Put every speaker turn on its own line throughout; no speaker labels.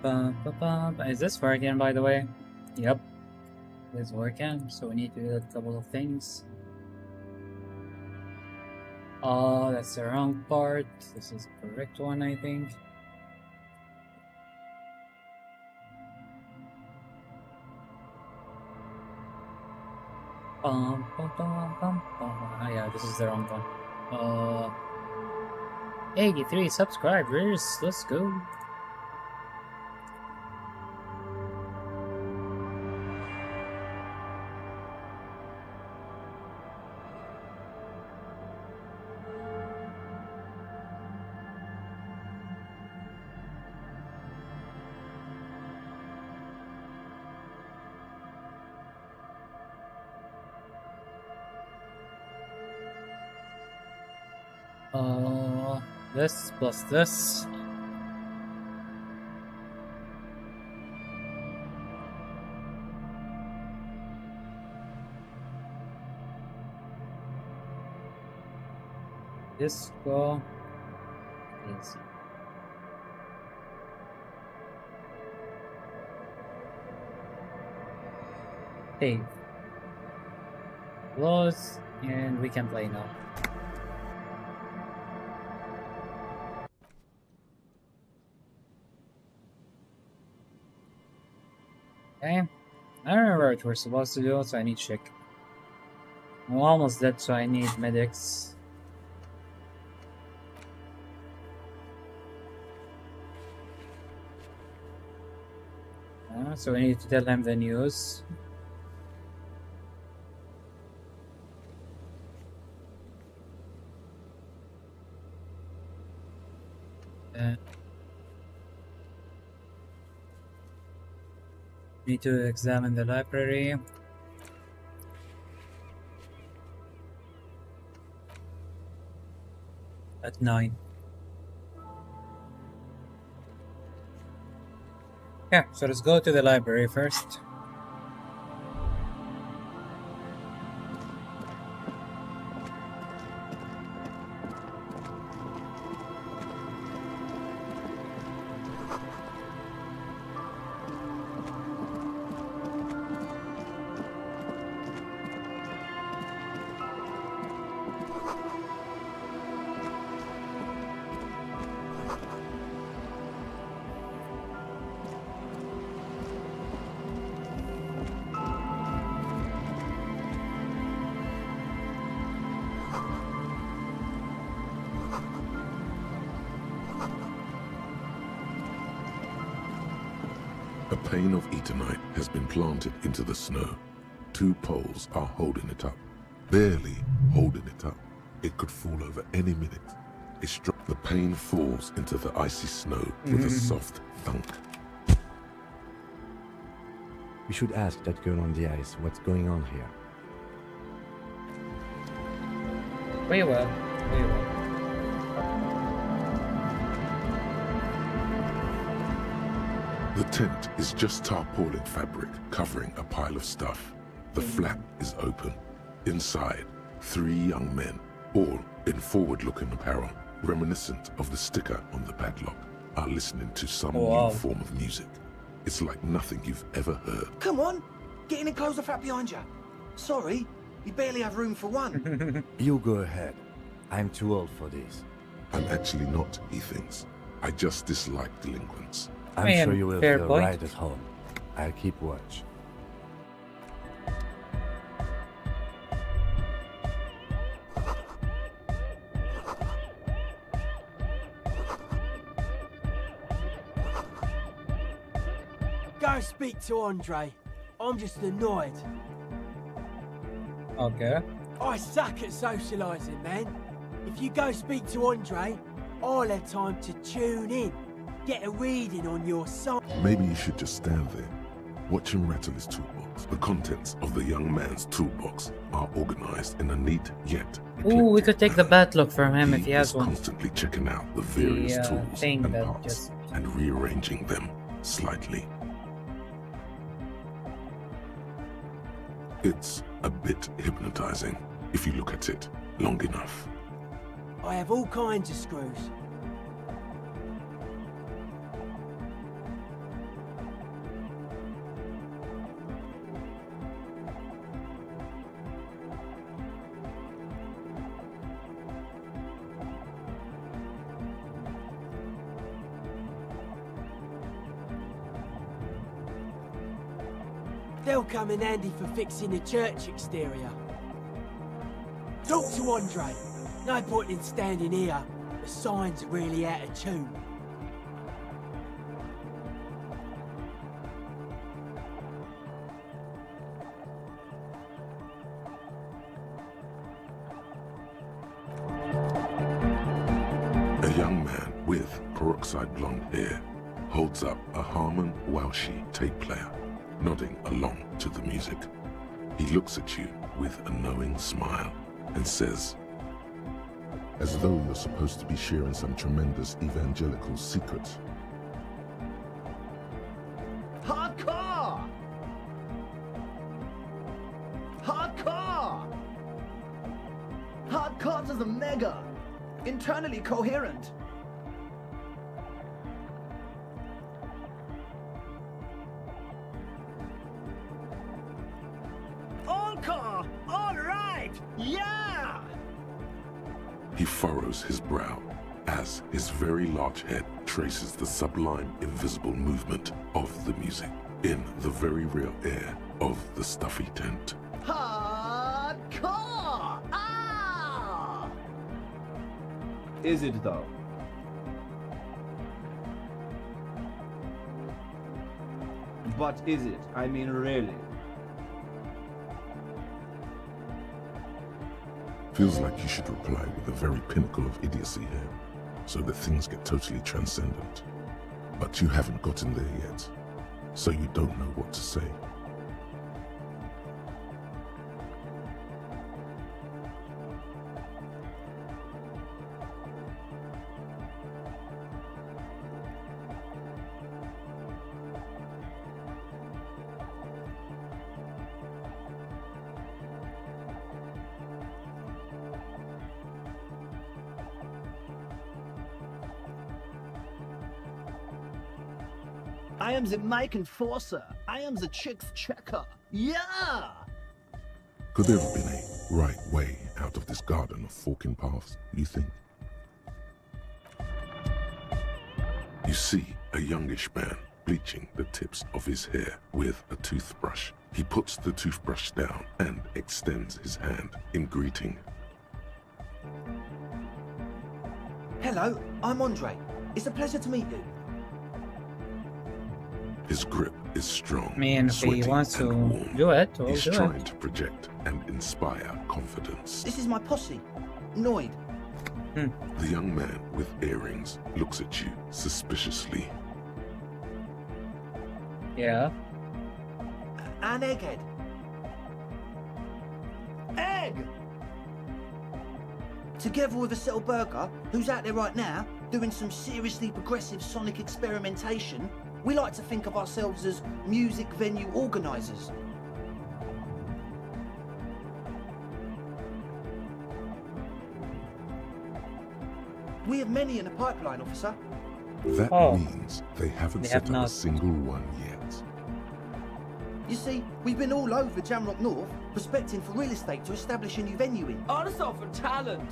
Is this working, by the way? Yep, it's working. So we need to do a couple of things. Oh, that's the wrong part. This is the correct one, I think. Yeah, this is the wrong one. 83 subscribers. Let's go. This plus this. Disco. Easy. Save. Close, and we can play now. Okay, I don't remember what we're supposed to do, so I need to check. I'm almost dead, so I need medics. So we need to tell him the news. Need to examine the library. At 9. Yeah, so let's go to the library first.
A pane of eternite has been planted into the snow. 2 poles are holding it up. Barely holding it up. It could fall over any minute. The pane falls into the icy snow with a soft thunk.
We should ask that girl on the ice what's going on here.
Very well, very well.
The tent is just tarpaulin fabric covering a pile of stuff. The flap is open. Inside, 3 young men, all in forward-looking apparel, reminiscent of the sticker on the padlock, are listening to some new form of music. It's like nothing you've ever heard.
Come on, get in and close the flap behind you. Sorry, you barely have room for one.
You go ahead. I'm too old for this.
I'm actually not, he thinks. I just dislike delinquents.
I'm sure you will feel right at home. I'll keep watch.
Go speak to Andre. I'm just annoyed.
Okay.
I suck at socialising, man. If you go speak to Andre, I'll have time to tune in. Get a reading on your song.
Maybe you should just stand there, watch him rattle his toolbox. The contents of the young man's toolbox are organized in a neat yet
Ooh, we could take the padlock from him if he has one.
Constantly checking out the various tools and parts and rearranging them slightly. It's a bit hypnotizing if you look at it long enough.
I have all kinds of screws. They'll come in handy for fixing the church exterior. Talk to Andre. No point in standing here. The sign's really out of tune.
A young man with peroxide blonde hair holds up a Harman Welshi tape player, nodding along to the music. He looks at you with a knowing smile and says,
as though you're supposed to be sharing some tremendous evangelical secret.
Hardcore! Hardcore! Hardcore to the mega! Internally coherent! Encore! All right! Yeah!
He furrows his brow as his very large head traces the sublime invisible movement of the music in the very real air of the stuffy tent.
Hardcore! Ah!
Is it though? But is it? I mean, really?
Feels like you should reply with the very pinnacle of idiocy here, so that things get totally transcendent. But you haven't gotten there yet, so you don't know what to say.
I am the mic enforcer. I am the chick's checker. Yeah!
Could there have been a right way out of this garden of forking paths, you think? You see a youngish man bleaching the tips of his hair with a toothbrush. He puts the toothbrush down and extends his hand in greeting.
Hello, I'm Andre. It's a pleasure to meet you.
His grip is strong,
I mean, if he
sweaty,
wants to
and warm.
do it, we'll
He's
do
trying
it.
to project and inspire confidence.
This is my posse, Noid.
The young man with earrings looks at you suspiciously.
Yeah.
And Egghead. Egg! Together with a Settle Burger, who's out there right now, doing some seriously progressive sonic experimentation, we like to think of ourselves as music venue organisers. We have many in the pipeline, officer.
That
Oh.
means they haven't
They
set
have
up
not.
a single one yet.
You see, we've been all over Jamrock North, prospecting for real estate to establish a new venue in.
Artists for talent.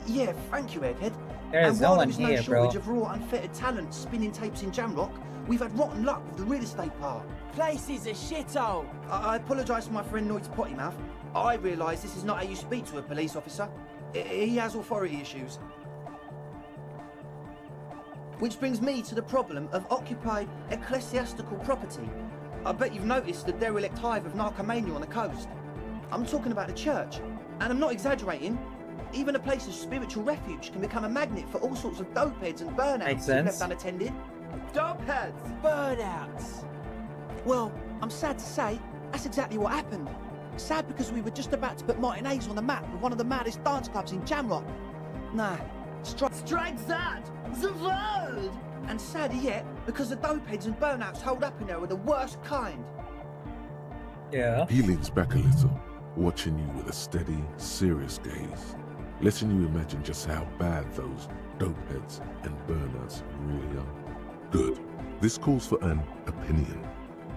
Yeah, thank you, Egghead.
There is
And
no
while
one
there's no
here, bro.
shortage of raw, unfettered talent spinning tapes in Jamrock, we've had rotten luck with the real estate part.
Place is a shithole.
I apologise for my friend Noid's potty mouth. I realise this is not how you speak to a police officer. He has authority issues. Which brings me to the problem of occupied ecclesiastical property. I bet you've noticed the derelict hive of narcomania on the coast. I'm talking about the church, and I'm not exaggerating. Even a place of spiritual refuge can become a magnet for all sorts of dopeheads and burnouts
Makes
if left
sense.
unattended.
Dopeheads. Burnouts.
Well, I'm sad to say, that's exactly what happened. Sad because we were just about to put Martinez on the map with one of the maddest dance clubs in Jamrock. Nah, strike that! The world! And sadder yet, because the dopeheads and burnouts holed up in there are the worst kind.
Yeah.
He leans back a little, watching you with a steady, serious gaze, letting you imagine just how bad those dopeheads and burnouts really are. Good. This calls for an opinion.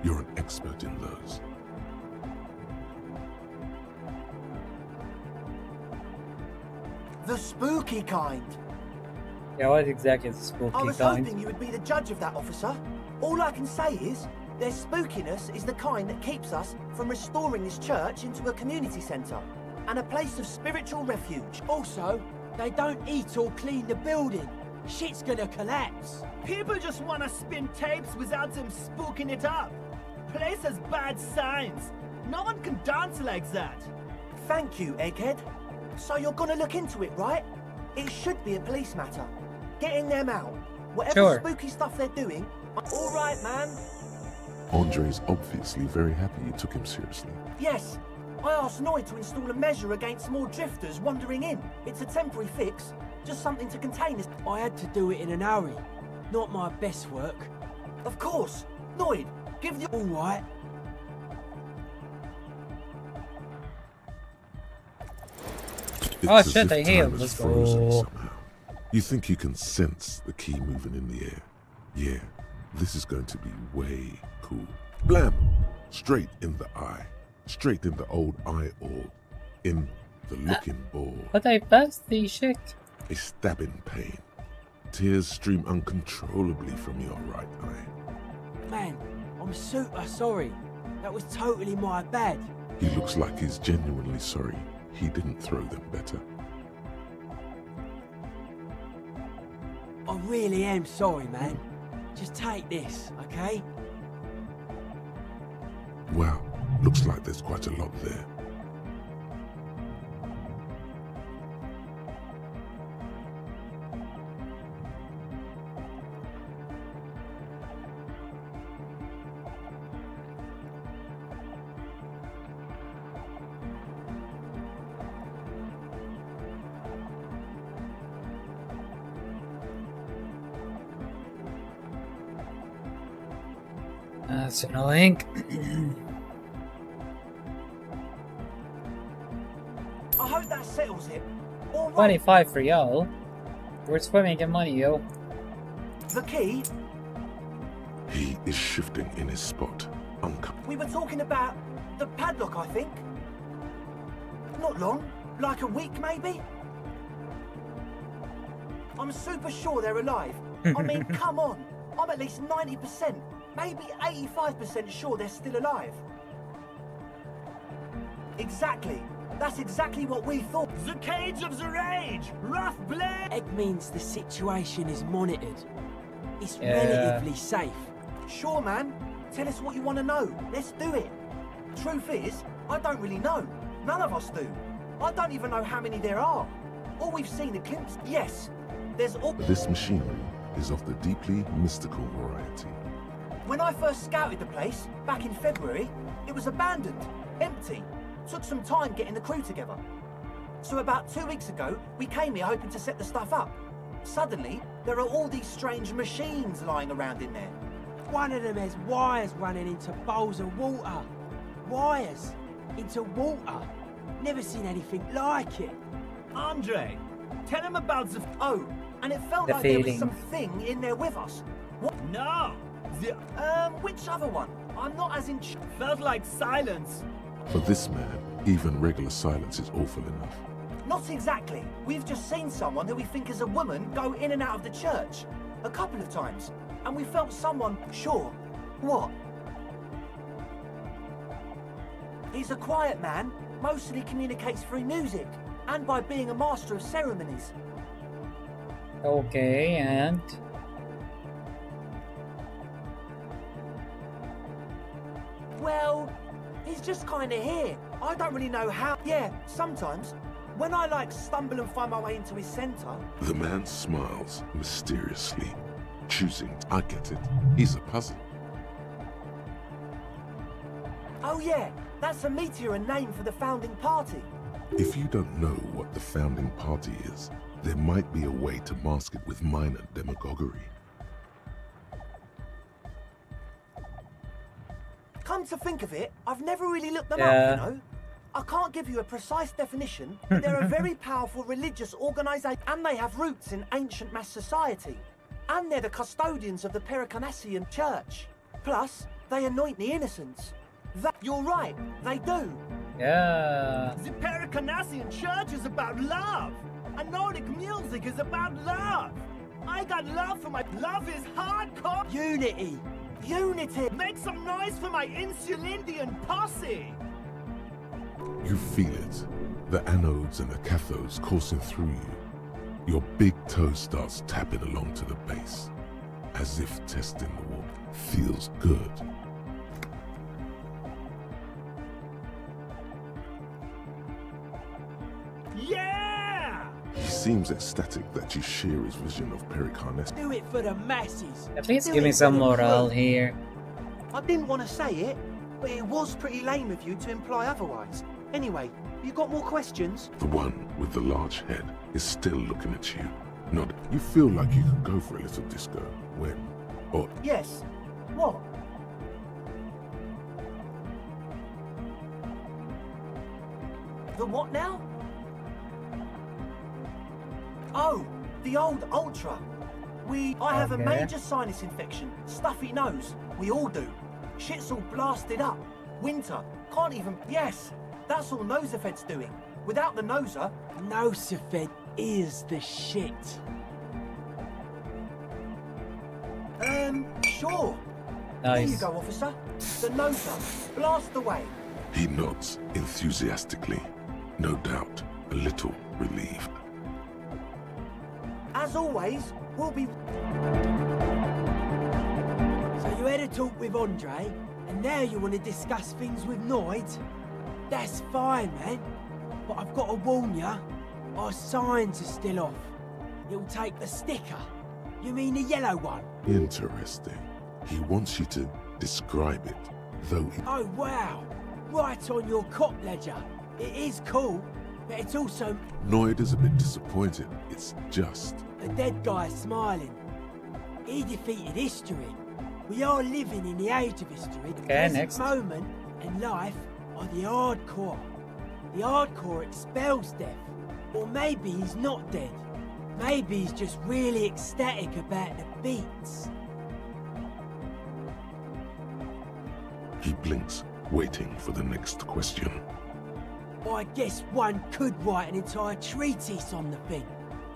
You're an expert in those.
The spooky kind.
Yeah, what exactly is the
I
spooky
was
kind?
hoping you would be the judge of that, officer. All I can say is, Their spookiness is the kind that keeps us from restoring this church into a community centre and a place of spiritual refuge.
Also, they don't eat or clean the building. Shit's gonna collapse.
People just want to spin tapes without them spooking it up. Place has bad signs. No one can dance like that.
Thank you, Egghead. So you're gonna look into it, right? It should be a police matter. Getting them out. Whatever spooky stuff they're doing. All right, man.
Andre's obviously very happy you took him seriously.
Yes. I asked Noid to install a measure against more drifters wandering in. It's a temporary fix. Just something to contain this.
I had to do it in an hurry. Not my best work.
Of course. Noid, give the...
All right.
It's
Oh
as
shit,
if
they
time
healed.
has
Let's
frozen
go.
somehow. You think you can sense the key moving in the air. Yeah, this is going to be way cool. Blam! Straight in the eye. Straight in the old eye hole. In the looking ball.
But I passed the shit.
A stabbing pain. Tears stream uncontrollably from your right eye.
Man, I'm super sorry. That was totally my bad.
He looks like he's genuinely sorry he didn't throw them better.
I really am sorry, man. Just take this, okay?
Wow, looks like there's quite a lot there.
That's annoying.
I hope that settles it. All right.
25 for y'all. We're swimming in money, yo.
The key?
He is shifting in his spot.
We were talking about the padlock, I think. Not long. Like a week, maybe? I'm super sure they're alive. I mean, come on. I'm at least 90%, maybe 85% sure they're still alive. Exactly. That's exactly what we thought.
The cage of the rage! Rough blade!
Egg means the situation is monitored. It's relatively safe.
Sure, man. Tell us what you want to know. Let's do it. Truth is, I don't really know. None of us do. I don't even know how many there are. All we've seen are glimpses. Yes, there's all...
This machinery is of the deeply mystical variety.
When I first scouted the place, back in February, it was abandoned, empty. Took some time getting the crew together. So about 2 weeks ago, we came here hoping to set the stuff up. Suddenly, there are all these strange machines lying around in there.
One of them has wires running into bowls of water. Wires into water. Never seen anything like it.
Andre, tell him about the...
Oh, and it felt like there was something in there with us. What?
No! The...
which other one? I'm not as in...
Felt like silence.
For this man, even regular silence is awful enough.
Not exactly. We've just seen someone who we think is a woman go in and out of the church. A couple of times. And we felt someone... Sure. What? He's a quiet man. Mostly communicates through music. And by being a master of ceremonies.
Okay, and...
Well, he's just kind of here. I don't really know how. Yeah, sometimes. When I, stumble and find my way into his center...
The man smiles mysteriously, choosing... I get it. He's a puzzle.
Oh yeah, that's a meteor name for the founding party.
If you don't know what the founding party is, there might be a way to mask it with minor demagoguery.
Come to think of it, I've never really looked them up, you know? I can't give you a precise definition, but they're a very powerful religious organisation, and they have roots in ancient mass society. And they're the custodians of the Pericarnassian Church. Plus, they anoint the innocents. You're right, they do.
Yeah.
The Pericarnassian Church is about love. And Nordic music is about love. I got love for my... Love is hardcore.
Unity.
Unity! Make some noise for my Insulindian posse!
You feel it. The anodes and the cathodes coursing through you. Your big toe starts tapping along to the base, as if testing the wall. Feels good.
Yeah!
He seems ecstatic that you share his vision of Pericarness.
Do it for the masses.
At least
Do
give me
it for
some
the
morale
crew.
here.
I didn't want to say it, but it was pretty lame of you to imply otherwise. Anyway, you got more questions?
The one with the large head is still looking at you. Nod. You feel like you could go for a little disco. When? Or
Yes. What? The what now? Oh, the old Ultra. I have a
Okay.
major sinus infection, stuffy nose. We all do. Shit's all blasted up. Winter. Can't even. Yes, that's all Nosafed's doing. Without the Noser.
Nosafed is the shit.
Sure. There you
Nice.
go, officer. The Noser. Blast away.
he nods enthusiastically, no doubt a little relieved.
As always, we'll be.
So you had a talk with Andre, and now you want to discuss things with Noid? That's fine, man. But I've got to warn ya, our signs are still off. It'll take the sticker. You mean the yellow one?
Interesting. He wants you to describe it, though it...
Oh, wow. Right on your cop ledger. It is cool, but it's also...
Noid is a bit disappointed. It's just...
The dead guy's smiling. He defeated history. We are living in the age of history. The present
next.
moment and life are the hardcore. The hardcore expels death. Or maybe he's not dead. Maybe he's just really ecstatic about the beats.
He blinks, waiting for the next question.
I guess one could write an entire treatise on the thing.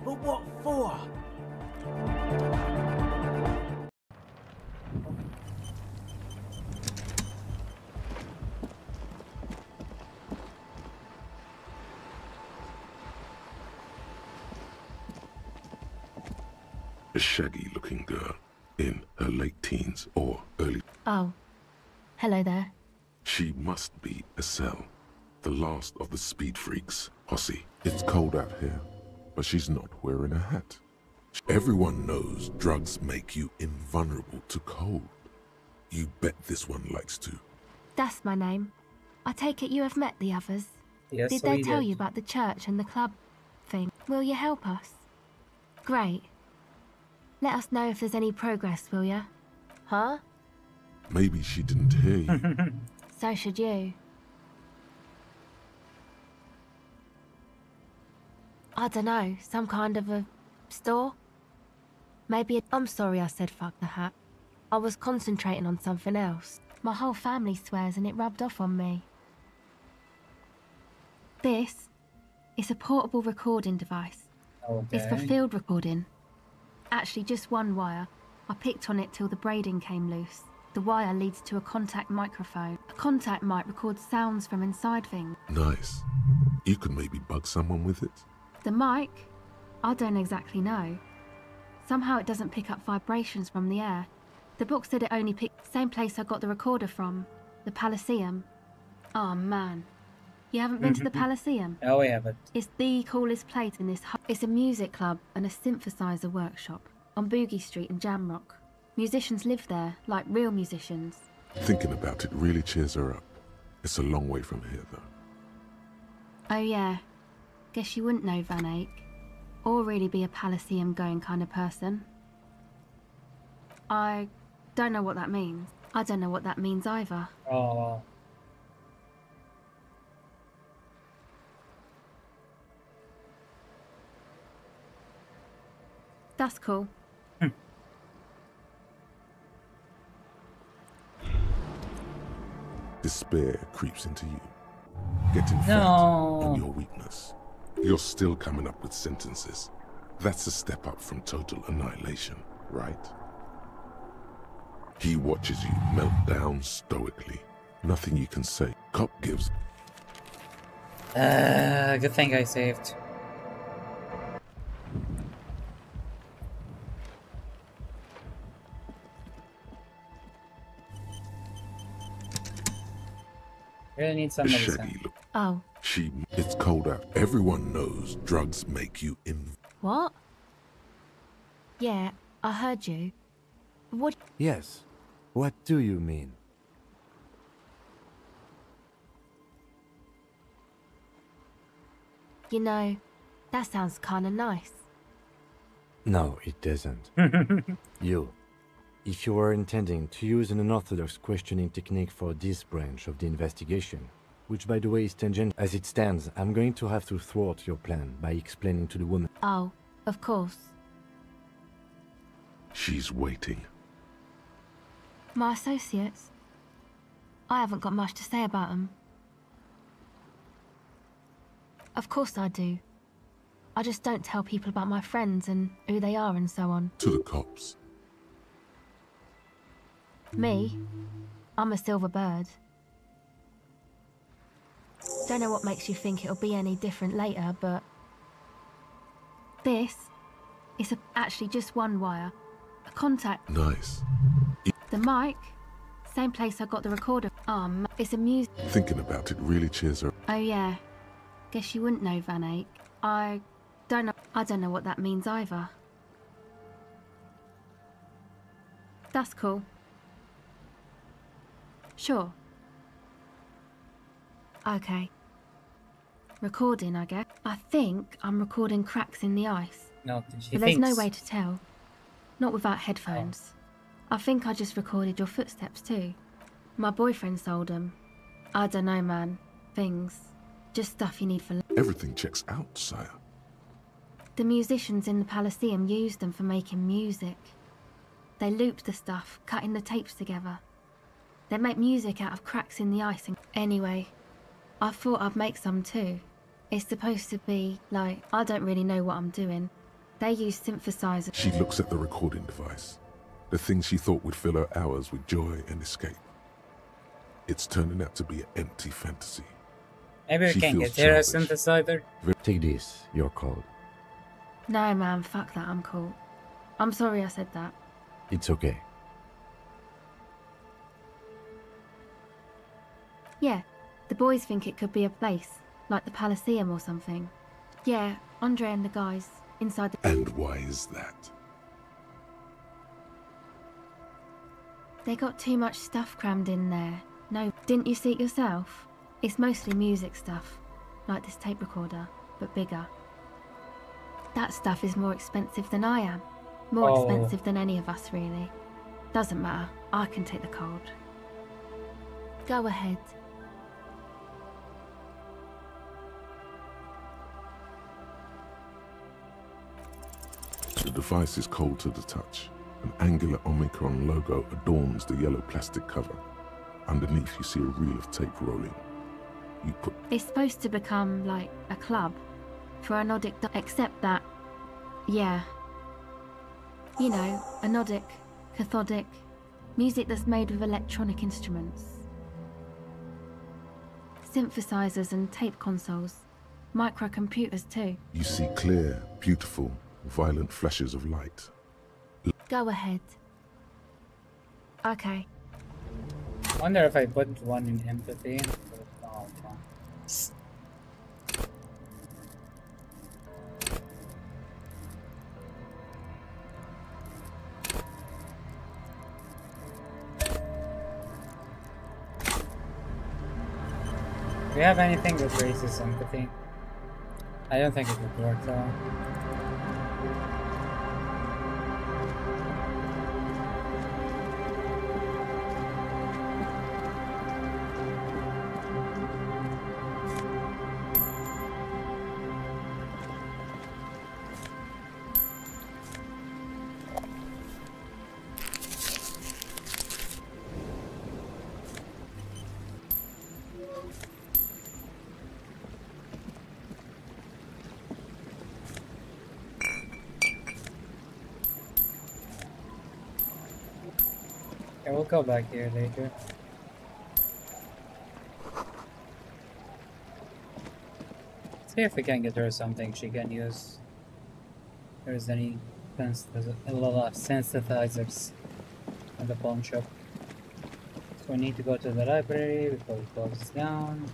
But what for?
A shaggy-looking girl in her late teens or early...
Oh. Hello there.
She must be Estelle, the last of the speed freaks. Posse. It's cold out here, but she's not wearing a hat. Everyone knows drugs make you invulnerable to cold. You bet this one likes to.
That's my name. I take it you have met the others.
Yes,
Did they tell you about the church and the club thing? Will you help us? Great. Let us know if there's any progress, will ya? Huh?
Maybe she didn't hear you.
So should you. I dunno, some kind of a store? Maybe I'm sorry I said fuck the hat. I was concentrating on something else. My whole family swears and it rubbed off on me. This is a portable recording device. It's for
Okay.
field recording. Actually, just one wire. I picked on it till the braiding came loose. The wire leads to a contact microphone. A contact mic records sounds from inside things.
Nice. You could maybe bug someone with it.
The mic? I don't exactly know. Somehow it doesn't pick up vibrations from the air. The book said it only picked... Same place I got the recorder from. The Elysium. Oh man. You haven't been to the Elysium?
No, we haven't.
It's the coolest place in this... It's a music club and a synthesizer workshop on Boogie Street in Jamrock. Musicians live there, like real musicians.
Thinking about it really cheers her up. It's a long way from here, though.
Oh yeah. Guess you wouldn't know Van Eyck. Or really be a Elysium going kind of person. I don't know what that means. I don't know what that means either.
Oh, wow.
That's cool.
Despair creeps into you, getting fat
No.
on your weakness. You're still coming up with sentences. That's a step up from total annihilation, right?
He watches you melt down stoically. Nothing you can say. Cop gives.
Good thing I saved. Really need some medicine.
Shaggy look.
Oh,
It's cold out. Everyone knows drugs make you
what? Yeah, I heard you. What?
Yes. What do you mean?
You know, that sounds kinda nice.
No, it doesn't. If you were intending to use an unorthodox questioning technique for this branch of the investigation, which by the way is tangent as it stands, I'm going to have to thwart your plan by explaining to the woman.
Oh, of course.
She's waiting.
My associates? I haven't got much to say about them. Of course I do. I just don't tell people about my friends and who they are and so on.
To the cops.
Me? I'm a silver bird. Don't know what makes you think it'll be any different later, but... This is actually just one wire. A contact.
Nice.
The mic? Same place I got the recorder. It's a music...
Thinking about it really cheers her.
Oh yeah. Guess you wouldn't know, Van Eyck. I don't know what that means either. That's cool. Sure. Okay. Recording, I guess. I think I'm recording cracks in the ice.
No,
But there's no way to tell. Not without headphones. I think I just recorded your footsteps too. My boyfriend sold them. I don't know, man. Things. Just stuff you need for...
Everything checks out, sire.
The musicians in the Elysium used them for making music. They looped the stuff, cutting the tapes together. They make music out of cracks in the ice and... Anyway, I thought I'd make some too. It's supposed to be, like, I don't really know what I'm doing. They use synthesizers...
She looks at the recording device. The thing she thought would fill her hours with joy and escape. It's turning out to be an empty fantasy.
Maybe we
She
can
feels
get her a
childish.
synthesizer.
Take this, you're called.
No, man, fuck that, I'm cool. I'm sorry I said that.
It's okay.
Yeah, the boys think it could be a place, like the Elysium or something. Yeah, Andre and the guys, inside the...
And why is that?
They got too much stuff crammed in there. No, didn't you see it yourself? It's mostly music stuff, like this tape recorder, but bigger. That stuff is more expensive than I am. More expensive than any of us, really. Doesn't matter, I can take the cold. Go ahead.
The device is cold to the touch. An angular Omicron logo adorns the yellow plastic cover. Underneath you see a reel of tape rolling. You put...
It's supposed to become, like, a club. For anodic... Except that... Yeah. You know, anodic, cathodic... Music that's made with electronic instruments. Synthesizers and tape consoles. Microcomputers too.
You see clear, beautiful, violent flashes of light.
Go ahead. Okay.
Wonder if I put one in empathy. Oh, fuck. Do you have anything that raises empathy? I don't think it would work though. we'll go back here later. See if we can get her something she can use. If there's any a lot of sensitizers at the pawn shop. So we need to go to the library before we close this down.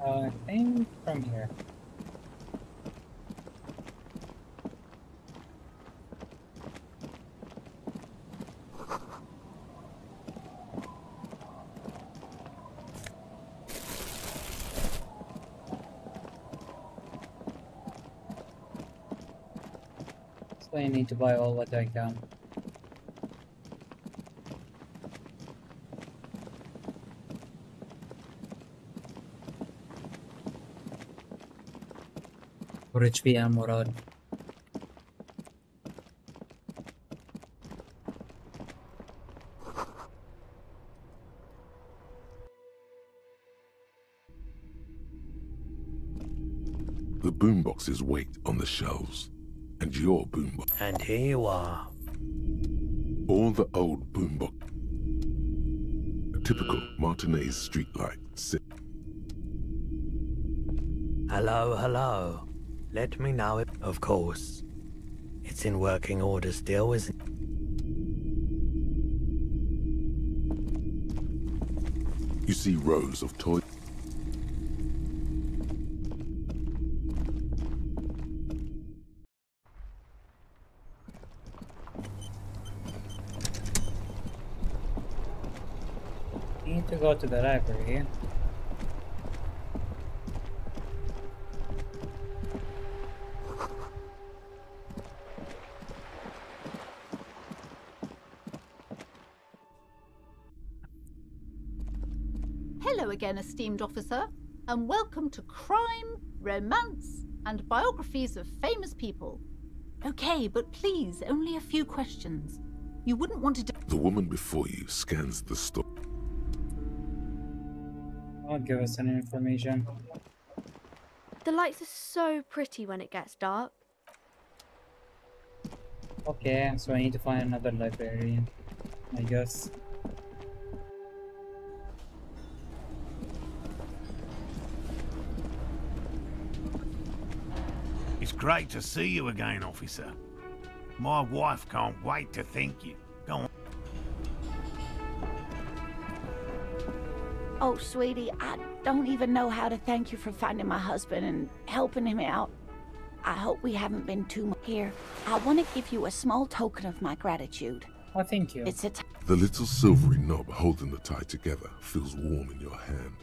I think from here. So I need to buy all what I can. Rich PM Murad.
The boomboxes wait on the shelves, and your boombox.
And here you are.
All the old boombox. A typical Martinez streetlight sit.
Hello, hello. Let me know it. Of course. It's in working order still, isn't it?
You see rows of toys.
Need to go to the library.
Hello again, esteemed officer, and welcome to Crime, Romance, and Biographies of Famous People. Okay, but please, only a few questions. You wouldn't want to do—
The woman before you scans the store.
I'll give us any information.
The lights are so pretty when it gets dark.
Okay, so I need to find another librarian, I guess.
It's great to see you again, officer. My wife can't wait to thank you. Go on.
Oh, sweetie, I don't even know how to thank you for finding my husband and helping him out. I hope we haven't been too much here. I want to give you a small token of my gratitude.
Oh, thank you.
It's a
The little silvery knob holding the tie together feels warm in your hand.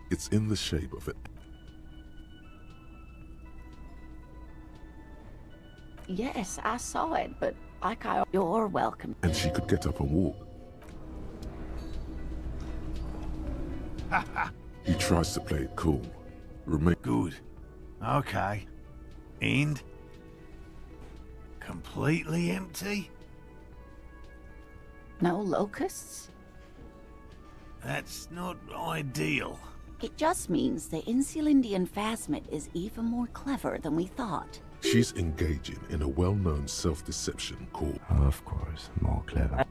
It's in the shape of it.
Yes, I saw it, but you're welcome.
And she could get up and walk. He tries to play it cool. Remain
good. Okay. And? Completely empty?
No locusts?
That's not ideal.
It just means the Insulindian phasmid is even more clever than we thought.
She's engaging in a well-known self-deception called...
Of course, more clever.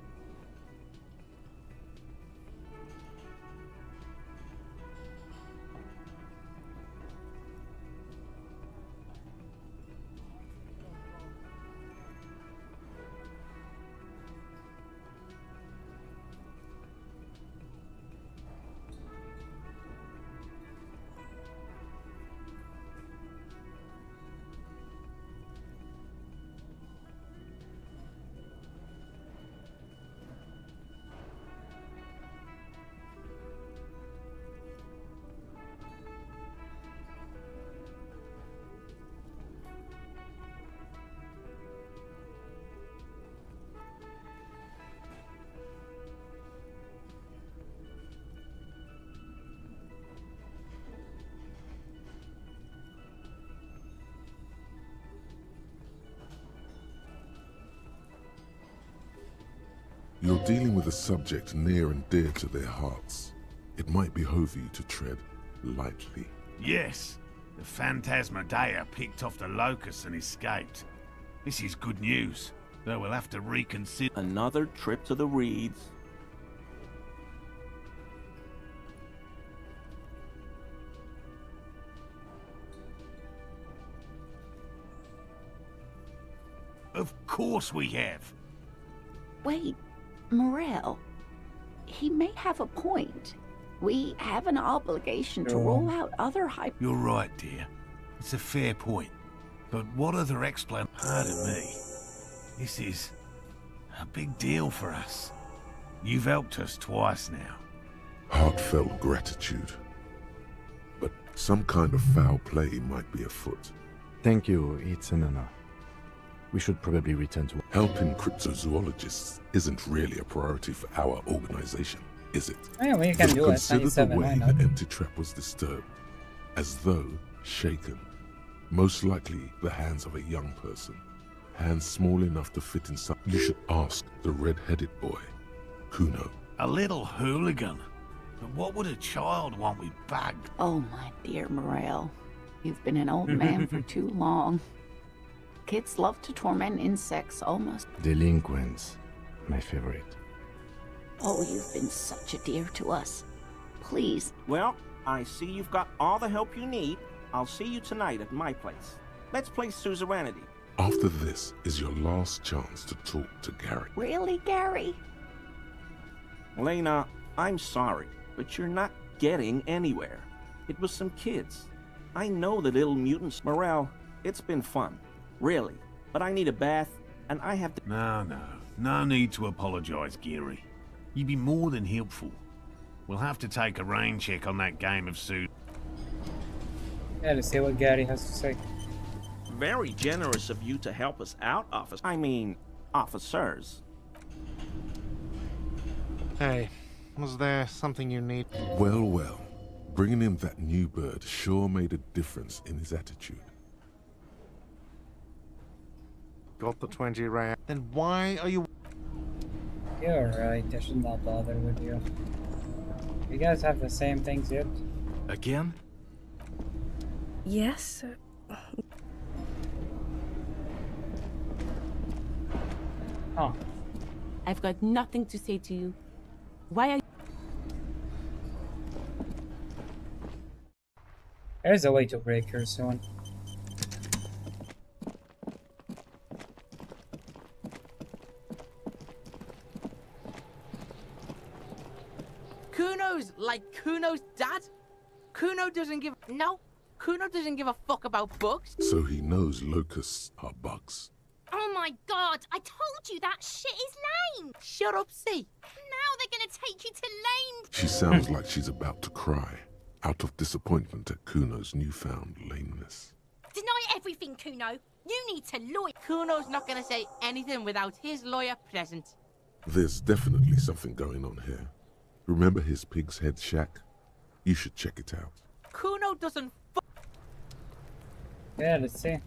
You're dealing with a subject near and dear to their hearts. It might behove you to tread lightly.
Yes, the Phantasmadeia picked off the locusts and escaped. This is good news, though we'll have to reconsider.
Another trip to the Reeds.
Of course we have.
Wait, Morel. He may have a point. We have an obligation to roll out other
You're right, dear. It's a fair point. But what other Pardon me. This is a big deal for us. You've helped us twice now.
Heartfelt gratitude. But some kind of foul play might be afoot.
Thank you, it's an honor. We should probably return to...
Helping cryptozoologists isn't really a priority for our organization, is it?
Yeah, we can do it.
Consider the
97,
way the empty trap was disturbed, as though shaken. Most likely the hands of a young person. Hands small enough to fit inside. You should ask the red-headed boy, Kuno.
A little hooligan. But what would a child want with bugs?
Oh, my dear Morel. You've been an old man for too long. Kids love to torment insects almost.
Delinquents, my favorite.
Oh, you've been such a dear to us. Please.
Well, I see you've got all the help you need. I'll see you tonight at my place. Let's play Suzerainty.
After this is your last chance to talk to Gary.
Really, Gary?
Lena, I'm sorry, but you're not getting anywhere. It was some kids. I know the little mutants. Morel, it's been fun. Really. But I need a bath, and I have to...
No need to apologize, Geary. You'd be more than helpful. We'll have to take a rain check on that game of suit.
Yeah, let's see what Gary has to say.
Very generous of you to help us out, officers.
Hey, was there something you need?
Well. Bringing him that new bird sure made a difference in his attitude.
Got the 20 rand. Then why are you...
You're right, I should not bother with you. You guys have the same things yet?
Again?
Yes.
Oh.
I've got nothing to say to you. Why are you...
There's a way to break her soon.
Kuno's like Kuno's dad? Kuno doesn't give... No, Kuno doesn't give a fuck about bugs.
So he knows locusts are bugs.
Oh my god, I told you that shit is lame!
Shut up, see.
Now they're gonna take you to lame...
She sounds like she's about to cry, out of disappointment at Kuno's newfound lameness.
Deny everything, Kuno. You need to lawyer...
Kuno's not gonna say anything without his lawyer present.
There's definitely something going on here. Remember his pig's head shack? You should check it out.
Kuno doesn't
Yeah, let's see.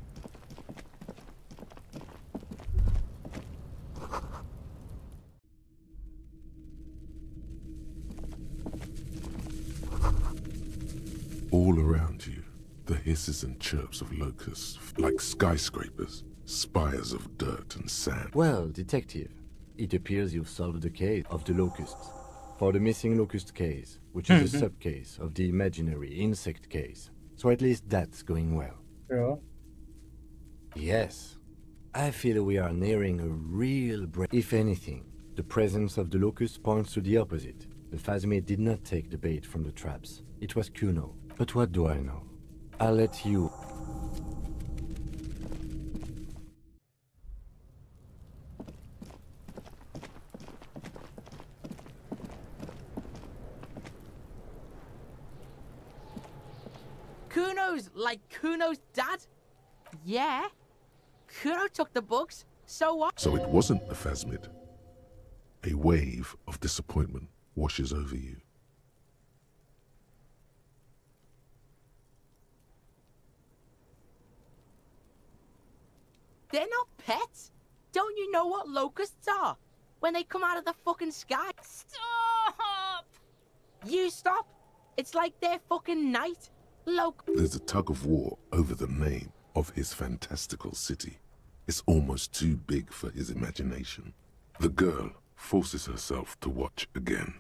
All around you, the hisses and chirps of locusts, like skyscrapers, spires of dirt and sand.
Well, detective, it appears you've solved the case of the locusts. For the missing locust case, which is a sub-case of the imaginary insect case. So at least that's going well.
True.
Yes. I feel we are nearing a real break. If anything, the presence of the locust points to the opposite. The Phasmid did not take the bait from the traps. It was Kuno. But what do I know? I'll let you...
Kuno's like Kuno's dad? Yeah. Kuno took the books, so what?
So it wasn't a Phasmid. A wave of disappointment washes over you.
They're not pets. Don't you know what locusts are? when they come out of the fucking sky.
Stop!
You stop. It's like their fucking night.
There's a tug of war over the name of his fantastical city. It's almost too big for his imagination. The girl forces herself to watch again,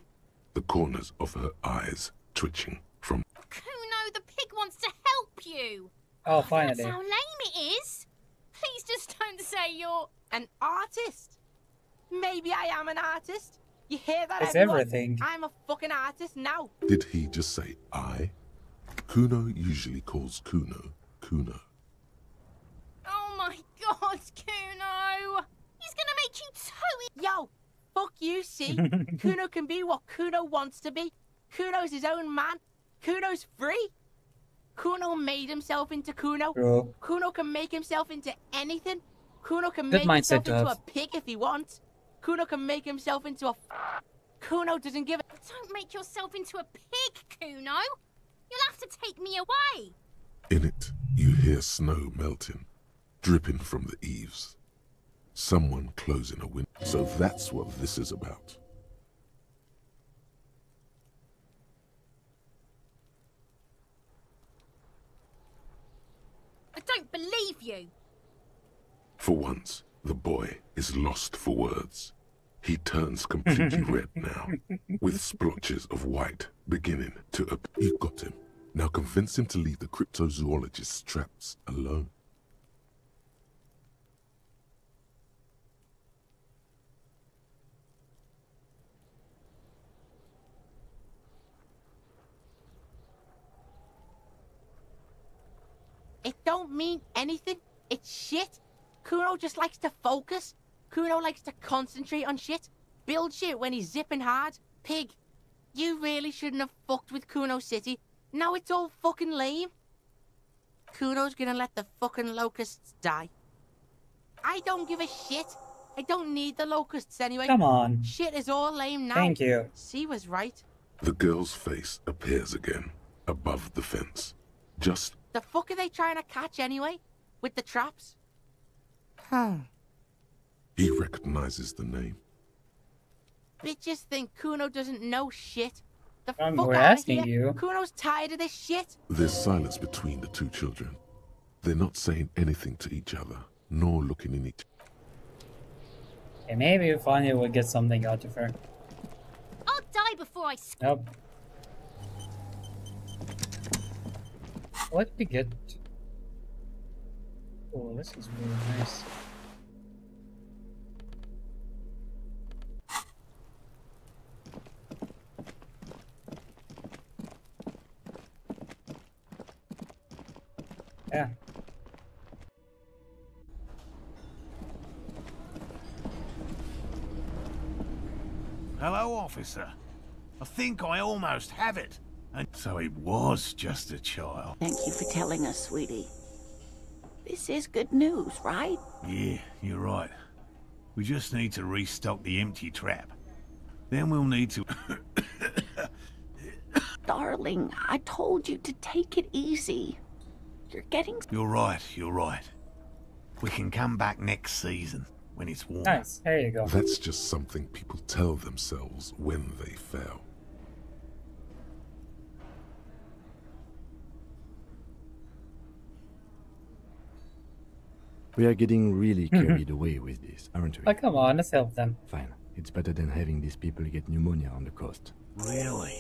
the corners of her eyes twitching from...
Kuno, the pig wants to help you.
Oh, finally.
That's how lame it is. Please just don't say you're...
An artist. Maybe I am an artist. You hear that,
It's
everyone?
everything.
I'm a fucking artist now.
Did he just say I? Kuno usually calls Kuno, Kuno.
Oh my god, Kuno! He's gonna make you toe...
Yo, fuck you, see? Kuno can be what Kuno wants to be. Kuno's his own man. Kuno's free. Kuno made himself into Kuno.
Bro.
Kuno can make himself into anything. Kuno can
Good
make himself
mindset to
into a
have.
pig if he wants. Kuno can make himself into a... Kuno doesn't give a...
Don't make yourself into a pig, Kuno! You'll have to take me away!
In it, you hear snow melting, dripping from the eaves. Someone closing a window. So that's what this is about.
I don't believe you!
For once, the boy is lost for words. He turns completely red now, with splotches of white beginning to appear. You got him. Now convince him to leave the cryptozoologist's traps alone.
It don't mean anything. It's shit. Kuno just likes to focus. Kuno likes to concentrate on shit. Build shit when he's zipping hard. Pig, you really shouldn't have fucked with Kuno City. Now it's all fucking lame. Kuno's gonna let the fucking locusts die. I don't give a shit. I don't need the locusts anyway.
Come on.
Shit is all lame now.
Thank you.
C was right.
The girl's face appears again, above the fence. Just...
The fuck are they trying to catch anyway? With the traps?
He recognizes the name.
Bitches think Kuno doesn't know shit. The
we're
fuck outta
asking
here.
you.
Kuno's tired of this shit.
There's silence between the two children. They're not saying anything to each other, nor looking in each...
Okay, maybe finally we'll get something out of her.
I'll die before I...
Nope. What did we get? Oh, this is really nice. Yeah.
Hello, officer. I think I almost have it. And so it was just a child.
Thank you for telling us, sweetie. This is good news, right?
Yeah, you're right. We just need to restock the empty trap. Then we'll need to...
Darling, I told you to take it easy. You're getting...
You're right, you're right. We can come back next season, when it's warm.
Nice, there you go.
That's just something people tell themselves when they fail.
We are getting really carried away with this, aren't we?
Oh, come on, let's help them.
Fine. It's better than having these people get pneumonia on the coast.
Really?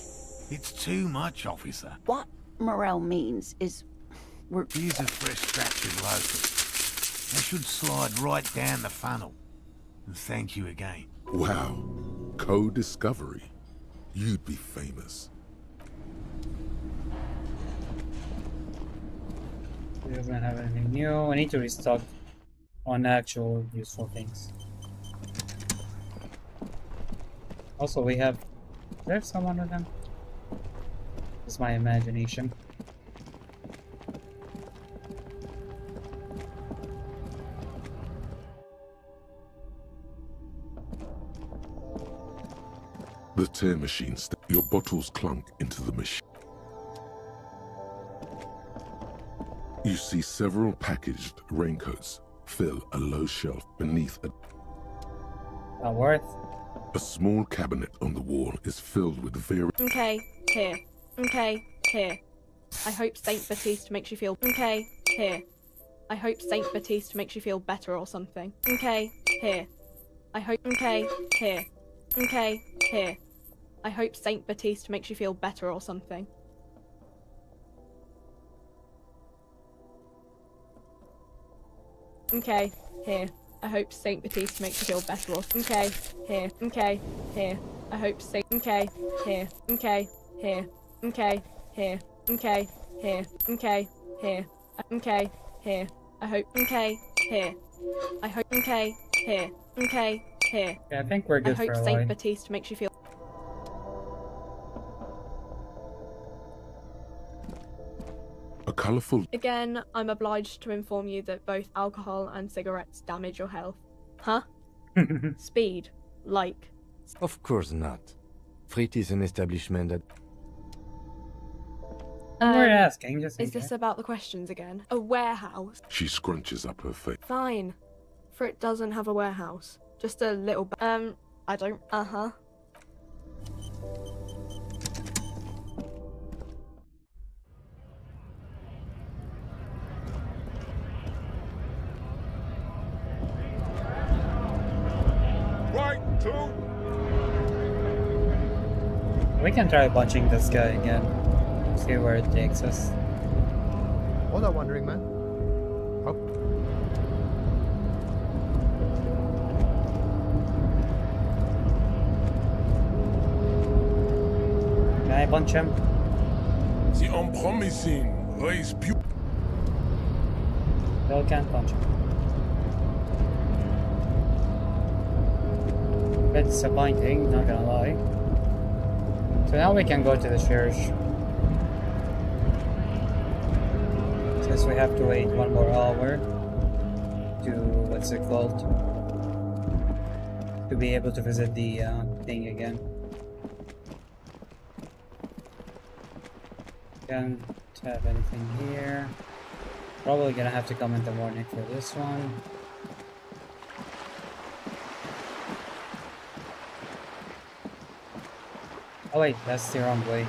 It's too much, officer.
What Morel means is...
Here's a fresh batch of locust. They should slide right down the funnel. And thank you again.
Wow. Co-discovery. You'd be famous.
We don't have anything new. I need to restock on actual useful things. Also, we have... Is there someone with them? It's my imagination.
The tear machine. Your bottles clunk into the machine. You see several packaged raincoats fill a low shelf beneath a...
Not worth.
A small cabinet on the wall is filled with very...
Okay, here. Okay, here. I hope Saint Baptiste makes you feel... Okay, here. I hope Saint Baptiste makes you feel better or something. Okay, here. I hope... Okay, here. Okay, here. I hope Saint Baptiste makes you feel better or something. Okay, here. I hope Saint Baptiste makes you feel better or... Okay, here. Okay, here. I hope Saint... Okay, here. Okay, here. Okay, here. Okay, here. Okay, here. Okay, here. I hope... Okay, here. I hope... Okay, here. Okay, here.
Yeah, I think we're good for a
I hope
while.
Saint Baptiste makes you feel...
A colourful...
Again, I'm obliged to inform you that both alcohol and cigarettes damage your health. Huh? Speed. Like.
Of course not. Frit is an establishment that...
We're asking, just in
Is this
case.
about the questions again? A warehouse?
She scrunches up her face.
Fine. Frit doesn't have a warehouse. Just a little I don't... Uh-huh.
Right, two.
We can try punching this guy again. See where it takes us.
What a wandering man. How?
Can I punch him?
The unpromising race beauty.
Still can't punch him. Bit disappointing, not gonna lie. So now we can go to the church. Since we have to wait 1 more hour to, what's it called? To be able to visit the thing again. Can't have anything here. Probably gonna have to come in the morning for this one. Oh wait, that's the wrong way.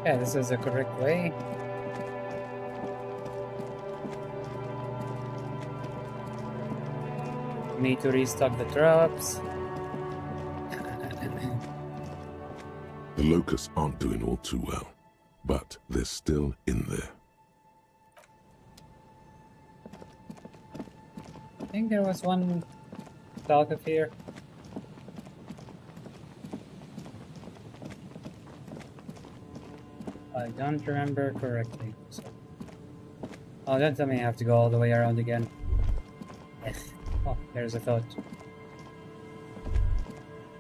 Yeah, this is the correct way. Need to restock the traps.
The locusts aren't doing all too well, but they're still in there.
I think there was one south of here. I don't remember correctly. So. Oh, don't tell me I have to go all the way around again. Oh, there's a thought.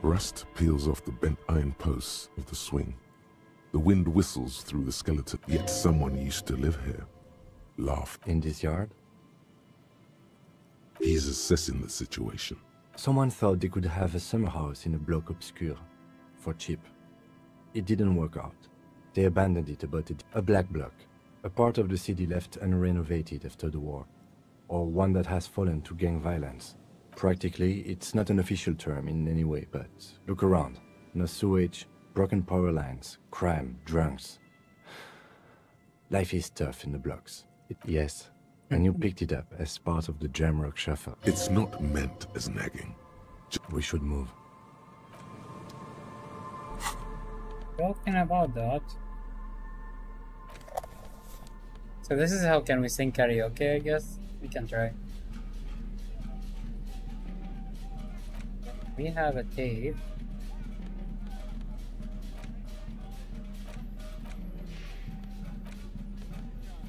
Rust peels off the bent iron posts of the swing. The wind whistles through the skeleton, yet someone used to live here. Laugh.
In this yard?
He's assessing the situation.
Someone thought they could have a summer house in a bloc obscur, for cheap. It didn't work out. They abandoned it about a black bloc, a part of the city left unrenovated after the war, or one that has fallen to gang violence. Practically, it's not an official term in any way, but look around. No sewage, broken power lines, crime, drunks. Life is tough in the blocks. Yes, and you picked it up as part of the Jamrock shuffle.
It's not meant as nagging.
We should move.
Talking about that. So this is how can we sing karaoke, I guess? We can try. We have a tape.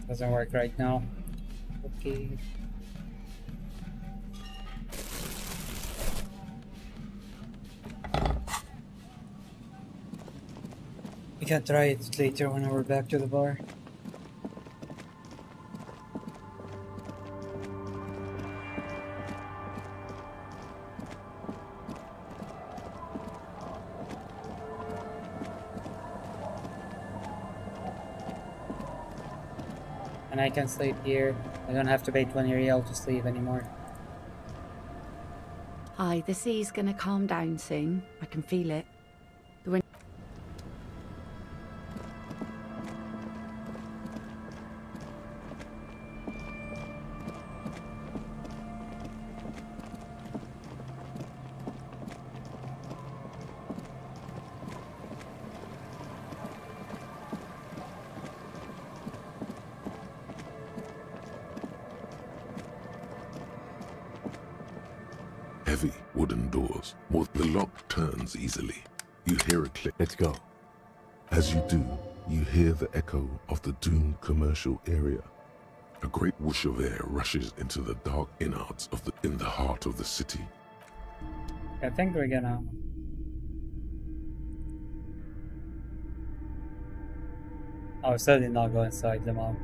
Doesn't work right now. Okay. We can try it later when we're back to the bar. And I can sleep here. I don't have to pay 20 real to sleep anymore.
Hi, the sea's gonna calm down soon. I can feel it. The wind.
Heavy wooden doors. The lock turns easily. You hear a click.
Let's go.
As you do, you hear the echo of the doomed commercial area. A great whoosh of air rushes into the dark innards in the heart of the city.
I think we're gonna... Oh, so did not go inside the mall.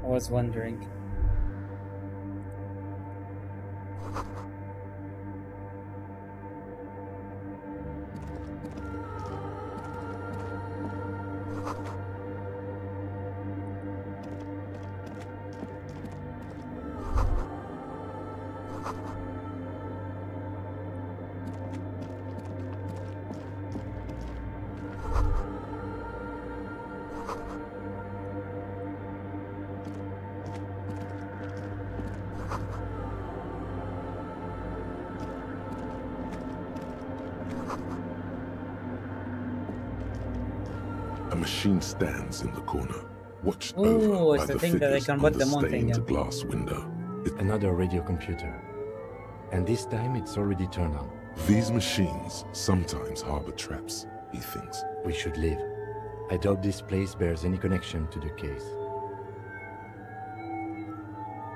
I was wondering.
A machine stands in the corner, watched
Ooh,
over
it's
by
the
the
thing that I
figures
can
on
put
the
them on thing,
stained
yeah.
glass window.
Another radio computer. And this time it's already turned on.
These machines sometimes harbor traps, he thinks.
We should leave. I doubt this place bears any connection to the case.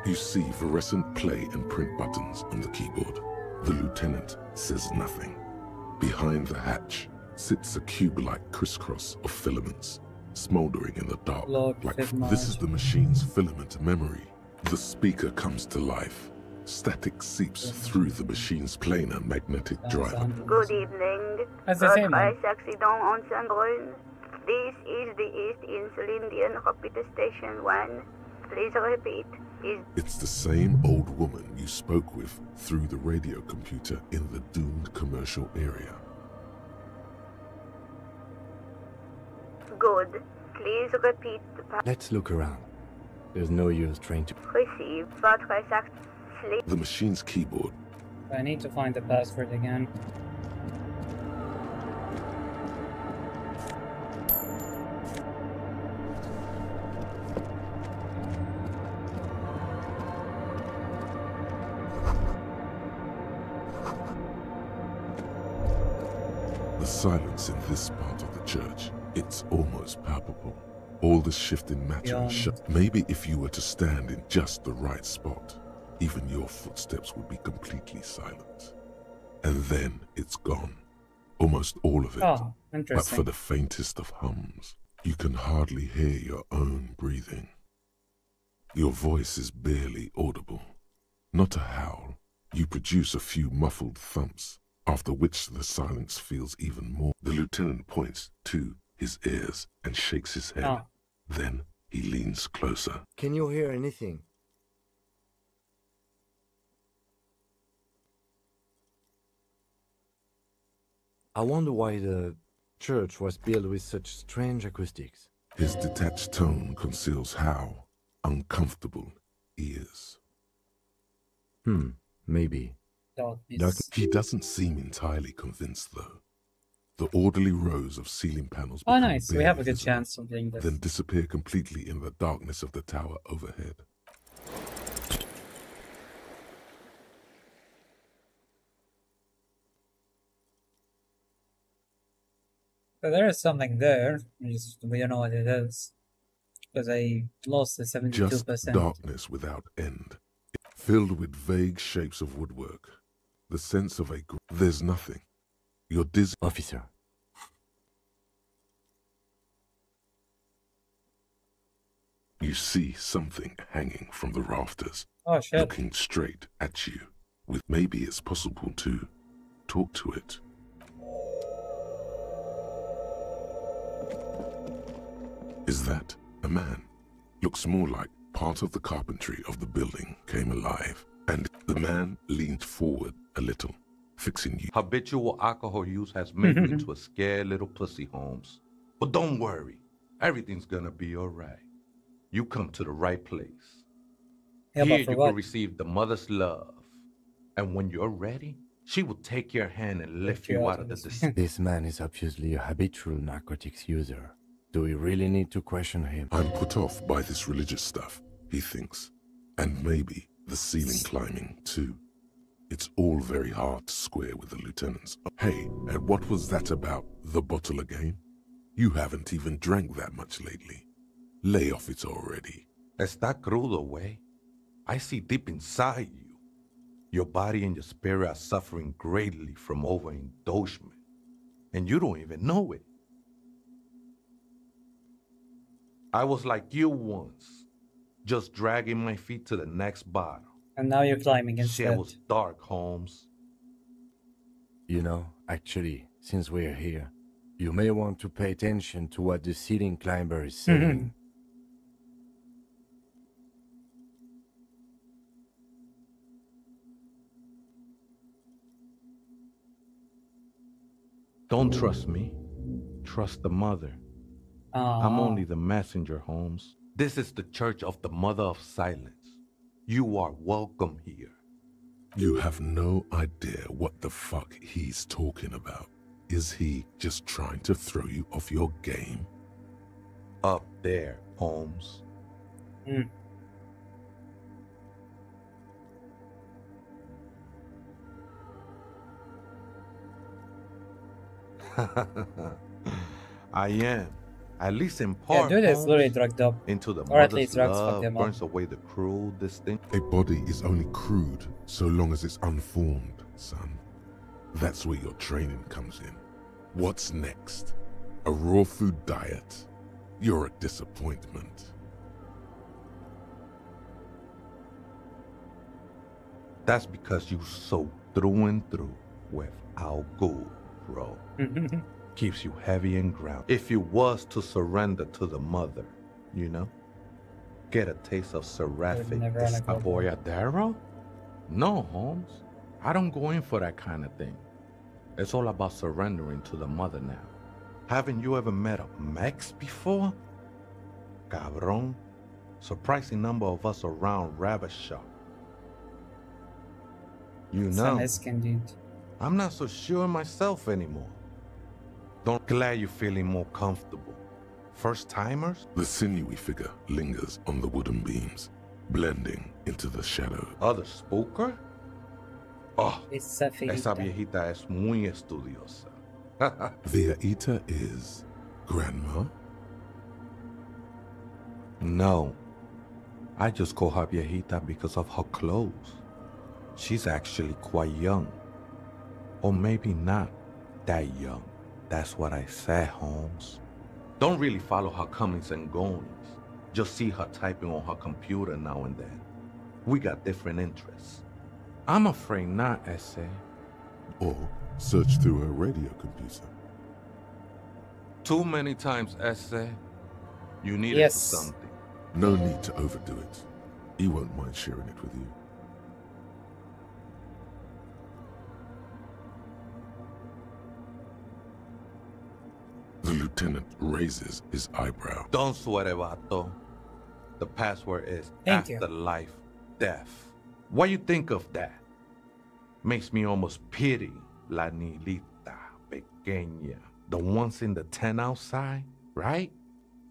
You see fluorescent play and print buttons on the keyboard. The lieutenant says nothing. Behind the hatch sits a cube-like crisscross of filaments, smoldering in the dark. This is the machine's filament memory. The speaker comes to life. Static seeps through the machine's planar magnetic drive.
Good evening.
That's the same one.
Accident on Sandrone. This is the East Insulindian Repeater Station 1. Please repeat.
It's the same old woman you spoke with through the radio computer in the doomed commercial area.
Good. Please repeat the
Let's look around. There's no use trying to...
Receive. Votre sleep.
The machine's keyboard.
I need to find the password again.
The silence in this part of the church, it's almost palpable. All this shift in matter and maybe if you were to stand in just the right spot, even your footsteps would be completely silent. And then it's gone. Almost all of it.
Oh,
but
interesting.
for the faintest of hums, you can hardly hear your own breathing. Your voice is barely audible. Not a howl. You produce a few muffled thumps, after which the silence feels even more. The lieutenant points to his ears and shakes his head.
Oh.
Then he leans closer.
Can you hear anything? I wonder why the church was built with such strange acoustics.
His detached tone conceals how uncomfortable he is.
Maybe.
He doesn't seem entirely convinced, though. The orderly rows of ceiling panels
Oh,
become
nice. We
barely
have a good
visible,
chance of doing this.
then disappear completely in the darkness of the tower overhead.
So there is something there. We don't know what it is. Because I lost the 72%.
Just darkness without end, filled with vague shapes of woodwork. The sense of there's nothing. You're dizzy.
Officer.
You see something hanging from the rafters,
Oh, shit.
looking straight at you. With maybe it's possible to talk to it. Is that a man? Looks more like part of the carpentry of the building came alive, and the man leaned forward a little, fixing you.
Habitual alcohol use has made me into a scared little pussy, Holmes. But don't worry, everything's gonna be alright. You come to the right place.
Yeah,
Here
but for
you
what?
can receive the mother's love. And when you're ready, she will take your hand and lift you out of the
This man is obviously a habitual narcotics user. Do we really need to question him?
I'm put off by this religious stuff, he thinks. And maybe the ceiling climbing, too. It's all very hard to square with the lieutenants. Hey, and what was that about the bottle again? You haven't even drank that much lately. Lay off it already.
Está crudo, way. I see deep inside you. Your body and your spirit are suffering greatly from overindulgence. And you don't even know it. I was like you once, just dragging my feet to the next bottle.
And now you're climbing instead.
Shit was dark, Holmes.
You know, actually, since we're here, you may want to pay attention to what the ceiling climber is saying.
Don't trust me. Trust the mother. I'm only the messenger, Holmes. This is the Church of the Mother of Silence. You are welcome here.
You have no idea what the fuck he's talking about. Is he just trying to throw you off your game?
Up there, Holmes. I am. At least in part,
Yeah, dude is literally drugged up.
Into the
Or at
mother's
least drugs
love
fucked him up.
burns away the cruel distinct.
A body is only crude so long as it's unformed, son. That's where your training comes in. What's next? A raw food diet? You're a disappointment.
That's because you so through and through with alcohol, bro. Keeps you heavy and grounded. If you was to surrender to the mother, you know, get a taste of seraphic apoyadero? No, Holmes. I don't go in for that kind of thing. It's all about surrendering to the mother now. Haven't you ever met a Mex before? Cabron. Surprising number of us around Rabbit Shop. You know, I'm not so sure myself anymore. Don't glad you're feeling more comfortable. First timers?
The sinewy figure lingers on the wooden beams, blending into the shadow.
Other spooker? Oh,
esa
viejita es muy estudiosa.
Viejita is grandma?
No. I just call her viejita because of her clothes. She's actually quite young. Or maybe not that young. That's what I said, Holmes. Don't really follow her comings and goings. Just see her typing on her computer now and then. We got different interests. I'm afraid not, Essay.
Or search through her radio computer.
Too many times, Essay. You need it for something.
No need to overdo it. He won't mind sharing it with you. The lieutenant raises his eyebrow.
Don't sweat it, vato. The password is afterlife death. What you think of that? Makes me almost pity La Nilita Pequeña. The ones in the tent outside, right?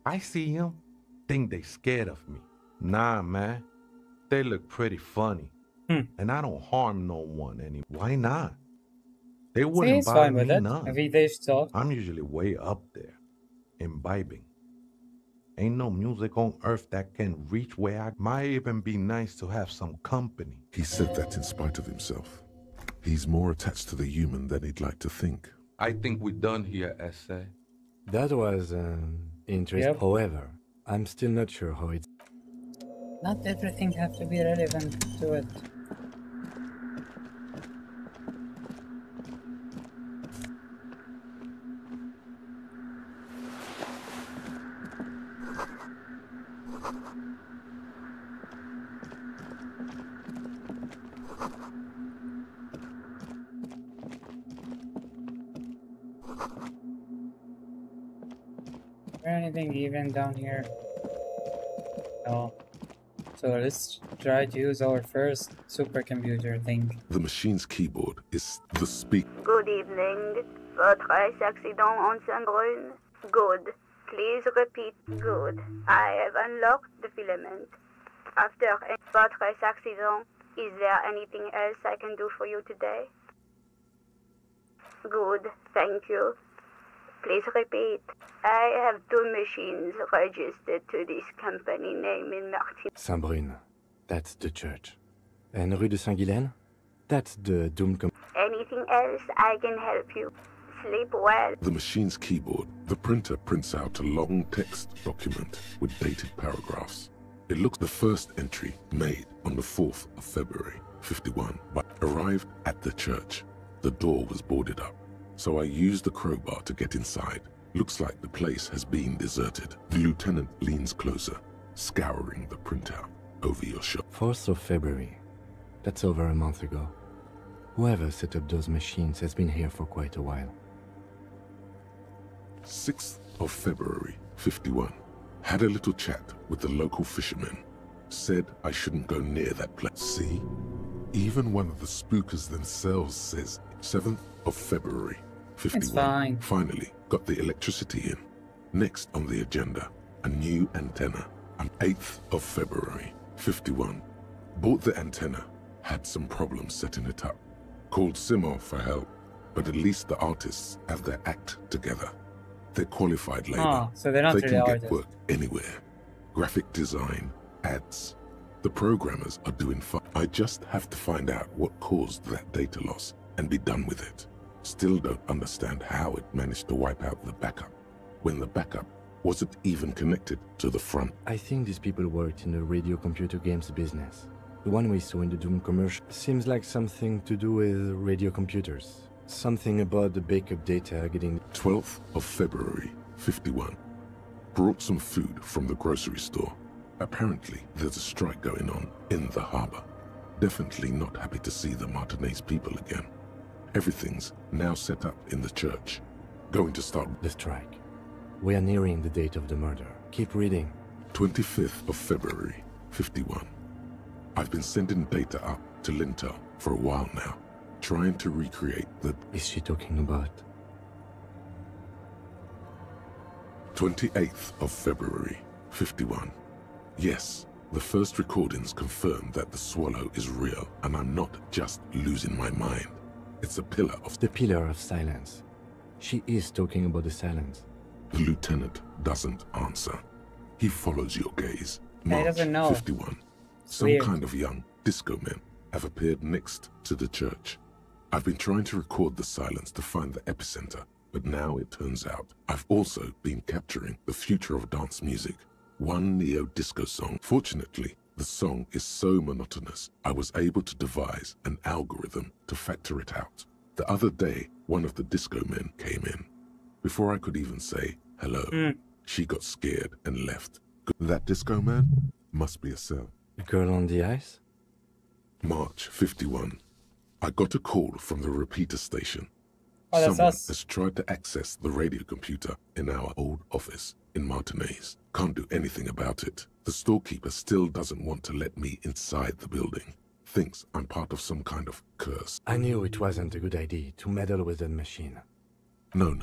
I see them. Think they scared of me. Nah, man. They look pretty funny. And I don't harm no one anymore. Why not? They wouldn't bother me none. I'm usually way up there, imbibing. Ain't no music on earth that can reach where I might even be nice to have some company.
He said that in spite of himself. He's more attached to the human than he'd like to think.
I think we're done here, Essay.
That was interesting.
Yep.
However, I'm still not sure how it's...
Not everything has to be relevant to it. there anything even down here? No. So let's try to use our first supercomputer thing.
The machine's keyboard is the speak.
Good evening. Votre accident en Saint-Brun? Good. Please repeat. Good. I have unlocked the filament. After votre accident, is there anything else I can do for you today? Good. Thank you. Please repeat. I have 2 machines registered to this company name in Martin.
Saint-Brun. That's the church. And Rue de Saint-Guylaine? That's the Doom
Anything else I can help you? Sleep well.
The machine's keyboard. The printer prints out a long text document with dated paragraphs. It looks the first entry made on the 4th of February, 51. But arrived at the church. The door was boarded up, so I used the crowbar to get inside. Looks like the place has been deserted. The lieutenant leans closer, scouring the printout over your shoulder.
4th of February. That's over a month ago. Whoever set up those machines has been here for quite a while.
6th of February, 51. Had a little chat with the local fishermen. Said I shouldn't go near that place. See? Even one of the spookers themselves says 7th of February, 51.
It's fine.
Finally, got the electricity in. Next on the agenda, a new antenna. On 8th of February, 51. Bought the antenna. Had some problems setting it up. Called Simo for help. But at least the artists have their act together. They're qualified labor.
Oh, so they're not
they
really
can get
artists.
work anywhere. Graphic design, ads. The programmers are doing fine. I just have to find out what caused that data loss and be done with it. Still don't understand how it managed to wipe out the backup when the backup wasn't even connected to the front.
I think these people worked in the radio computer games business. The one we saw in the Doom commercial seems like something to do with radio computers. Something about the backup data getting...
12th of February, 51. Brought some food from the grocery store. Apparently, there's a strike going on in the harbor. Definitely not happy to see the Martinez people again. Everything's now set up in the church. Going to start
the strike. We are nearing the date of the murder. Keep reading.
25th of February, 51. I've been sending data up to Lintel for a while now. Trying to recreate the...
Is she talking about?
28th of February, 51. Yes, the first recordings confirm that the swallow is real and I'm not just losing my mind. It's a pillar of...
The pillar of silence. She is talking about the silence.
The lieutenant doesn't answer. He follows your gaze.
He doesn't know.
51. Some
Weird.
kind of young disco men have appeared next to the church. I've been trying to record the silence to find the epicenter, but now it turns out I've also been capturing the future of dance music. One neo-disco song. Fortunately, the song is so monotonous, I was able to devise an algorithm to factor it out. The other day, one of the disco men came in. Before I could even say hello, she got scared and left. That disco man must be a cell.
The girl on the ice?
March 51. I got a call from the repeater station.
Oh, that's
Someone
us.
has tried to access the radio computer in our old office in Martinez. Can't do anything about it. The storekeeper still doesn't want to let me inside the building. Thinks I'm part of some kind of curse.
I knew it wasn't a good idea to meddle with that machine.
No.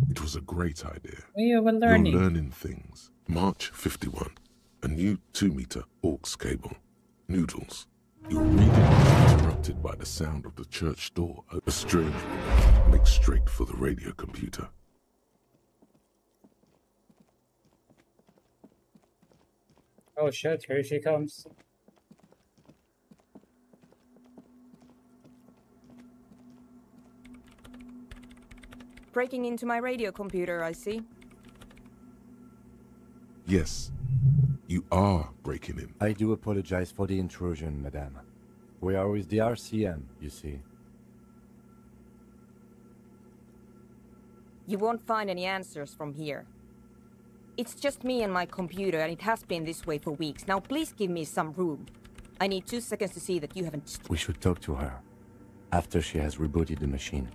It was a great idea.
We were learning.
You're learning things. March 51. A new 2-meter aux cable. Noodles. Your reading is interrupted by the sound of the church door. A strange woman makes straight for the radio computer.
Oh shit, here she comes.
Breaking into my radio computer, I see.
Yes, you are breaking in.
I do apologize for the intrusion, madame. We are with the RCM, you see.
You won't find any answers from here. It's just me and my computer, and it has been this way for weeks. Now please give me some room. I need 2 seconds to see that you haven't...
We should talk to her after she has rebooted the machine.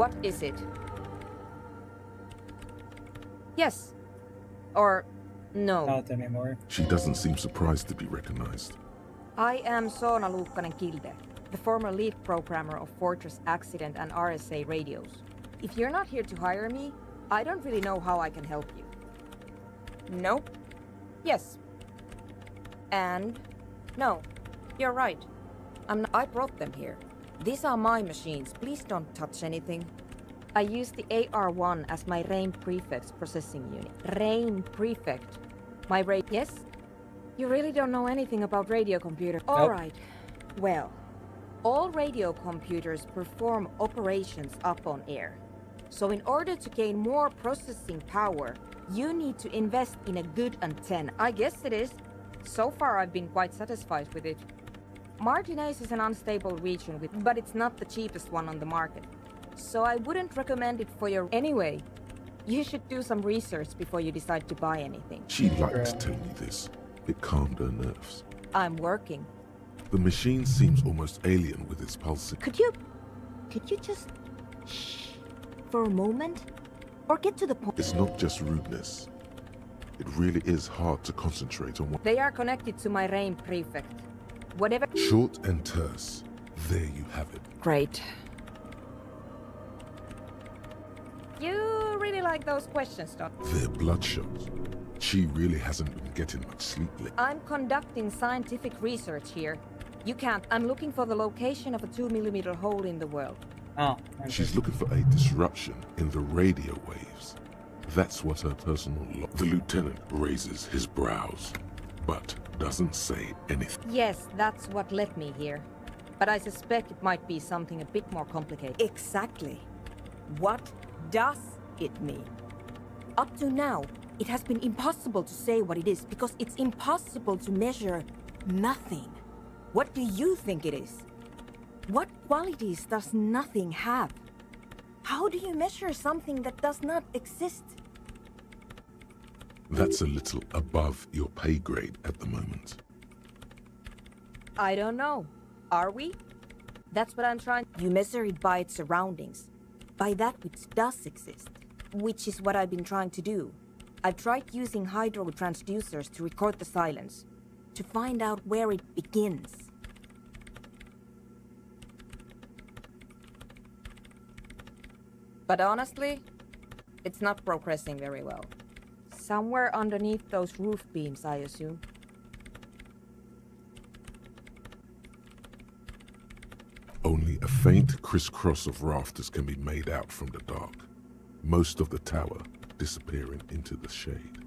What is it? Yes. Or no.
Not anymore.
She doesn't seem surprised to be recognized.
I am Soona Luukkanen-Kilde, the former lead programmer of Fortress Accident and RSA radios. If you're not here to hire me, I don't really know how I can help you. Nope. Yes. And no. You're right. I brought them here. These are my machines. Please don't touch anything. I use the AR-1 as my RAIN Prefect's processing unit. RAIN Prefect. Yes? You really don't know anything about radio computers.
Nope.
Alright. Well, all radio computers perform operations up on air. So in order to gain more processing power, you need to invest in a good antenna. I guess it is. So far I've been quite satisfied with it. Martinez is an unstable region, but it's not the cheapest one on the market. So I wouldn't recommend it for your... Anyway, you should do some research before you decide to buy anything.
She liked to tell me this. It calmed her nerves.
I'm working.
The machine seems almost alien with its pulsing.
Could you just... shh for a moment? Or get to the point?
It's not just rudeness. It really is hard to concentrate on what...
They are connected to my RAIN Prefect. Whatever...
Short and terse. There you have it.
Great. You really like those questions, Doc.
They're bloodshot. She really hasn't been getting much sleep lately.
I'm conducting scientific research here. You can't. I'm looking for the location of a 2mm hole in the world.
Oh.
She's looking for a disruption in the radio waves. That's what her personal The lieutenant raises his brows, but doesn't say anything.
Yes, that's what led me here. But I suspect it might be something a bit more complicated. Exactly. What does it mean? Up to now, it has been impossible to say what it is because it's impossible to measure nothing. What do you think it is? What qualities does nothing have? How do you measure something that does not exist?
That's a little above your pay grade at the moment.
I don't know. Are we? That's what I'm trying. You measure it by its surroundings. By that which does exist. Which is what I've been trying to do. I've tried using hydro transducers to record the silence. To find out where it begins. But honestly, it's not progressing very well. Somewhere underneath those roof beams, I assume.
Only a faint crisscross of rafters can be made out from the dark. Most of the tower disappearing into the shade.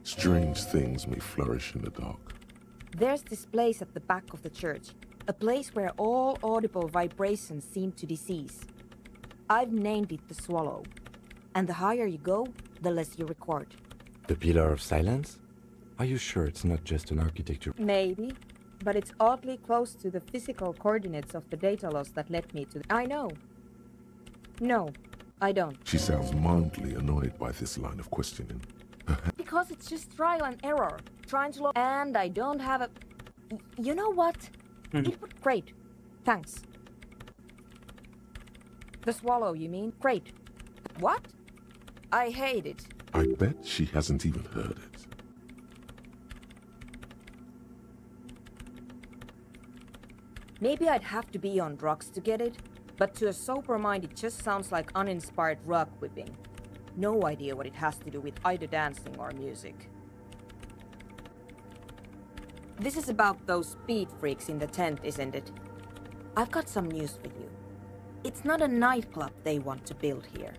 Strange things may flourish in the dark.
There's this place at the back of the church. A place where all audible vibrations seem to decease. I've named it the Swallow. And the higher you go, the less you record.
The Pillar of Silence? Are you sure it's not just an architecture?
Maybe, but it's oddly close to the physical coordinates of the data loss that led me to... I know. No, I don't.
She sounds mildly annoyed by this line of questioning.
Because it's just trial and error. Trying to... And I don't have a... You know what? It would... Great. Thanks. The Swallow, you mean? Great. What? I hate it.
I bet she hasn't even heard it.
Maybe I'd have to be on drugs to get it, but to a sober mind it just sounds like uninspired rug whipping. No idea what it has to do with either dancing or music. This is about those speed freaks in the tent, isn't it? I've got some news for you. It's not a nightclub they want to build here.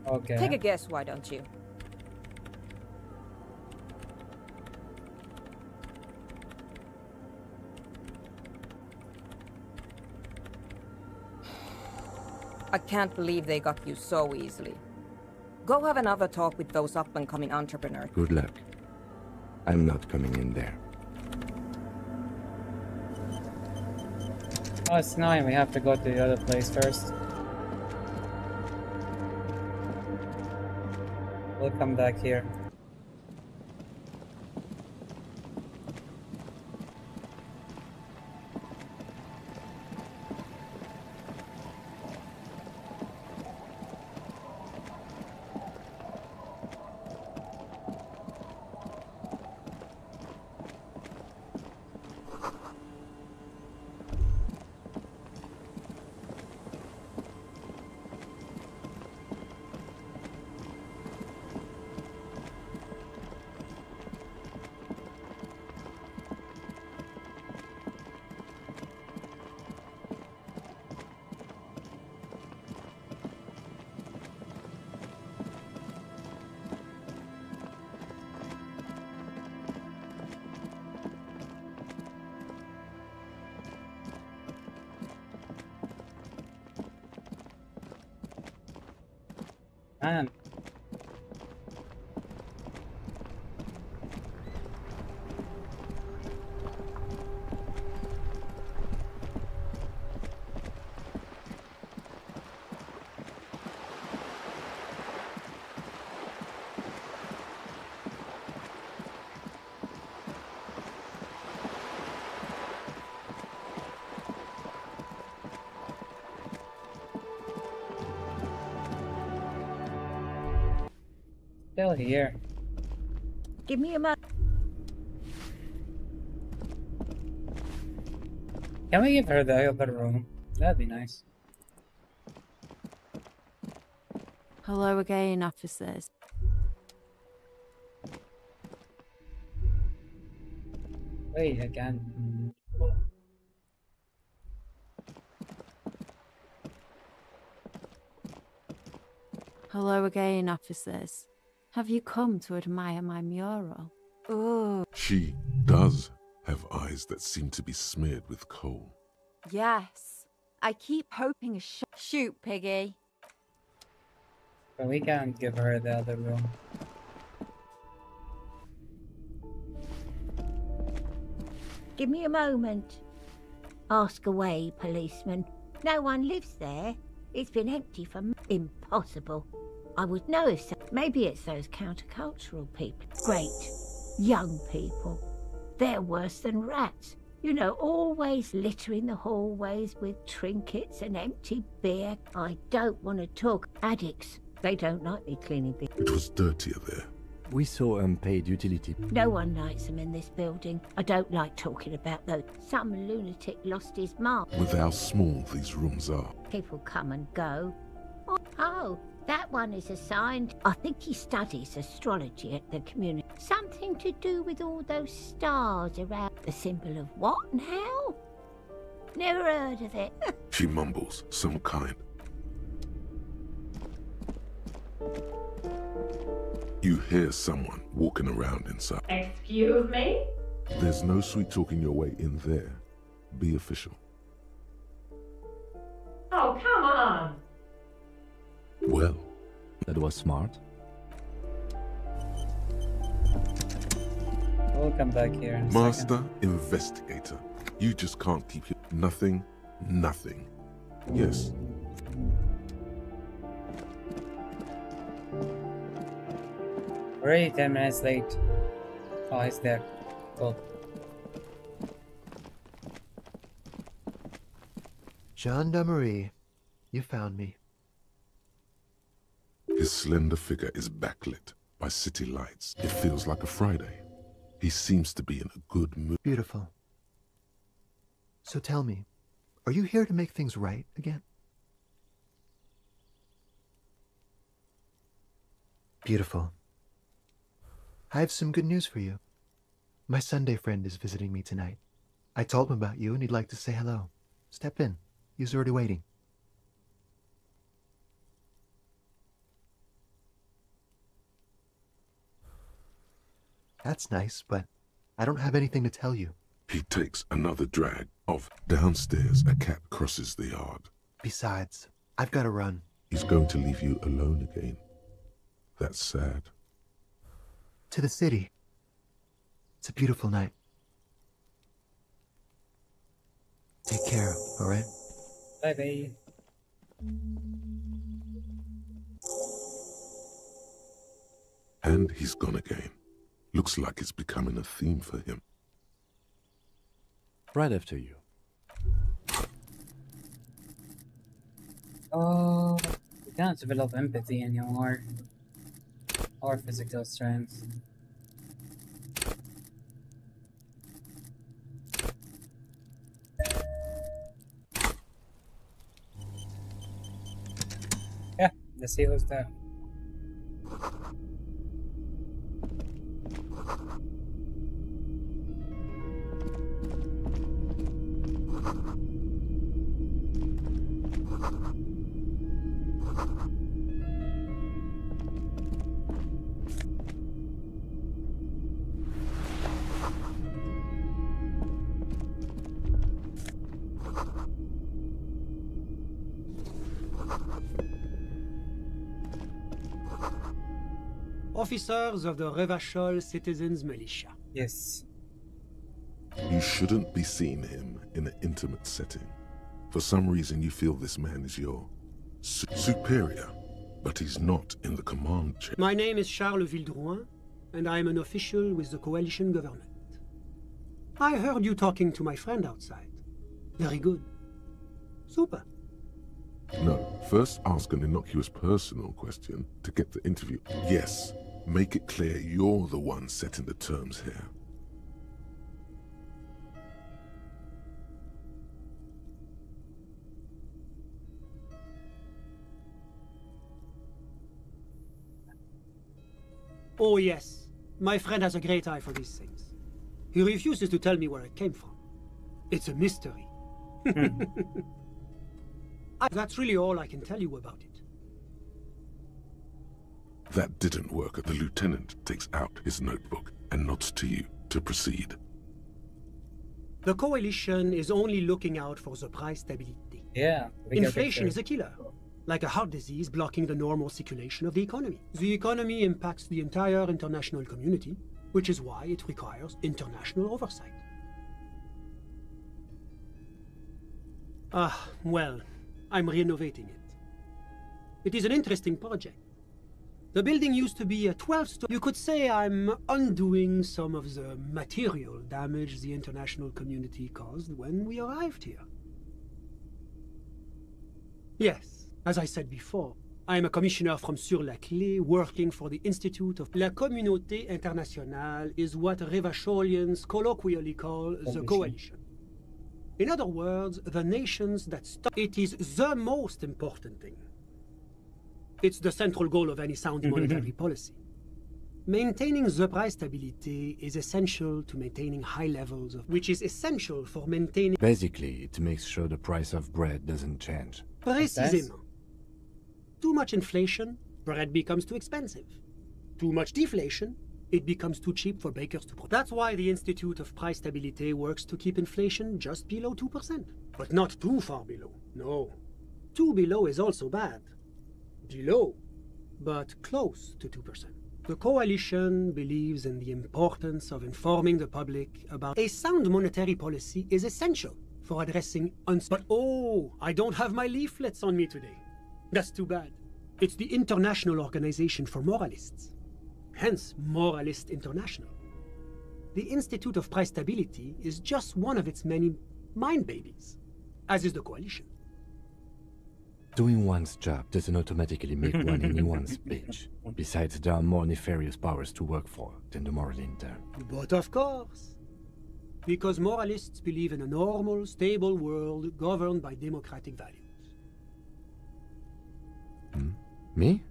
Okay.
Take a guess, why don't you? I can't believe they got you so easily. Go have another talk with those up-and-coming entrepreneurs.
Good luck. I'm not coming in there.
Oh, it's 9. We have to go to the other place first. We'll come back here. Man. Still here.
Give me a moment.
Can we give her the other room? That'd be nice.
Hello again, officers.
Wait, again.
Hello again, officers. Have you come to admire my mural? Oh.
She does have eyes that seem to be smeared with coal.
Yes. I keep hoping a shoot, Piggy.
But we can't give her the other room.
Give me a moment. Ask away, policeman. No one lives there. It's been empty for impossible. I would know if so. Maybe it's those countercultural people. Great. Young people. They're worse than rats. You know, always littering the hallways with trinkets and empty beer. I don't want to talk. Addicts. They don't like me cleaning beer.
It was dirtier there.
We saw unpaid utility.
No one likes them in this building. I don't like talking about those. Some lunatic lost his mark.
With how small these rooms are.
People come and go. Oh, that one is assigned. I think he studies astrology at the community. Something to do with all those stars around. The symbol of what and how? Never heard of it.
She mumbles, some kind. You hear someone walking around inside.
Excuse me?
There's no sweet talking your way in there. Be official.
Oh, come on.
Well.
That was smart.
We'll come back here in a
Master
second.
Investigator. You just can't keep it. Nothing. Yes.
Already 10 minutes late. Oh, he's there. Cool.
Gendarmerie. You found me.
His slender figure is backlit by city lights. It feels like a Friday. He seems to be in a good mood.
Beautiful. So tell me, are you here to make things right again? Beautiful. I have some good news for you. My Sunday friend is visiting me tonight. I told him about you and he'd like to say hello. Step in. He's already waiting. That's nice, but I don't have anything to tell you.
He takes another drag of downstairs. A cat crosses the yard.
Besides, I've got to run.
He's going to leave you alone again. That's sad.
To the city. It's a beautiful night. Take care. All right?
Bye-bye.
And he's gone again. Looks like it's becoming a theme for him.
Right after you.
Oh, we can't develop empathy anymore. Or physical strength. Yeah, let's see who's there.
Officers of the Revachol Citizens Militia.
Yes.
You shouldn't be seeing him in an intimate setting. For some reason you feel this man is your superior, but he's not in the command chair.
My name is Charles Vildrouin, and I am an official with the coalition government. I heard you talking to my friend outside. Very good. Super.
No, first ask an innocuous personal question to get the interview. Yes, make it clear you're the one setting the terms here.
Oh yes, my friend has a great eye for these things. He refuses to tell me where it came from. It's a mystery. That's really all I can tell you about it.
That didn't work. The lieutenant takes out his notebook and nods to you to proceed.
The coalition is only looking out for the price stability.
Yeah.
Inflation is a killer, like a heart disease blocking the normal circulation of the economy. The economy impacts the entire international community, which is why it requires international oversight. Well, I'm renovating it. It is an interesting project. The building used to be a 12-story. You could say I'm undoing some of the material damage the international community caused when we arrived here. Yes, as I said before, I am a commissioner from Sur-la-Clé working for the Institute of... La Communauté Internationale is what Revacholians colloquially call the coalition. In other words, the nations that stop. It is the most important thing. It's the central goal of any sound monetary policy. Maintaining the price stability is essential to maintaining high levels of... which is essential for maintaining...
Basically, it makes sure the price of bread doesn't change.
Précisément. Too much inflation, bread becomes too expensive. Too much deflation, it becomes too cheap for bakers to produce. That's why the Institute of Price Stability works to keep inflation just below 2%. But not too far below, no. Too below is also bad. Below, but close to 2%. The coalition believes in the importance of informing the public about a sound monetary policy is essential for addressing But oh, I don't have my leaflets on me today. That's too bad. It's the International Organization for Moralists. Hence, Moralist International. The Institute of Price Stability is just one of its many mind babies, as is the coalition.
Doing one's job doesn't automatically make one anyone's bitch. Besides, there are more nefarious powers to work for than the moral intern.
But of course. Because moralists believe in a normal, stable world governed by democratic values.
Me?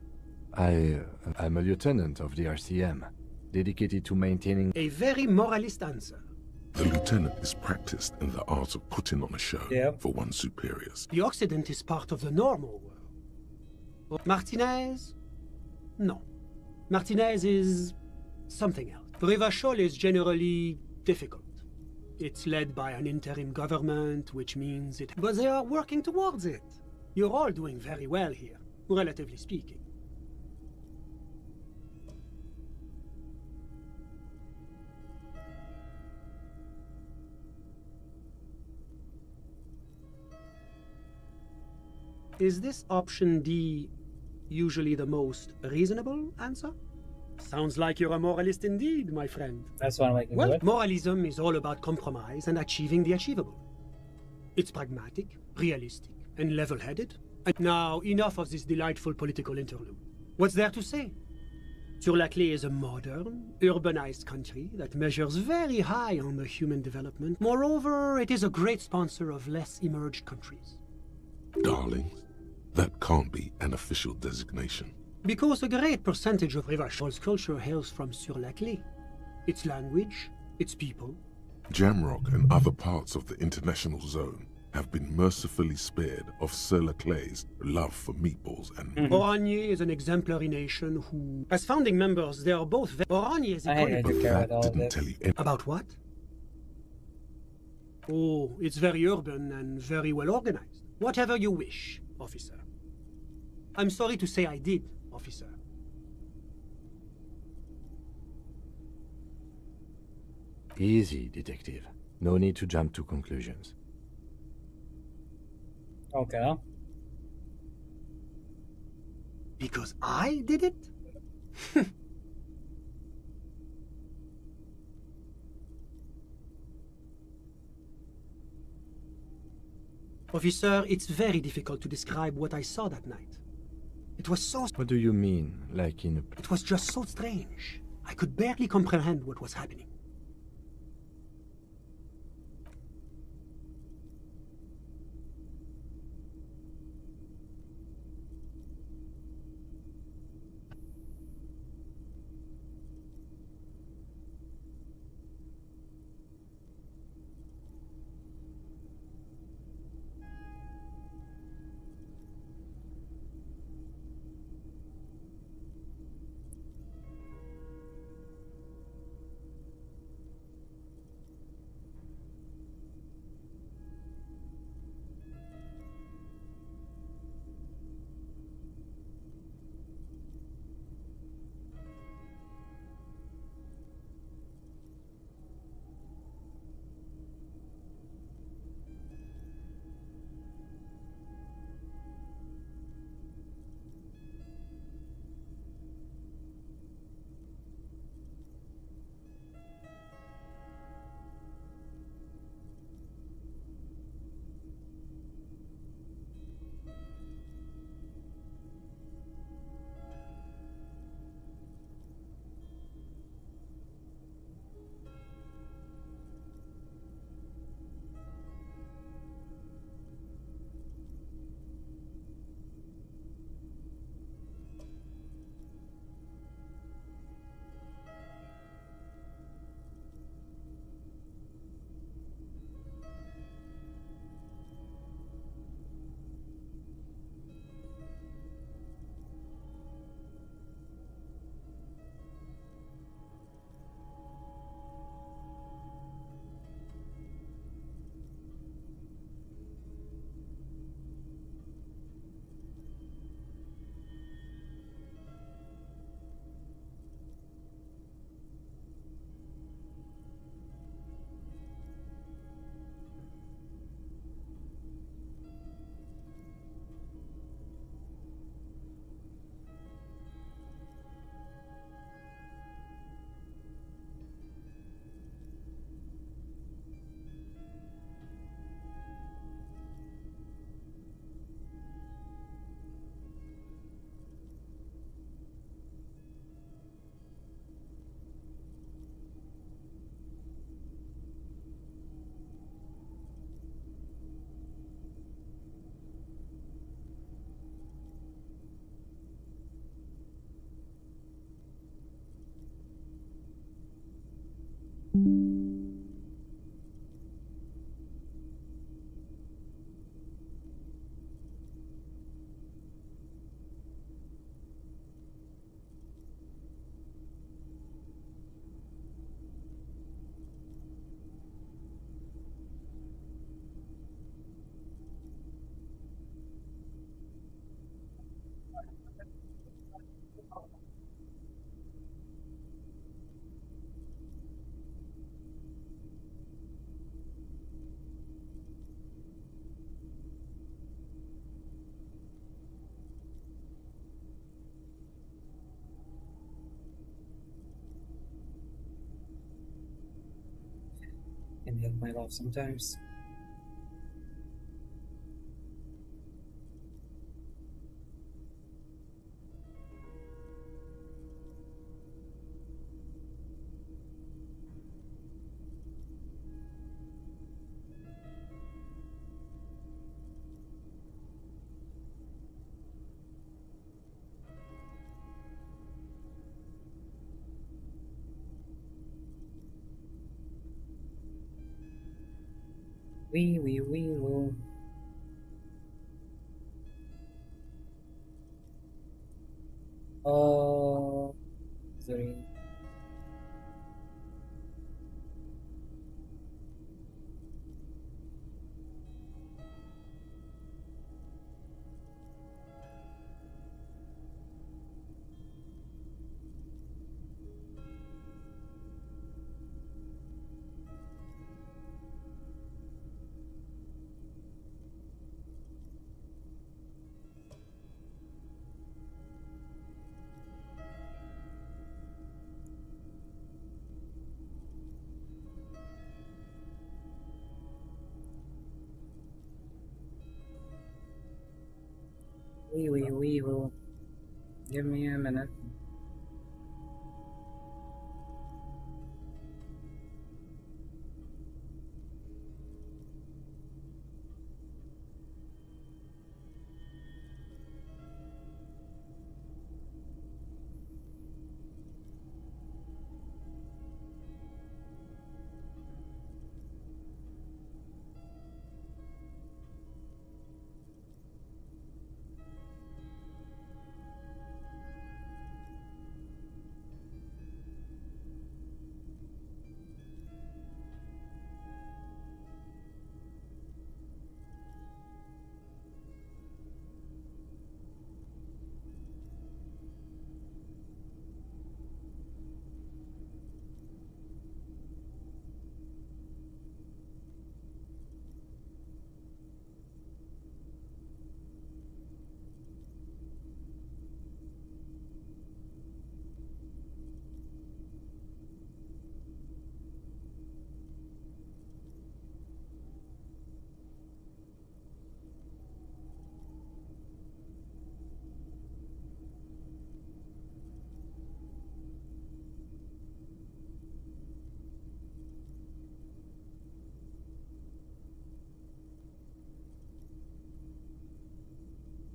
I'm a lieutenant of the RCM, dedicated to maintaining...
A very moralist answer.
The lieutenant is practiced in the art of putting on a show for one's superiors.
The Occident is part of the normal world. Martinez? No. Martinez is something else. Revachol is generally difficult. It's led by an interim government, which means it... But they are working towards it. You're all doing very well here, relatively speaking. Is this option D usually the most reasonable answer? Sounds like you're a moralist indeed, my friend.
That's one way to do
Well,
it.
moralism is all about compromise and achieving the achievable. It's pragmatic, realistic, and level-headed. And now, enough of this delightful political interlude. What's there to say? Sur-la-Clé is a modern, urbanized country that measures very high on the human development. Moreover, it is a great sponsor of less emerged countries.
Darling, that can't be an official designation.
Because a great percentage of Rivachol's culture hails from Sur-la-Clé. Its language, its people.
Jamrock and other parts of the international zone have been mercifully spared of Sur-la-Clé's love for meatballs and...
Oranje is an exemplary nation who... As founding members, they are both... Oranje is... About what? Oh, it's very urban and very well organized. Whatever you wish, officer. I'm sorry to say I did, officer.
Easy, detective. No need to jump to conclusions.
Okay.
Because I did it? Officer, it's very difficult to describe what I saw that night. It was so...
What do you mean, like in a...
It was just so strange. I could barely comprehend what was happening.
with my love sometimes. Wee. Oh, sorry. Wee. Give me a minute.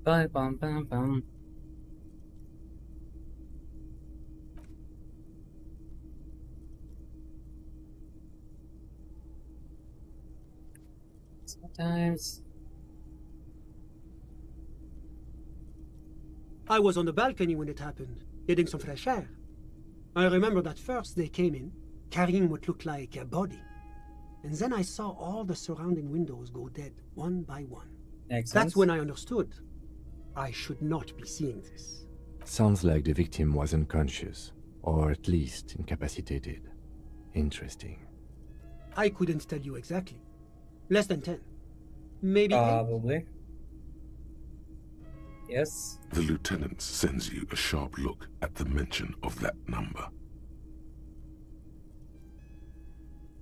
Bum. Sometimes.
I was on the balcony when it happened, getting some fresh air. I remember that first they came in, carrying what looked like a body. And then I saw all the surrounding windows go dead, one by one.
Makes
That's
sense.
when I understood. I should not be seeing this.
Sounds like the victim was unconscious, or at least incapacitated. Interesting.
I couldn't tell you exactly. Less than 10. Maybe 8.
Probably. Yes.
The lieutenant sends you a sharp look at the mention of that number.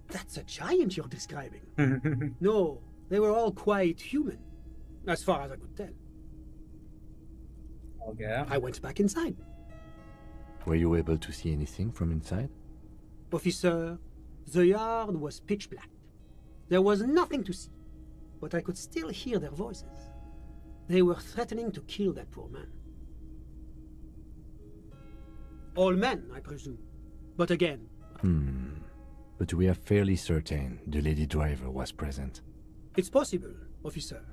That's a giant you're describing. No, they were all quite human, as far as I could tell.
Okay.
I went back inside.
Were you able to see anything from inside?
Officer, the yard was pitch black. There was nothing to see, but I could still hear their voices. They were threatening to kill that poor man. All men, I presume. But again...
But we are fairly certain the lady driver was present.
It's possible, officer,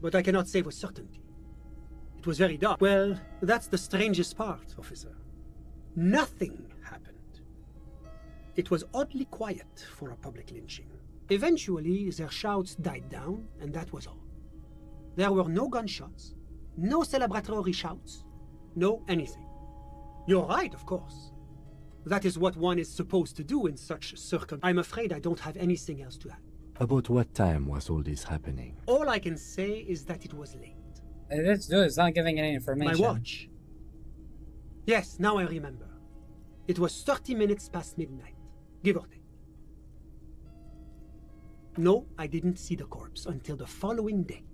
but I cannot say with certainty. It was very dark. Well, that's the strangest part, officer. Nothing happened. It was oddly quiet for a public lynching. Eventually, their shouts died down, and that was all. There were no gunshots, no celebratory shouts, no anything. You're right, of course. That is what one is supposed to do in such circumstances. I'm afraid I don't have anything else to add.
About what time was all this happening?
All I can say is that it was late.
Let's do it. It's not giving any information.
My watch. Yes, now I remember. It was 30 minutes past midnight, give or take. No, I didn't see the corpse until the following day.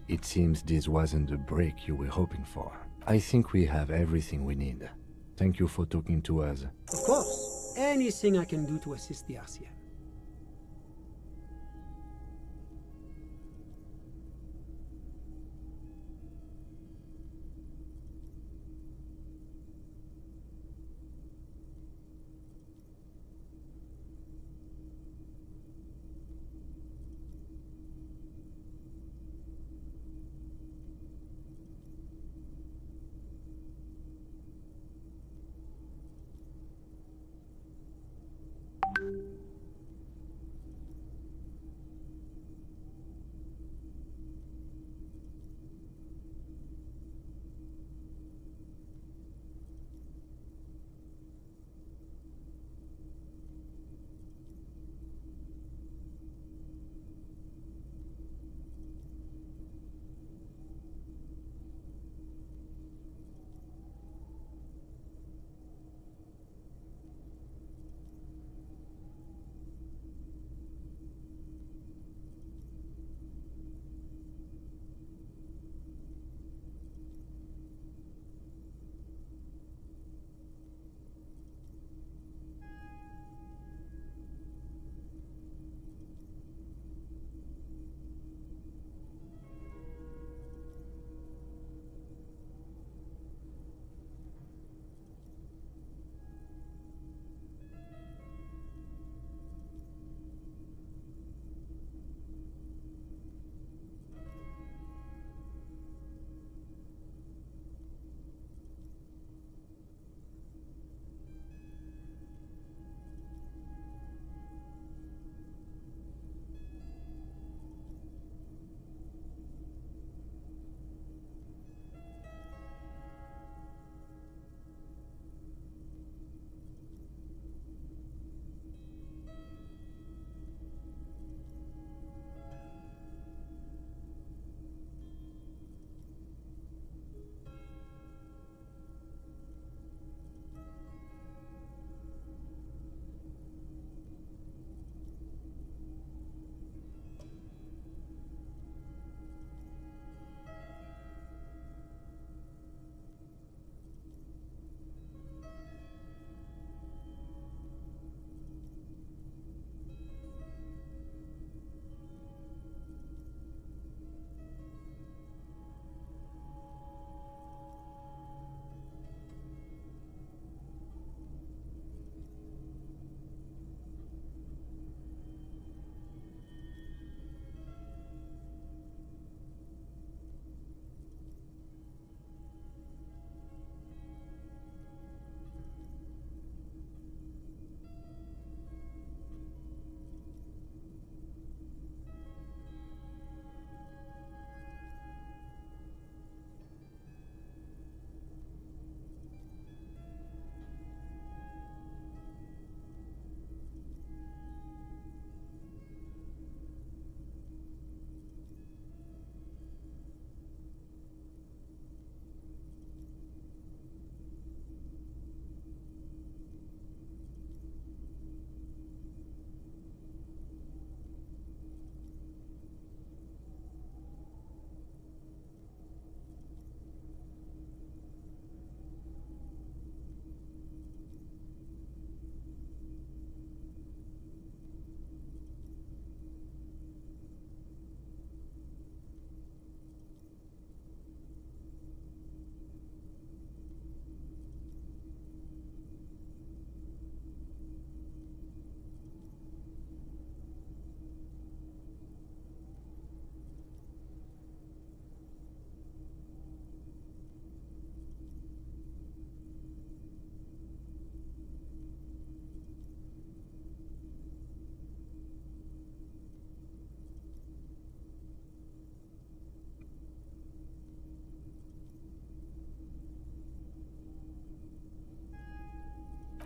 It seems this wasn't the break you were hoping for. I think we have everything we need. Thank you for talking to us.
Of course. Anything I can do to assist the RCM.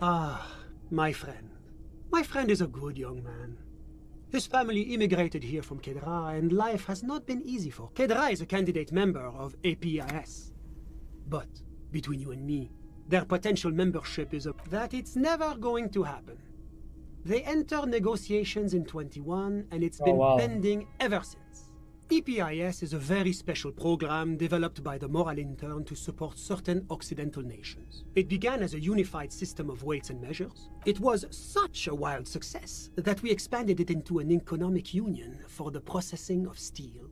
Ah, my friend. My friend is a good young man. His family immigrated here from Kedra, and life has not been easy for. Kedra is a candidate member of APIS. But, between you and me, their potential membership is that it's never going to happen. They entered negotiations in 21, and it's been pending ever since. EPIS is a very special program developed by the Moral Intern to support certain Occidental nations. It began as a unified system of weights and measures. It was such a wild success that we expanded it into an economic union for the processing of steel.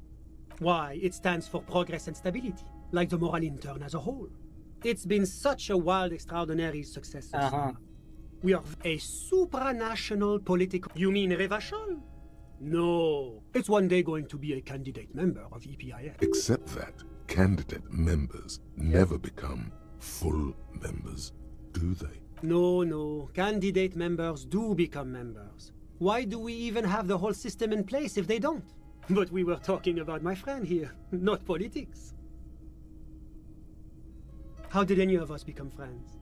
Why, it stands for progress and stability, like the Moral Intern as a whole. It's been such a wild, extraordinary success. We are a supranational political... You mean Revachol? No. It's one day going to be a candidate member of EPIS.
Except that candidate members never become full members, do they?
No. Candidate members do become members. Why do we even have the whole system in place if they don't? But we were talking about my friend here, not politics. How did any of us become friends?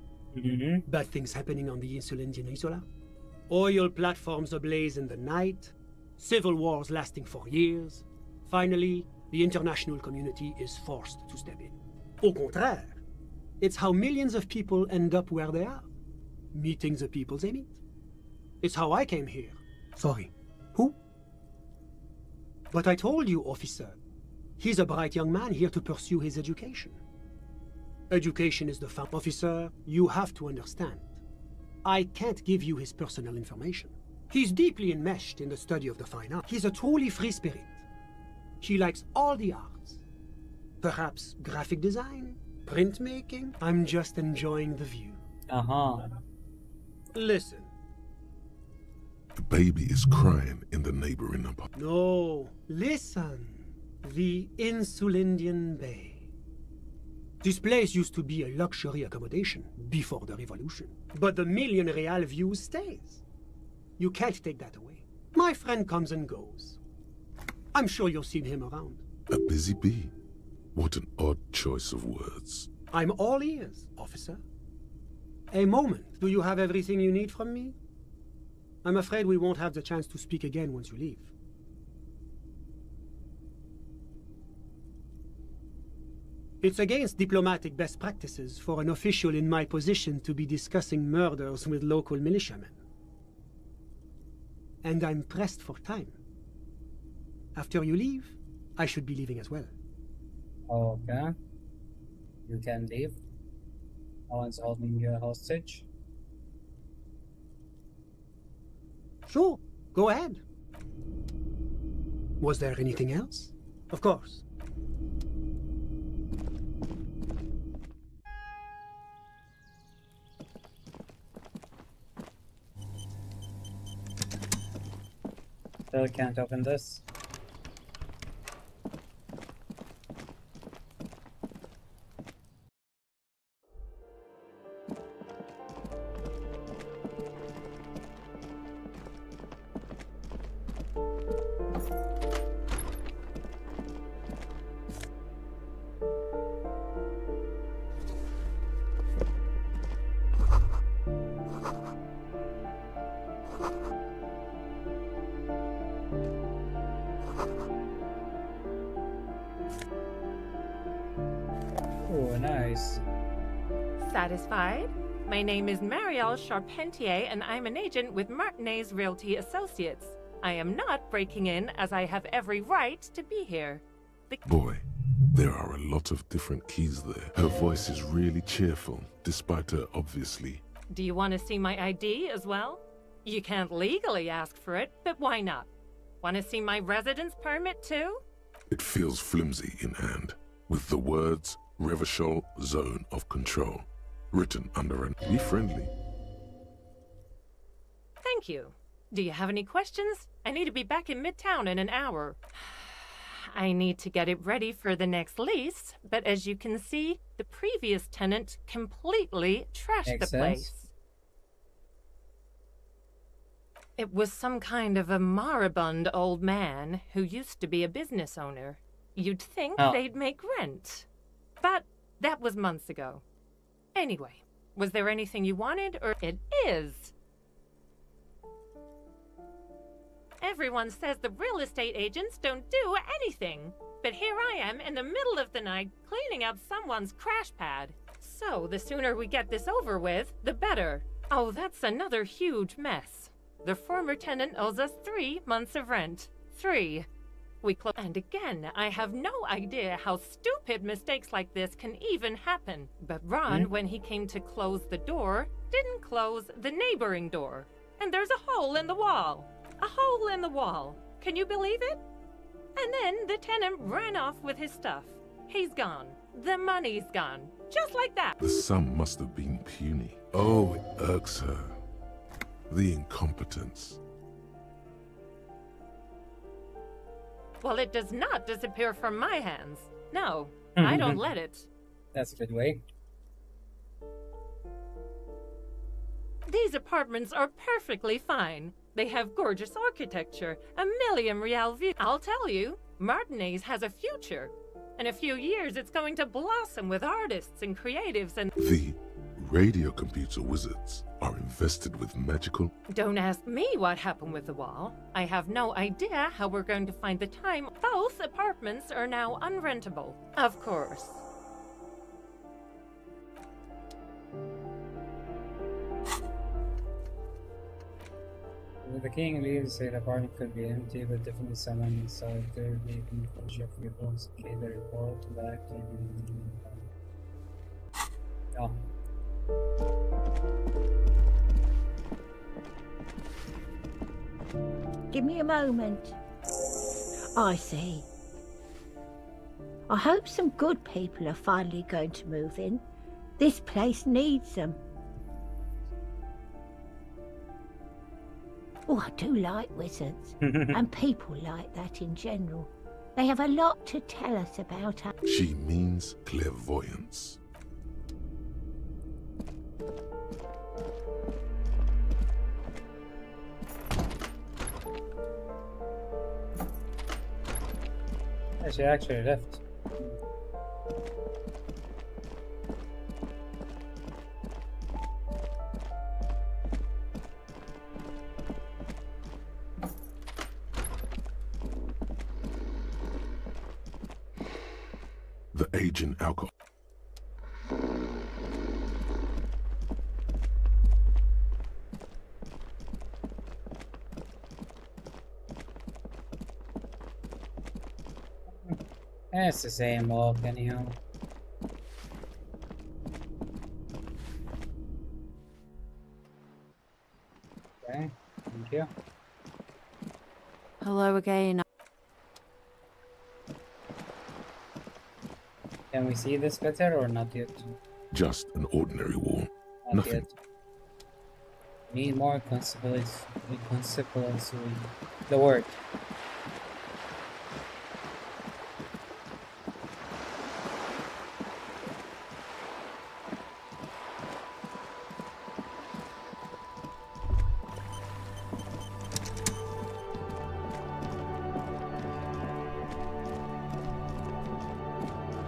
Bad things happening on the Insulindian Isola. Oil platforms ablaze in the night. Civil wars lasting for years. Finally, the international community is forced to step in. Au contraire, it's how millions of people end up where they are. Meeting the people they meet. It's how I came here. Sorry, who? But I told you, officer. He's a bright young man here to pursue his education. Education is the foundation. Officer, you have to understand. I can't give you his personal information. He's deeply enmeshed in the study of the fine art. He's a truly free spirit. He likes all the arts. Perhaps graphic design, printmaking. I'm just enjoying the view. Listen.
The baby is crying in the neighboring apartment.
No, listen. The Insulindian Bay. This place used to be a luxury accommodation before the revolution. But the million real view stays. You can't take that away. My friend comes and goes. I'm sure you've seen him around.
A busy bee? What an odd choice of words.
I'm all ears, officer. A moment. Do you have everything you need from me? I'm afraid we won't have the chance to speak again once you leave. It's against diplomatic best practices for an official in my position to be discussing murders with local militiamen. And I'm pressed for time. After you leave, I should be leaving as well.
Okay. You can leave. No one's holding you hostage.
Sure, go ahead. Was there anything else? Of course.
Still can't open this. Oh, nice.
Satisfied? My name is Marielle Charpentier, and I'm an agent with Martinez Realty Associates. I am not breaking in, as I have every right to be here.
Boy, there are a lot of different keys there. Her voice is really cheerful, despite her obviously...
Do you want to see my ID as well? You can't legally ask for it, but why not? Want to see my residence permit too?
It feels flimsy in hand, with the words Revachol Zone of Control written under an... Be friendly.
Thank you. Do you have any questions? I need to be back in Midtown in an hour. I need to get it ready for the next lease, but as you can see, the previous tenant completely trashed the place. It was some kind of a moribund old man who used to be a business owner. You'd think they'd make rent. But that was months ago. Anyway, was there anything you wanted, or it is? Everyone says the real estate agents don't do anything. But here I am in the middle of the night cleaning up someone's crash pad. So the sooner we get this over with, the better. Oh, that's another huge mess. The former tenant owes us 3 months of rent. 3. We close. And again, I have no idea how stupid mistakes like this can even happen. But Ron, when he came to close the door, didn't close the neighboring door. And there's a hole in the wall. A hole in the wall. Can you believe it? And then the tenant ran off with his stuff. He's gone. The money's gone. Just like that.
The sum must have been puny. Oh, it irks her. The incompetence.
Well, it does not disappear from my hands. No, I don't let it.
That's a good way.
These apartments are perfectly fine. They have gorgeous architecture, a million-real view. I'll tell you, Martinez has a future. In a few years, it's going to blossom with artists and creatives and...
The radio computer wizards are invested with magical...
Don't ask me what happened with the wall. I have no idea how we're going to find the time. Both apartments are now unrentable. Of course.
When the king leaves, the apartment could be empty, but definitely someone inside there making for Jeffrey Holmes. Okay, the report back and... Oh.
Give me a moment. I see. I hope some good people are finally going to move in. This place needs them. Oh, I do like wizards. And people like that in general. They have a lot to tell us about us.
She means clairvoyance.
She actually left.
The agent alcohol.
It's the same walk anyhow. Okay, thank you.
Hello again.
Can we see this better or not yet?
Just an ordinary wall.
Not
Nothing.
yet. Need more consistency. The word.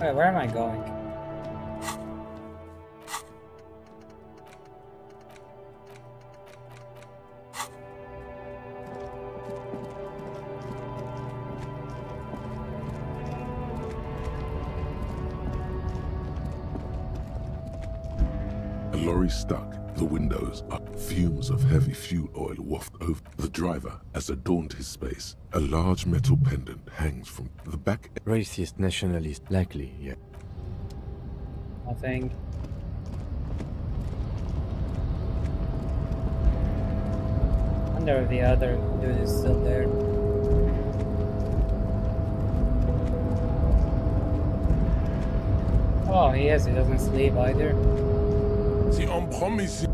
Wait, where am I going?
A lorry stuck. The windows up. Fumes of heavy fuel oil waft over the driver as adorned his space. A large metal pendant hangs from the back.
Racist nationalist, likely, yeah.
Nothing. Wonder if the other dude is still there. Oh, he is. He doesn't sleep either.
See, on promise.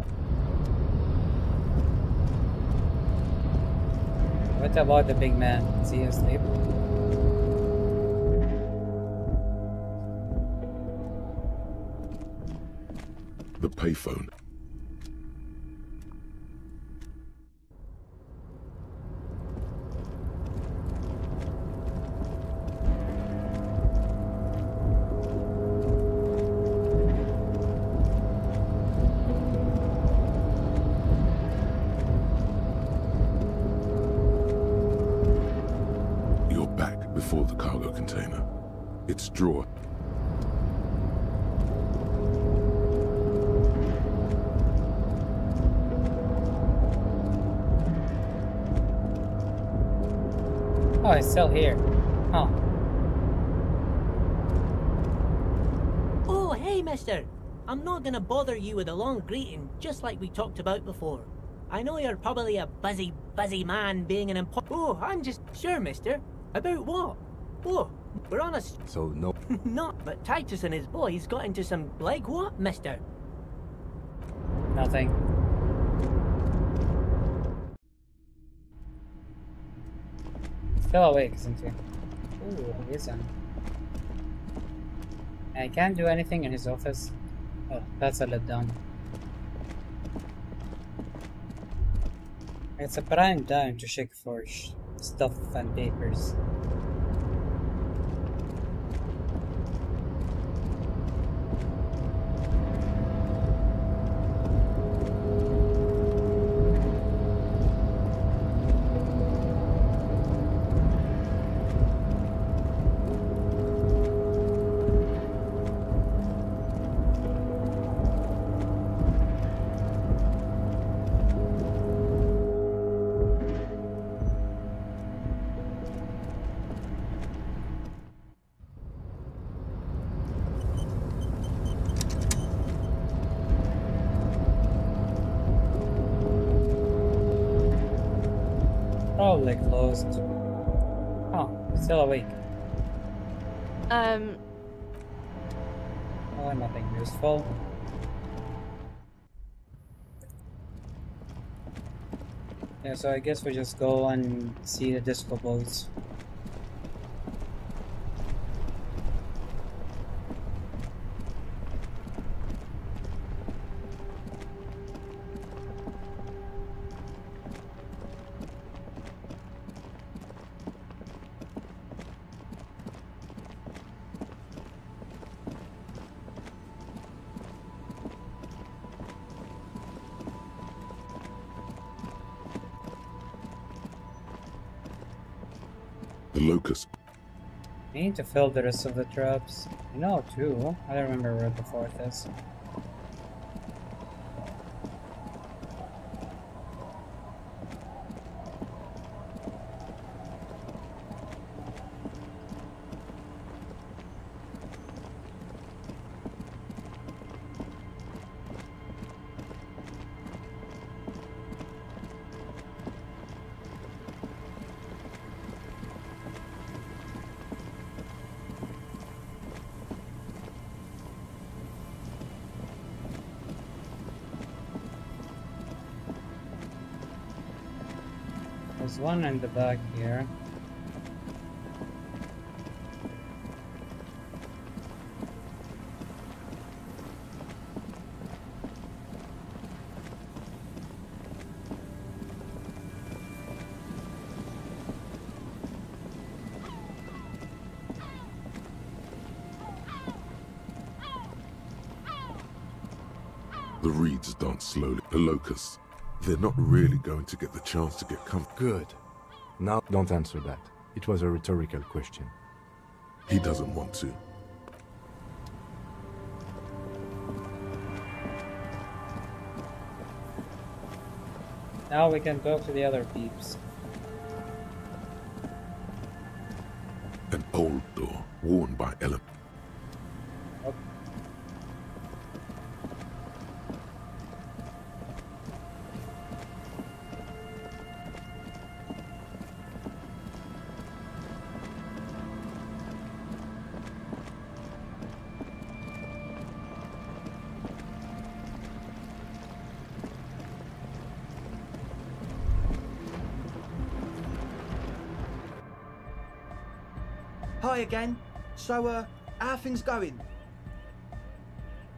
What about the big man? Is he asleep?
The payphone. You're back before the cargo container. Its drawer.
Oh, he's still here. Huh.
Oh, hey, mister. I'm not gonna bother you with a long greeting, just like we talked about before. I know you're probably a busy man being an Oh, I'm just... Sure, mister. About what? Oh, we're on a...
So, no.
Not, but Titus and his boys got into some... Like what, mister?
Nothing. Still awake, isn't he? Ooh, he isn't. I can't do anything in his office. Oh, that's a letdown. It's a prime time to check for stuff and papers. Probably closed. Oh, still awake. Oh, nothing useful. Yeah, so I guess we just go and see the disco balls.
The locust.
We need to fill the rest of the traps. I know too. I don't remember where the fourth is. There's one in the back here.
The reeds dance slowly. The locusts. They're not really going to get the chance to get comfortable.
Good. Now, don't answer that. It was a rhetorical question.
He doesn't want to.
Now we can talk to the other peeps.
An old door, worn by Elysium.
Oh.
Hi again. So, how are things going?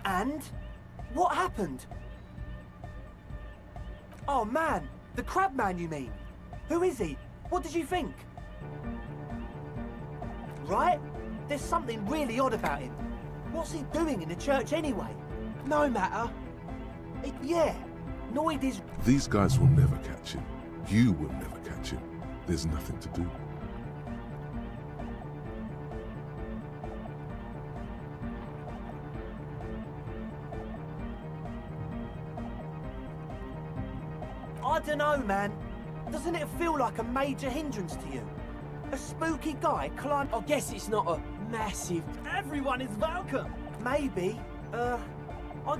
And? What happened? Oh man, the crab man you mean? Who is he? What did you think? Right? There's something really odd about him. What's he doing in the church anyway? No matter. Yeah, Noid is...
These guys will never catch him. You will never catch him. There's nothing to do.
I don't know, man. Doesn't it feel like a major hindrance to you? A spooky guy climb... I guess it's not a massive... Everyone is welcome. Maybe. I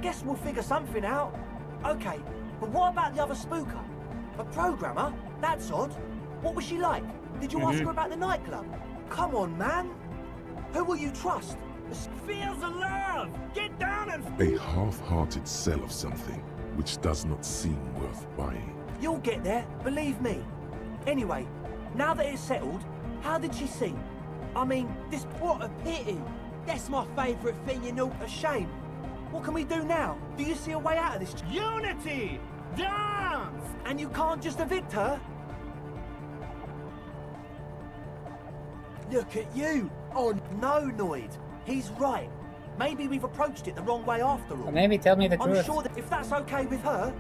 guess we'll figure something out. Okay, but what about the other spooker? A programmer? That's odd. What was she like? Did you ask her about the nightclub? Come on, man. Who will you trust? Feel the love! Get down and...
A half-hearted sell of something which does not seem worth buying.
You'll get there, believe me. Anyway, now that it's settled, how did she seem? I mean, this... What a pity. That's my favourite thing, you know. A shame. What can we do now? Do you see a way out of this? Unity! Dance! And you can't just evict her? Look at you! Oh, no, Noid. He's right. Maybe we've approached it the wrong way after all.
Or maybe tell me the truth.
I'm sure that if that's okay with her,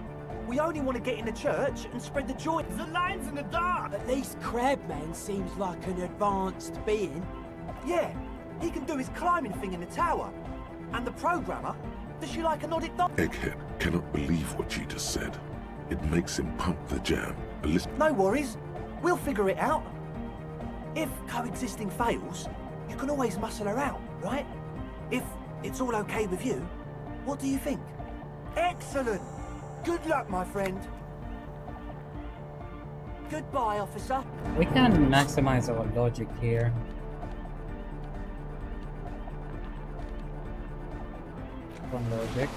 we only want to get in the church and spread the joy. The line's in the dark! At least Crabman seems like an advanced being. Yeah, he can do his climbing thing in the tower. And the programmer, does she like a nodded dog?
Egghead cannot believe what you just said. It makes him pump the jam.
No worries. We'll figure it out. If coexisting fails, you can always muscle her out, right? If it's all okay with you, what do you think? Excellent! Good luck, my friend. Goodbye, officer.
We can maximize our logic here. One logic.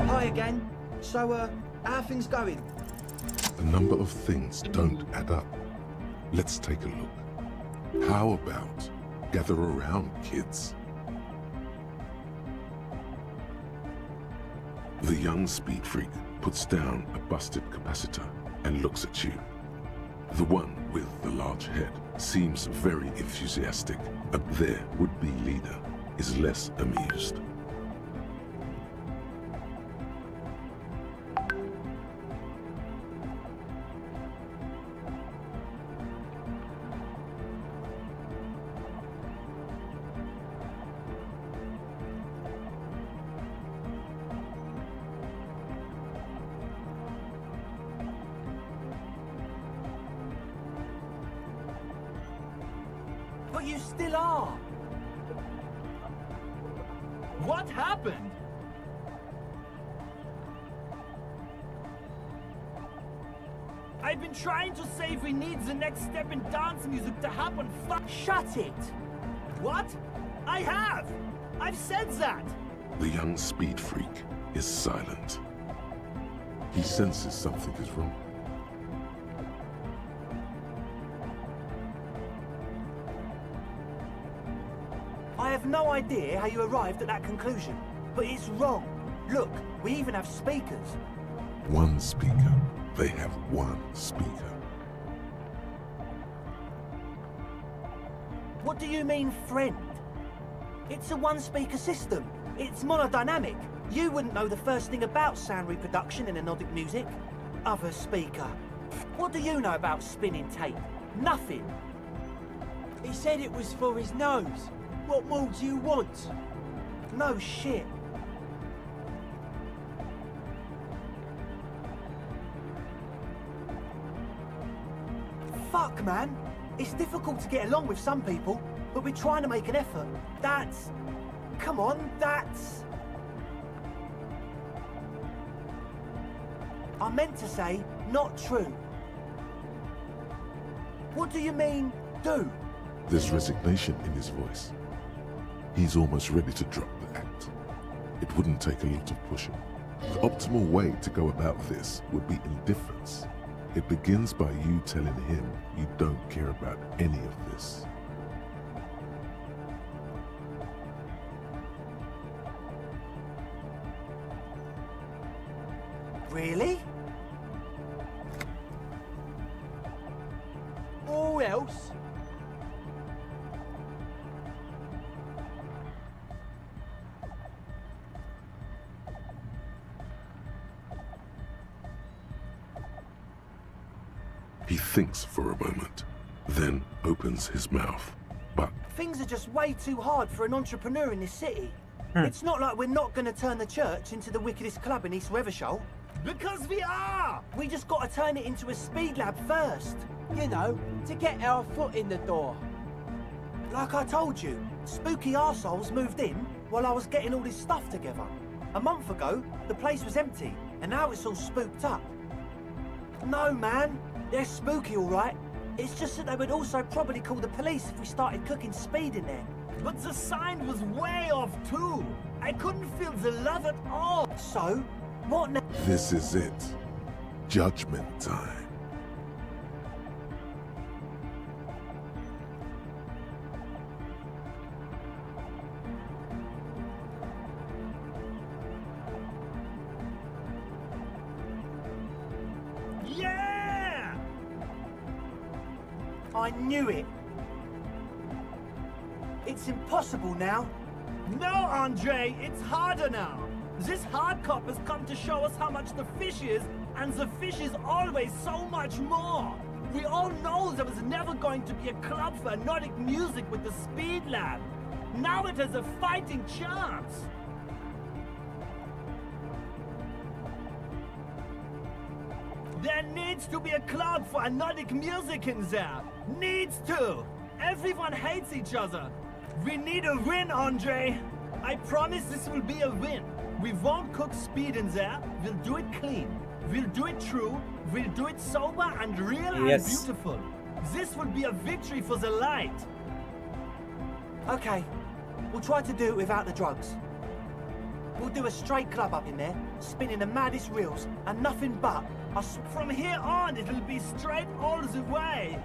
Hi again. So, how are things going?
A number of things don't add up. Let's take a look. How about gather around, kids? The young speed freak puts down a busted capacitor and looks at you. The one with the large head seems very enthusiastic, but their would-be leader is less amused.
But you still are! What happened? I've been trying to say if we need the next step in dance music to happen. Shut it! What? I have! I've said that!
The young speed freak is silent. He senses something is wrong.
I have no idea how you arrived at that conclusion, but it's wrong. Look, we even have speakers.
One speaker. They have one speaker.
What do you mean, friend? It's a one-speaker system. It's monodynamic. You wouldn't know the first thing about sound reproduction in anodic music. Other speaker. What do you know about spinning tape? Nothing.
He said it was for his nose. What more do you want?
No shit. Fuck, man. It's difficult to get along with some people, but we're trying to make an effort. That's... Come on, that's... I meant to say, not true. What do you mean, do?
There's resignation in his voice. He's almost ready to drop the act. It wouldn't take a lot of pushing. The optimal way to go about this would be indifference. It begins by you telling him you don't care about any of this.
Really?
Or else?
He thinks for a moment, then opens his mouth. But
things are just way too hard for an entrepreneur in this city. It's not like we're not going to turn the church into the wickedest club in East Reversholt.
Because we are!
We just got to turn it into a speed lab first.
You know, to get our foot in the door.
Like I told you, spooky arseholes moved in while I was getting all this stuff together. A month ago, the place was empty, and now it's all spooked up. No, man. They're spooky, all right. It's just that they would also probably call the police if we started cooking speed in there.
But the sign was way off, too. I couldn't feel the love at all.
So, what now?
This is it. Judgment time.
Yeah! I knew it. It's impossible now.
No, Andre, it's harder now. This hard cop has come to show us how much the fish is, and the fish is always so much more. We all know there was never going to be a club for Nordic music with the Speed Lab. Now it has a fighting chance. There needs to be a club for Nordic music in there. Needs to. Everyone hates each other. We need a win, Andre. I promise this will be a win. We won't cook speed in there. We'll do it clean. We'll do it true. We'll do it sober and real and beautiful. This will be a victory for the light.
Okay, we'll try to do it without the drugs. We'll do a straight club up in there, spinning the maddest reels, and nothing but.
From here on, it'll be straight all the way.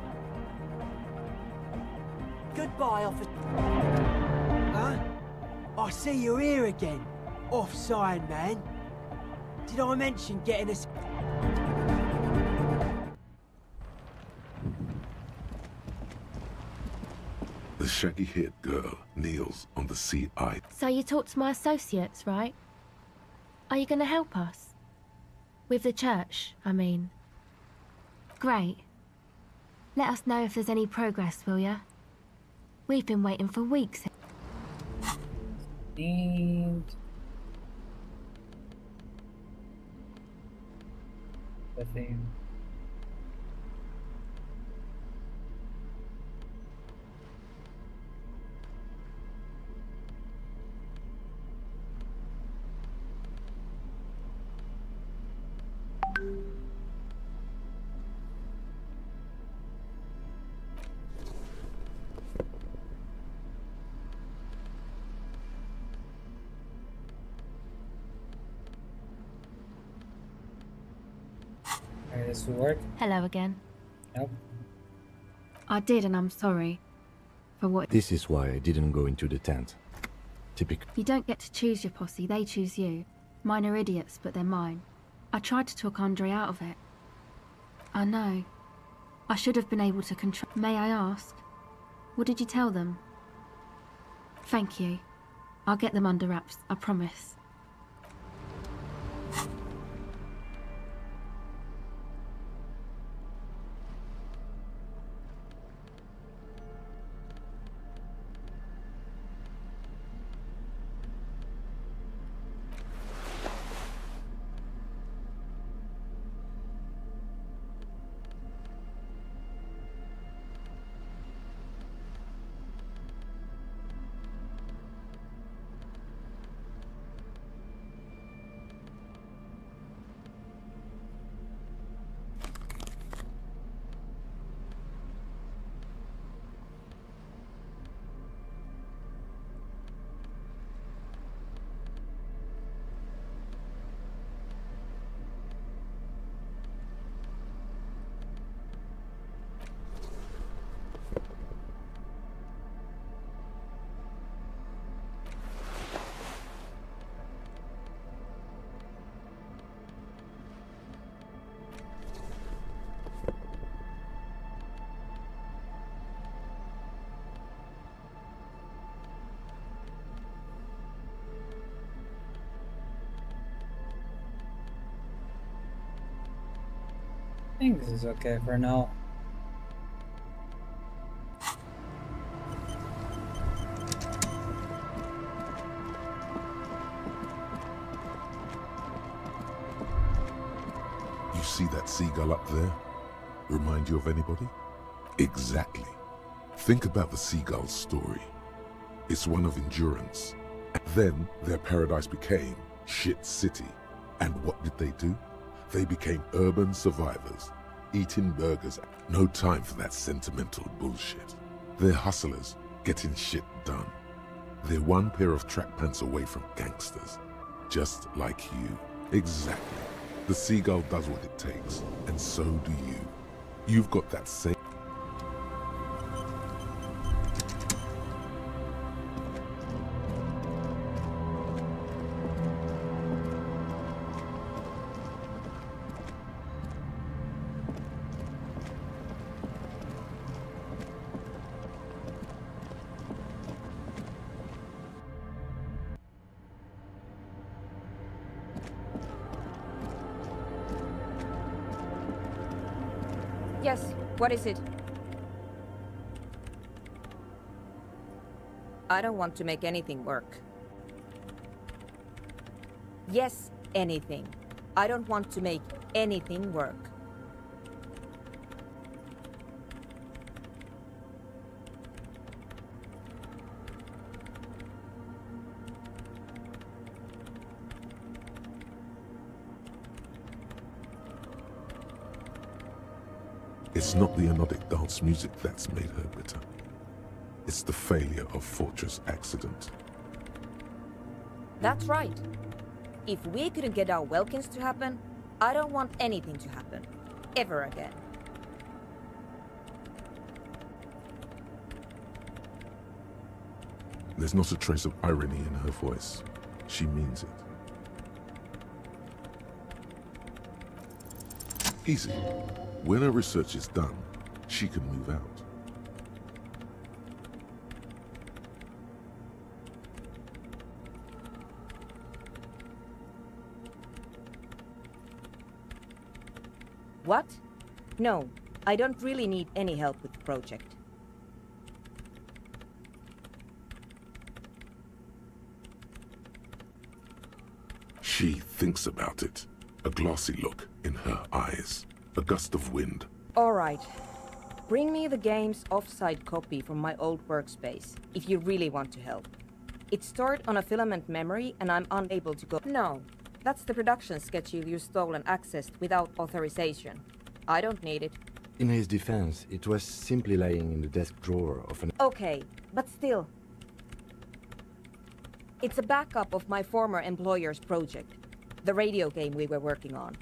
Goodbye, officer.
Huh? I see you're here again. Offside, man. Did I mention getting us?
The shaggy-haired girl kneels on the CI.
So you talked to my associates, right? Are you going to help us? With the church, I mean. Great. Let us know if there's any progress, will ya? We've been waiting for weeks.
And the thing. This will work.
Hello again.
Nope.
I did, and I'm sorry for what.
This is why I didn't go into the tent. Typical.
You don't get to choose your posse, they choose you. Mine are idiots, but they're mine. I tried to talk Andre out of it. I know. I should have been able to control. May I ask? What did you tell them? Thank you. I'll get them under wraps, I promise.
I think this is okay for now.
You see that seagull up there? Remind you of anybody? Exactly. Think about the seagull's story. It's one of endurance. And then their paradise became Shit City. And what did they do? They became urban survivors, eating burgers. No time for that sentimental bullshit. They're hustlers, getting shit done. They're one pair of track pants away from gangsters. Just like you. Exactly. The seagull does what it takes, and so do you. You've got that same...
Yes, what is it? I don't want to make anything work. Yes, anything. I don't want to make anything work.
It's not the anodic dance music that's made her bitter. It's the failure of Fortress Accident.
That's right. If we couldn't get our Welkins to happen, I don't want anything to happen. Ever again.
There's not a trace of irony in her voice. She means it. Easy. When her research is done, she can move out.
What? No, I don't really need any help with the project.
She thinks about it. A glassy look in her eyes. A gust of wind.
All right. Bring me the game's offsite copy from my old workspace, if you really want to help. It's stored on a filament memory and I'm unable to go... No, that's the production schedule you stole and accessed without authorization. I don't need it.
In his defense, it was simply lying in the desk drawer of an...
Okay, but still. It's a backup of my former employer's project, the radio game we were working on.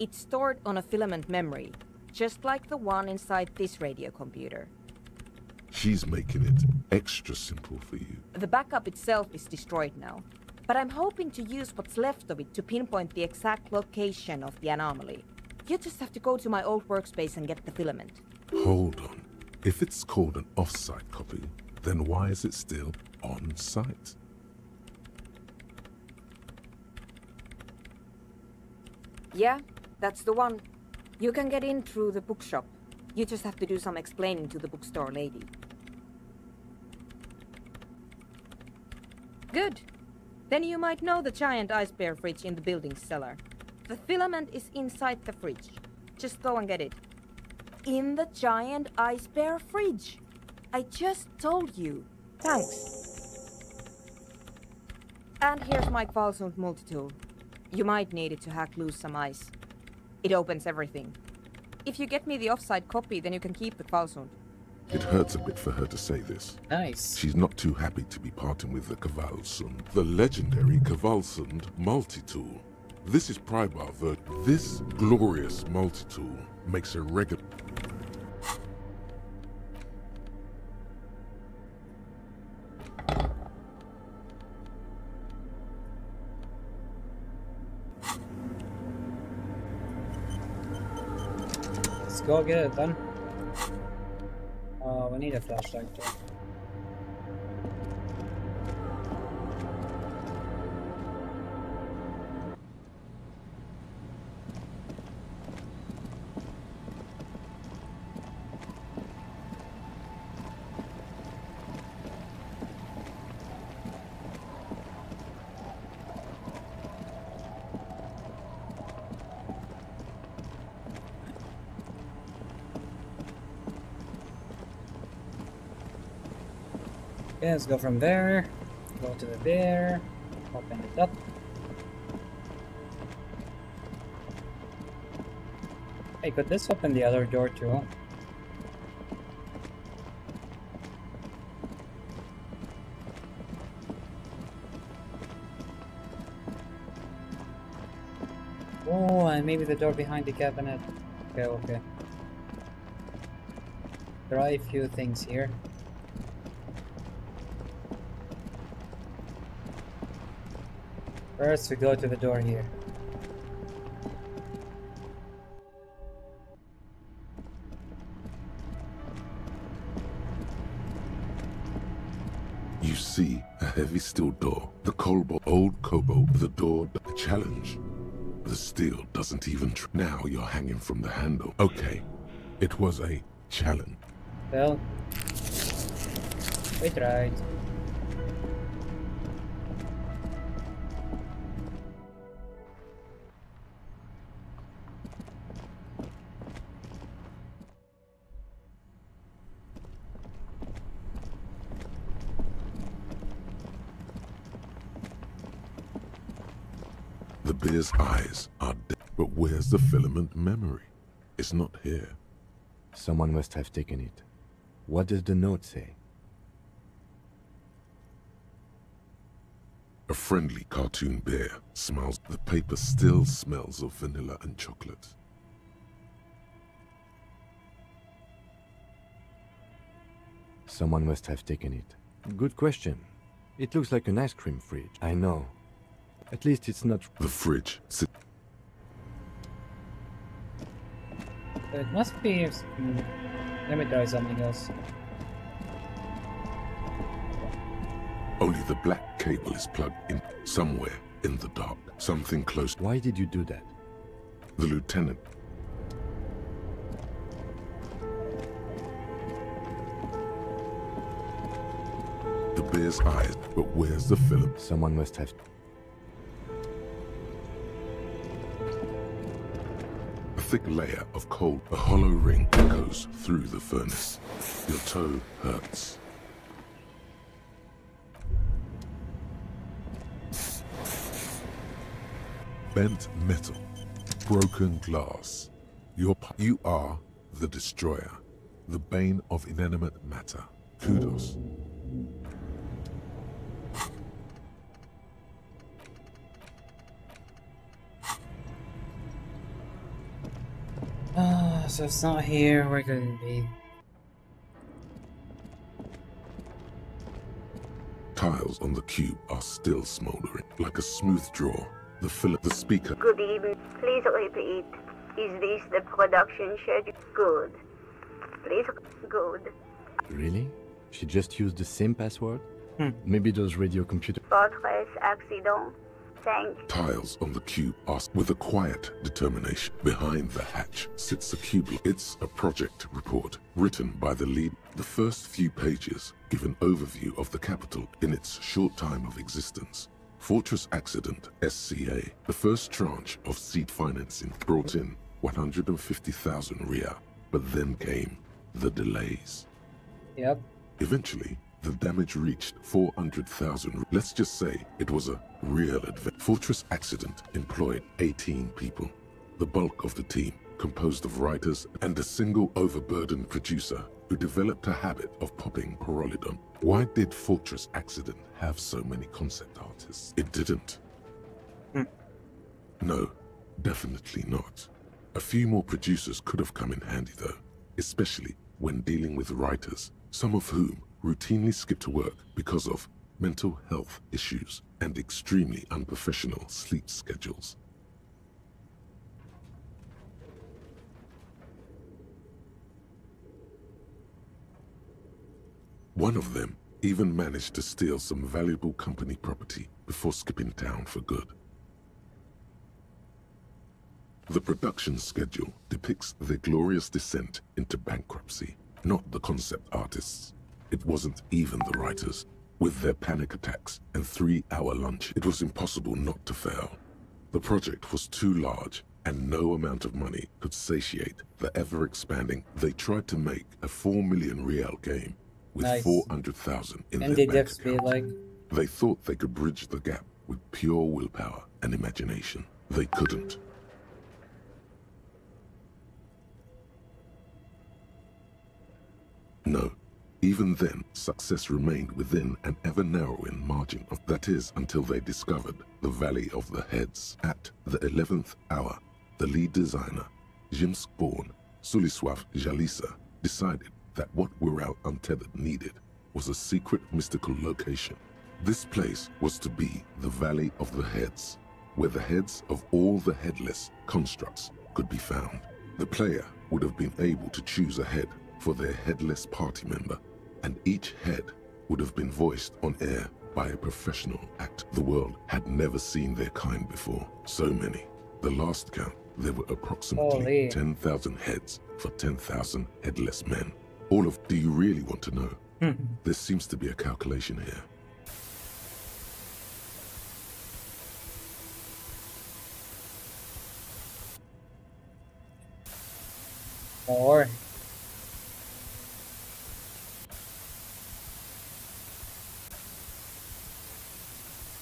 It's stored on a filament memory, just like the one inside this radio computer.
She's making it extra simple for you.
The backup itself is destroyed now, but I'm hoping to use what's left of it to pinpoint the exact location of the anomaly. You just have to go to my old workspace and get the filament.
Hold on. If it's called an off-site copy, then why is it still on-site?
Yeah, that's the one. You can get in through the bookshop. You just have to do some explaining to the bookstore lady. Good. Then you might know the giant ice bear fridge in the building's cellar. The filament is inside the fridge. Just go and get it. In the giant ice bear fridge. I just told you. Thanks. And here's my Kvalsund multi-tool. You might need it to hack loose some ice. It opens everything. If you get me the off-site copy, then you can keep the Kvalsund.
It hurts a bit for her to say this.
Nice.
She's not too happy to be parting with the Kvalsund, the legendary Kvalsund multi-tool. This is Prybar Vert. This glorious multi-tool makes a regular...
Let's go get it done. Oh, we need a flashlight too. Okay, let's go from there, go to the bear, open it up. Hey, could this open the other door too? Oh, and maybe the door behind the cabinet. Okay, okay. Try a few things here. First, we go to the door here.
You see a heavy steel door. The old Kobo, the door, the challenge. The steel doesn't even now you're hanging from the handle. Okay, it was a challenge.
Well, we tried.
The bear's eyes are dead, but where's the filament memory? It's not here.
Someone must have taken it. What does the note say?
A friendly cartoon bear smiles. The paper still smells of vanilla and chocolate.
Someone must have taken it. Good question. It looks like an ice cream fridge. I know. At least it's not...
The fridge.
It must be... Let me try something else.
Only the black cable is plugged in somewhere in the dark. Something close.
Why did you do that?
The lieutenant. The bear's eyes, but where's the film?
Someone must have...
A thick layer of cold, a hollow ring goes through the furnace. Your toe hurts. Bent metal, broken glass. You are the destroyer, the bane of inanimate matter. Kudos.
So it's not here, where could it be?
Tiles on the cube are still smoldering, like a smooth draw. The speaker.
Good evening. Please repeat. Is this the production schedule? Good. Please, good.
Really? She just used the same password? Maybe those radio computers.
Fortress accident. Thank you.
Tiles on the cube ask with a quiet determination. Behind the hatch sits a cube. It's a project report written by the lead. The first few pages give an overview of the capital in its short time of existence. Fortress Accident, SCA, the first tranche of seed financing brought in 150,000 real, but then came the delays.
Yep.
Eventually, the damage reached 400,000. Let's just say it was a real event. Fortress Accident employed 18 people. The bulk of the team composed of writers and a single overburdened producer who developed a habit of popping Pyrrolidon. Why did Fortress Accident have so many concept artists? It didn't. No, definitely not. A few more producers could have come in handy though, especially when dealing with writers, some of whom routinely skip to work because of mental health issues and extremely unprofessional sleep schedules. One of them even managed to steal some valuable company property before skipping town for good. The production schedule depicts their glorious descent into bankruptcy, not the concept artists. It wasn't even the writers. With their panic attacks and 3-hour lunch, it was impossible not to fail. The project was too large, and no amount of money could satiate the ever-expanding. They tried to make a 4 million real game with 400,000 in their bank account. They thought they could bridge the gap with pure willpower and imagination. They couldn't. No. Even then, success remained within an ever-narrowing margin of that is until they discovered the Valley of the Heads. At the 11th hour, the lead designer, Jimsk-born Sulisław Jalisa, decided that what Wirral Untethered needed was a secret mystical location. This place was to be the Valley of the Heads, where the heads of all the headless constructs could be found. The player would have been able to choose a head for their headless party member, and each head would have been voiced on air by a professional actor. The world had never seen their kind before. So many. The last count, there were approximately 10,000 heads for 10,000 headless men. All of... Do you really want to know? There seems to be a calculation here.
Or...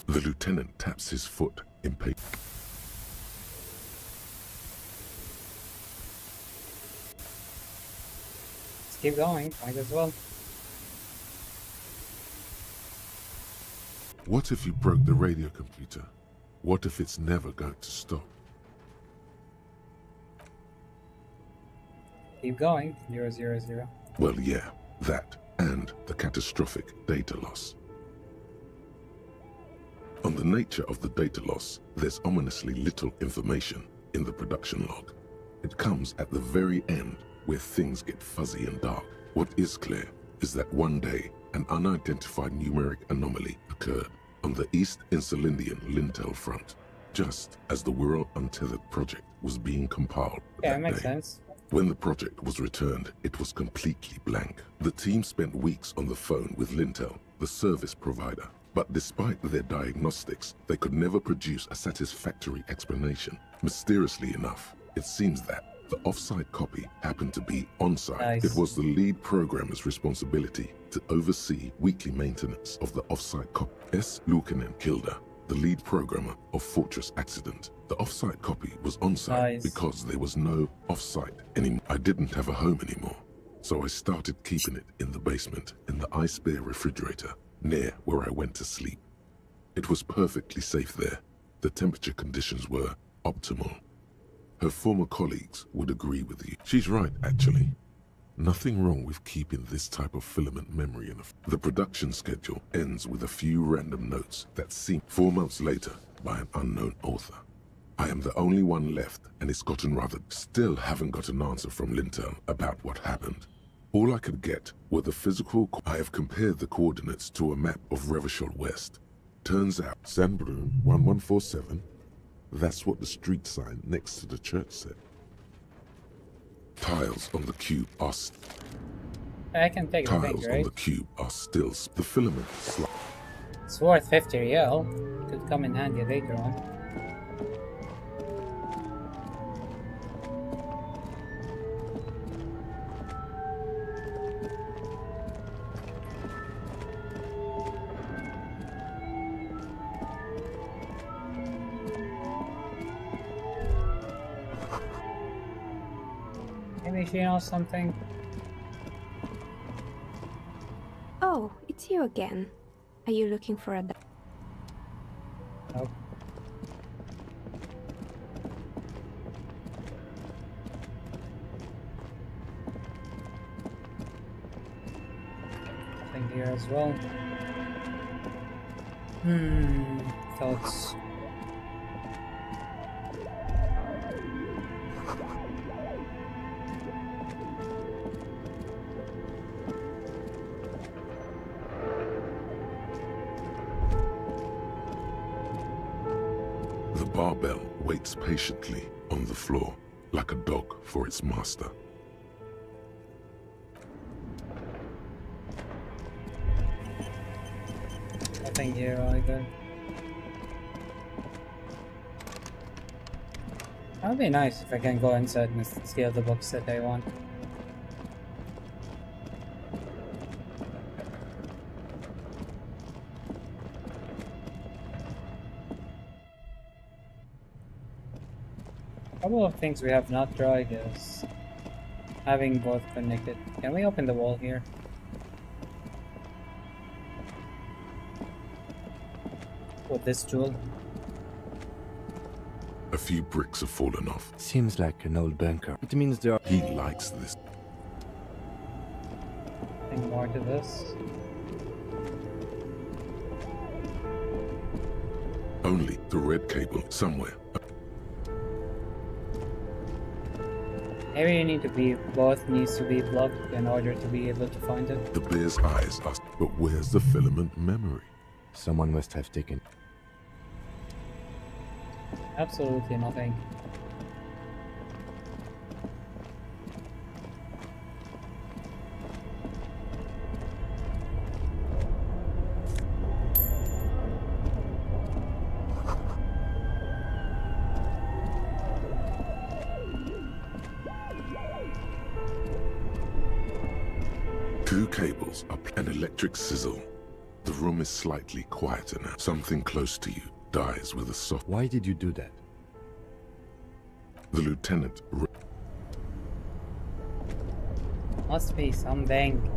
The lieutenant taps his foot impatiently.
Let's keep going, might as well.
What if you broke the radio computer? What if it's never going to stop?
Keep going, 000.
Well, yeah, that and the catastrophic data loss. On the nature of the data loss, there's ominously little information in the production log. It comes at the very end where things get fuzzy and dark. What is clear is that one day, an unidentified numeric anomaly occurred on the East Insulindian Lintel front, just as the Wirral Untethered project was being compiled
that makes sense.
When the project was returned, it was completely blank. The team spent weeks on the phone with Lintel, the service provider. But despite their diagnostics, they could never produce a satisfactory explanation. Mysteriously enough, it seems that the off-site copy happened to be on-site.
Nice.
It was the lead programmer's responsibility to oversee weekly maintenance of the off-site copy. S. Lukanen Kilda, the lead programmer of Fortress Accident. The off-site copy was on-site because there was no off-site anymore. I didn't have a home anymore, so I started keeping it in the basement in the ice bear refrigerator, near where I went to sleep. It was perfectly safe there. The temperature conditions were optimal. Her former colleagues would agree with you. She's right, actually. Nothing wrong with keeping this type of filament memory in the production schedule ends with a few random notes that seem 4 months later by an unknown author. I am the only one left, and it's gotten rather... Still haven't got an answer from Lintel about what happened. All I could get were the physical. I have compared the coordinates to a map of Revachol West. Turns out, Sandbrun 1147, that's what the street sign next to the church said. Tiles on the cube are
I can take the thing,
tiles
right?
on the cube are still the filament slide.
It's worth 50 real. Could come in handy later on. Maybe she knows something.
Oh, it's you again. Are you looking for a...
Nope. Nothing here as well. Thoughts.
The barbell waits patiently on the floor, like a dog for its master.
Nothing here either. That would be nice if I can go inside and steal the books that I want. A couple of things we have not tried is having both connected. Can we open the wall here? With this tool?
A few bricks have fallen off.
Seems like an old bunker. It means there are...
He likes this.
Nothing more to this.
Only the red cable somewhere.
Maybe you need to be, both needs to be plugged in order to be able to find it.
The bear's eyes are... But where's the filament memory?
Someone must have taken...
Absolutely nothing.
Two cables up, an electric sizzle. The room is slightly quieter now. Something close to you dies with a soft...
Why did you do that?
The lieutenant...
Must be something.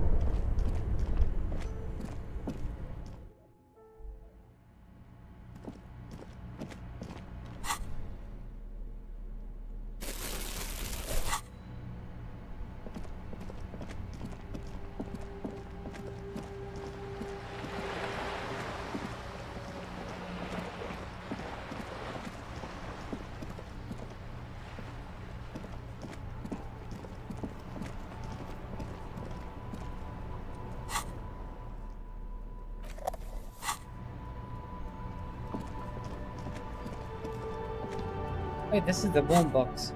Wait, this is the boom box.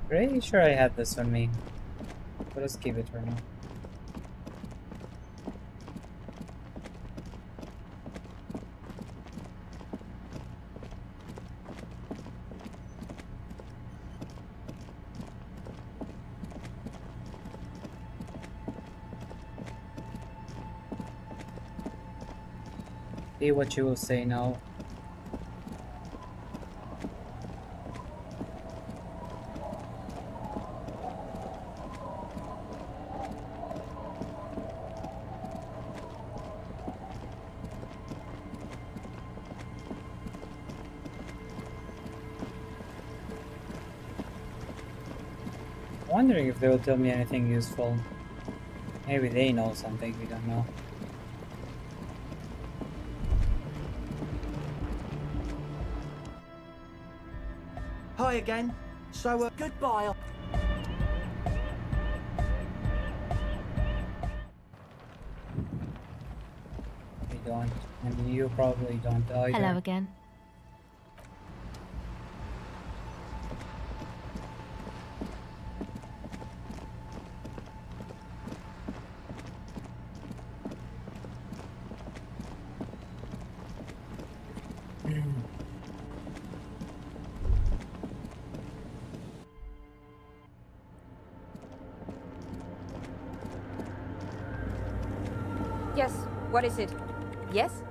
Pretty sure I had this on me. But let's keep it for now. See what you will say now. Wondering if they will tell me anything useful. Maybe they know something we don't know.
Goodbye again. So, goodbye.
I don't. And you probably don't either.
Hello again.
Yes, what is it? Yes?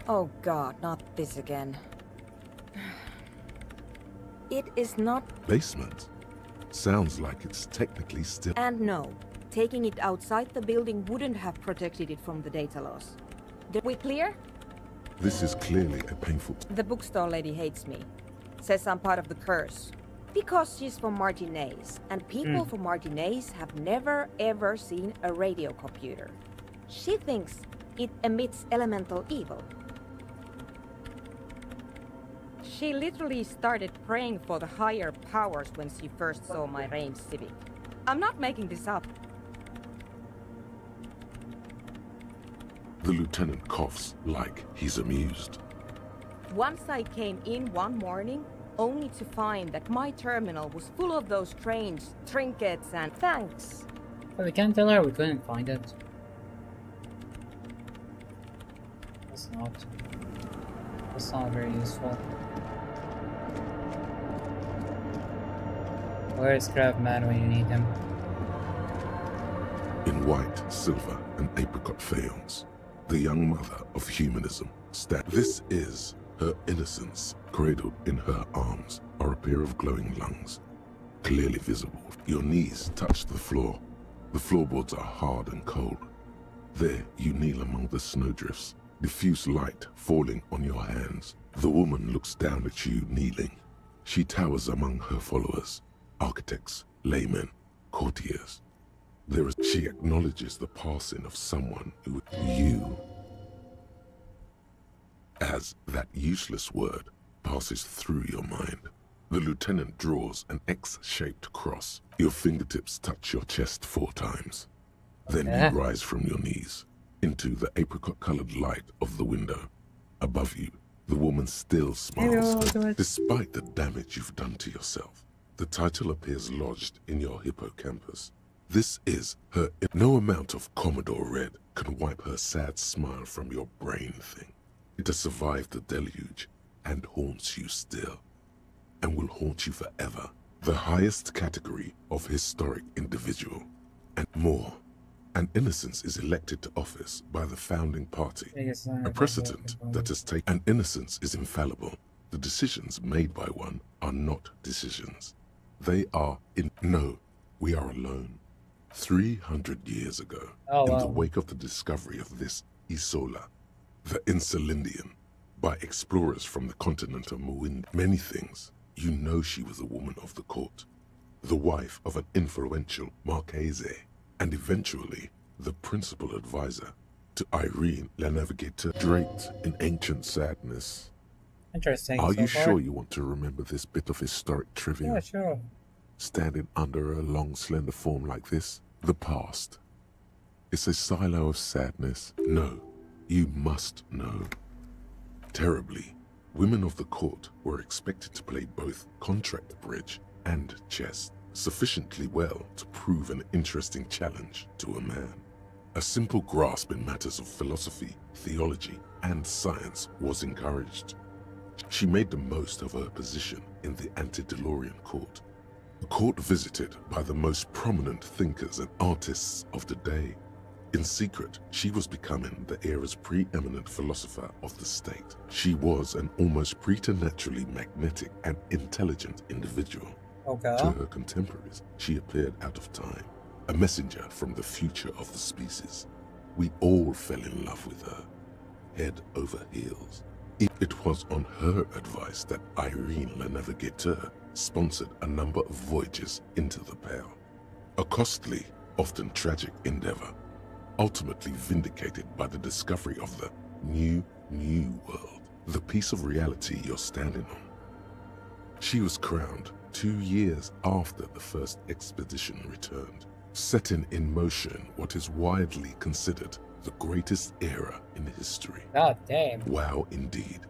Oh God, not this again. It is not...
Basement? Sounds like it's technically still...
And no, taking it outside the building wouldn't have protected it from the data loss. Are we clear?
This is clearly a painful...
The bookstore lady hates me. Says I'm part of the curse. Because she's from Martinez, and people from Martinez have never ever seen a radio computer. She thinks it emits elemental evil. She literally started praying for the higher powers when she first saw my range Civic. I'm not making this up.
The lieutenant coughs like he's amused.
Once I came in one morning, only to find that my terminal was full of those strange trinkets and thanks.
But we can't tell her we couldn't find it. That's not very useful. Where is Crabman when you need him?
In white, silver, and apricot faience, the young mother of humanism stands. This is her innocence, cradled in her arms are a pair of glowing lungs, clearly visible. Your knees touch the floor. The floorboards are hard and cold. There you kneel among the snowdrifts, diffuse light falling on your hands. The woman looks down at you kneeling. She towers among her followers, architects, laymen, courtiers. She acknowledges the passing of someone who you, as that useless word passes through your mind. The lieutenant draws an X-shaped cross. Your fingertips touch your chest 4 times. Then you rise from your knees into the apricot-colored light of the window. Above you, the woman still smiles. Despite the damage you've done to yourself, the title appears lodged in your hippocampus. This is her. No amount of Commodore Red can wipe her sad smile from your brain thing. It has survived the deluge and haunts you still, and will haunt you forever. The highest category of historic individual, and more. An innocence is elected to office by the founding party, a precedent that has taken. An innocence is infallible. The decisions made by one are not decisions. They are No, we are alone. 300 years ago, in the wake of the discovery of this Isola, the Insulindian, by explorers from the continent of Muin. Many things, you know she was a woman of the court, the wife of an influential Marchese, and eventually the principal advisor to Irene La Navigator, draped in ancient sadness.
Interesting.
Are you sure you want to remember this bit of historic trivia?
Yeah, sure.
Standing under a long, slender form like this, the past. It's a silo of sadness. No, you must know. Terribly, women of the court were expected to play both contract bridge and chess sufficiently well to prove an interesting challenge to a man. A simple grasp in matters of philosophy, theology, and science was encouraged. She made the most of her position in the antediluvian court, a court visited by the most prominent thinkers and artists of the day. In secret, she was becoming the era's preeminent philosopher of the state. She was an almost preternaturally magnetic and intelligent individual.
Okay.
To her contemporaries, she appeared out of time, a messenger from the future of the species. We all fell in love with her, head over heels. It was on her advice that Irene La Navigator sponsored a number of voyages into the Pale, a costly, often tragic endeavor. ultimately vindicated by the discovery of the new world, the piece of reality you're standing on. She was crowned 2 years after the first expedition returned, setting in motion what is widely considered the greatest era in history.
God damn.
Wow, indeed.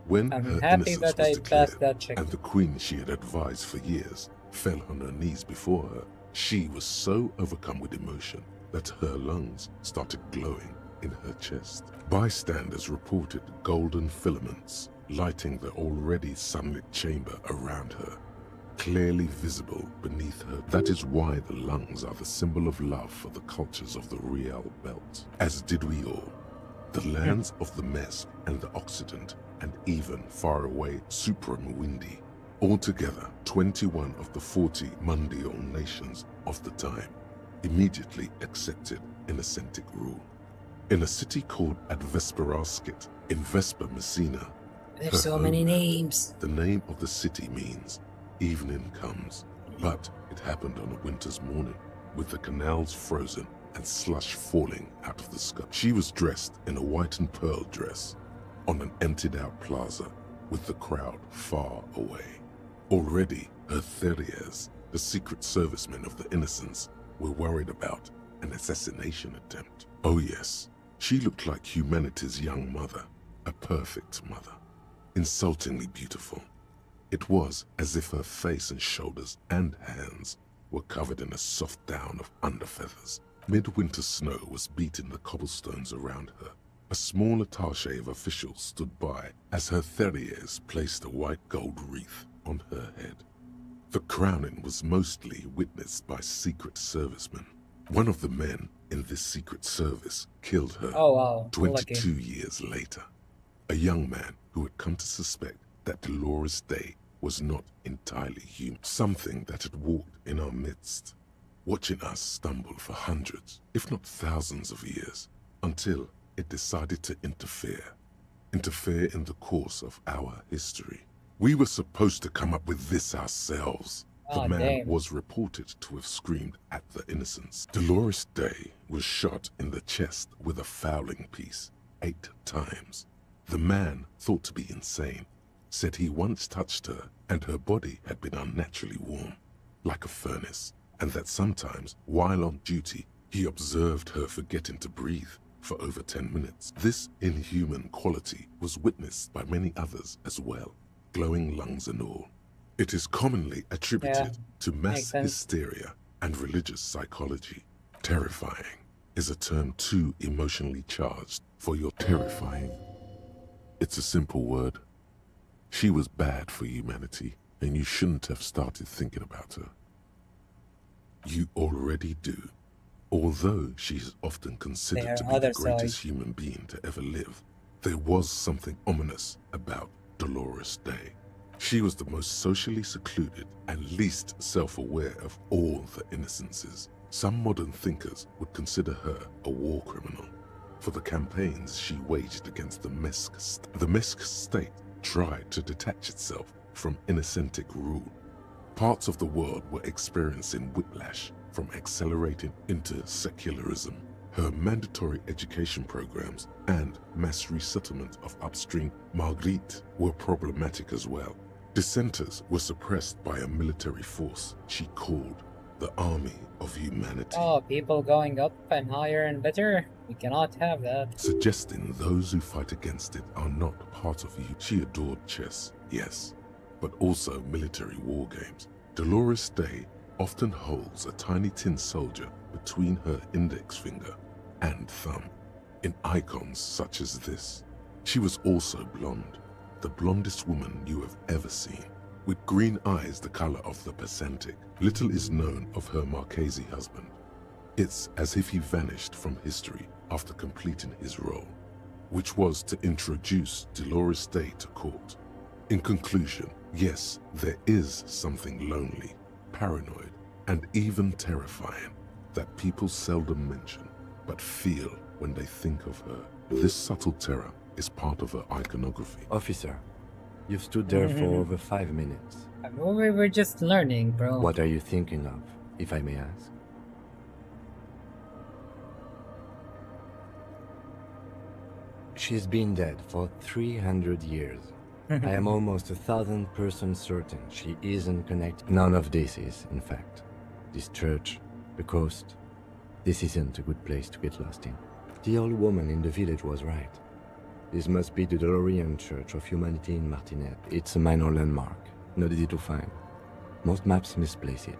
When
I'm
her
happy
innocence
that
was
I passed that
declared,
check.
and the queen she had advised for years fell on her knees before her, she was so overcome with emotion that her lungs started glowing in her chest. Bystanders reported golden filaments lighting the already sunlit chamber around her, clearly visible beneath her. That is why the lungs are the symbol of love for the cultures of the Riel Belt, as did we all. The lands of the Mesk and the Occident, and even far away Supramuindi. Altogether, 21 of the 40 Mundial nations of the time immediately accepted Innocentic rule. In a city called Advesperaskit in Vesper Messina,
there's so many names.
The name of the city means evening comes, but it happened on a winter's morning, with the canals frozen and slush falling out of the sky. She was dressed in a white and pearl dress on an emptied-out plaza with the crowd far away. Already, her Theriers, the secret servicemen of the Innocents, were worried about an assassination attempt. Oh yes, she looked like humanity's young mother, a perfect mother, insultingly beautiful. It was as if her face and shoulders and hands were covered in a soft down of underfeathers. Midwinter snow was beating the cobblestones around her. A small attaché of officials stood by as her Theriers placed a white gold wreath on her head. The crowning was mostly witnessed by secret servicemen. One of the men in this secret service killed her 22 years later. A young man who had come to suspect that Dolores Day was not entirely human, something that had walked in our midst, watching us stumble for hundreds, if not thousands of years, until it decided to interfere in the course of our history. We were supposed to come up with this ourselves. The man was reported to have screamed at the Innocents. Dolores Day was shot in the chest with a fowling piece 8 times. The man, thought to be insane, said he once touched her and her body had been unnaturally warm, like a furnace, and that sometimes, while on duty, he observed her forgetting to breathe for over 10 minutes. This inhuman quality was witnessed by many others as well, glowing lungs and all. It is commonly attributed to mass hysteria and religious psychology. Terrifying is a term too emotionally charged for your terrifying. It's a simple word. She was bad for humanity, and you shouldn't have started thinking about her. You already do. Although she is often considered to be the greatest human being to ever live, there was something ominous about Dolores Day. She was the most socially secluded and least self-aware of all the Innocences. Some modern thinkers would consider her a war criminal for the campaigns she waged against the Mesk state. The Mesk state tried to detach itself from Innocentic rule. Parts of the world were experiencing whiplash from accelerating into secularism. Her mandatory education programs and mass resettlement of upstream Marguerite were problematic as well. Dissenters were suppressed by a military force she called the Army of Humanity.
Oh, people going up and higher and better? We cannot have that.
Suggesting those who fight against it are not part of you. She adored chess, yes, but also military war games. Dolores Day often holds a tiny tin soldier between her index finger and thumb in icons such as this. She was also blonde, the blondest woman you have ever seen, with green eyes the color of the Pacific. Little is known of her Marchese husband. It's as if he vanished from history after completing his role, which was to introduce Dolores Day to court. In conclusion, yes, there is something lonely, paranoid, and even terrifying that people seldom mention, but feel when they think of her. This subtle terror is part of her iconography.
Officer, you've stood there for over 5 minutes.
We were just learning, bro.
What are you thinking of, if I may ask? She's been dead for 300 years. I am almost 1,000% certain she isn't connected. None of this is, in fact. This church, the coast, this isn't a good place to get lost in. The old woman in the village was right. This must be the DeLorean Church of Humanity in Martinet. It's a minor landmark, not easy to find. Most maps misplace it.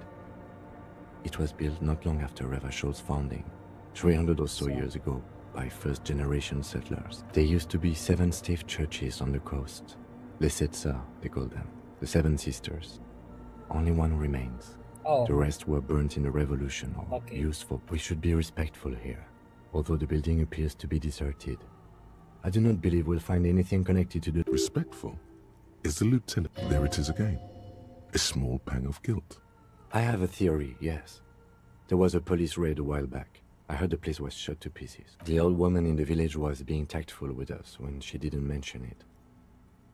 It was built not long after Revachol's founding, 300 or so years ago, by first-generation settlers. There used to be 7 stave churches on the coast. Les Sept Sœurs, they call them. The 7 Sisters. Only one remains. The rest were burnt in the revolution or used for... We should be respectful here. Although the building appears to be deserted, I do not believe we'll find anything connected to the...
Respectful? Is the lieutenant... There it is again. A small pang of guilt.
I have a theory, yes. There was a police raid a while back. I heard the place was shot to pieces. The old woman in the village was being tactful with us when she didn't mention it.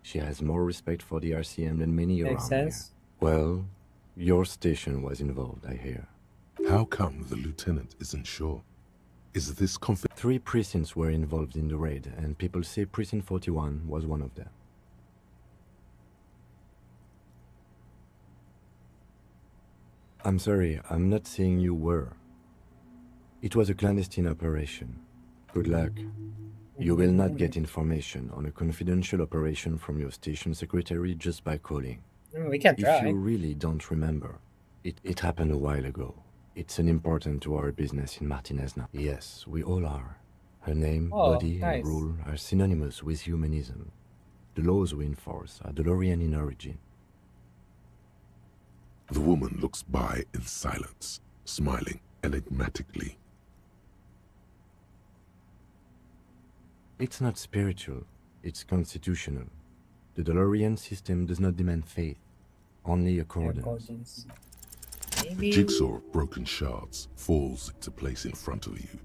She has more respect for the RCM than many around here. Well, your station was involved, I hear.
How come the lieutenant isn't sure? Is this
3 precincts were involved in the raid, and people say Precinct 41 was one of them. I'm sorry, I'm not saying you were. It was a clandestine operation. Good luck. You will not get information on a confidential operation from your station secretary just by calling.
We can try.
If you really don't remember, it happened a while ago. It's unimportant to our business in Martinez now. Yes, we all are. Her name, body, and rule are synonymous with humanism. The laws we enforce are DeLorean in origin.
The woman looks by in silence, smiling enigmatically.
It's not spiritual, it's constitutional. The DeLorean system does not demand faith, only accordance.
A jigsaw of broken shards falls into place in front of you.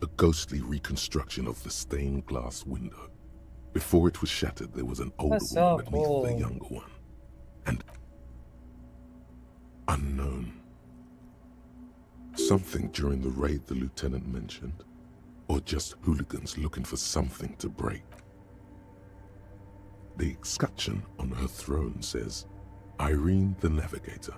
A ghostly reconstruction of the stained glass window. Before it was shattered, there was an older woman beneath the younger one. And unknown. Something during the raid the lieutenant mentioned, or just hooligans looking for something to break. The escutcheon on her throne says, Irene the Navigator.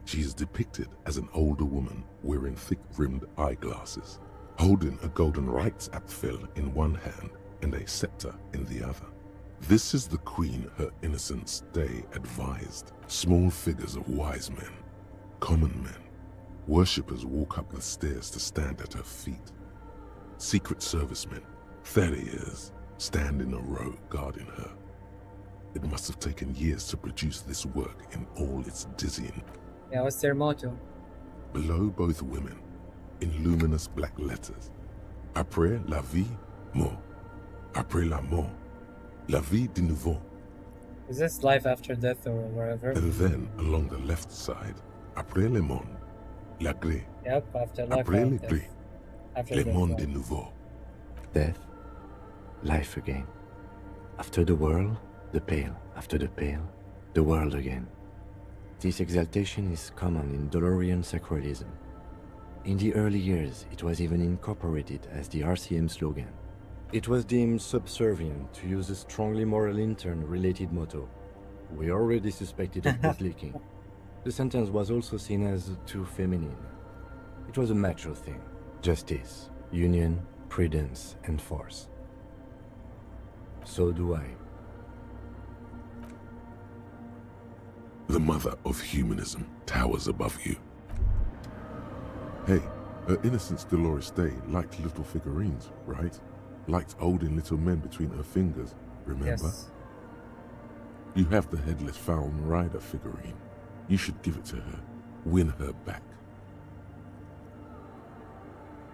She is depicted as an older woman wearing thick-rimmed eyeglasses, holding a golden Reichsapfel in one hand and a scepter in the other. This is the queen her innocence day advised. Small figures of wise men, common men, worshippers walk up the stairs to stand at her feet. Secret servicemen, 30 years, stand in a row guarding her. It must have taken years to produce this work in all its dizzying.
Yeah, what's their motto?
Below both women, in luminous black letters, Après la vie, mort. Après la mort, la vie de nouveau.
Is this life after death or wherever?
And then, along the left side, Après le monde, la gré.
Yep, after life
Après le
after
gré, le monde de nouveau.
Death, life again. After the world, the pale. After the pale, the world again. This exaltation is common in DeLorean sacralism. In the early years, it was even incorporated as the RCM slogan. It was deemed subservient to use a strongly moral intern-related motto. We already suspected of bootlicking. The sentence was also seen as too feminine. It was a macho thing. Justice, union, prudence, and force. So do I.
The mother of humanism towers above you. Hey, her innocence Dolores Day liked little figurines, right? Liked holding little men between her fingers, remember?
Yes.
You have the headless Falcon Rider figurine. You should give it to her. Win her back.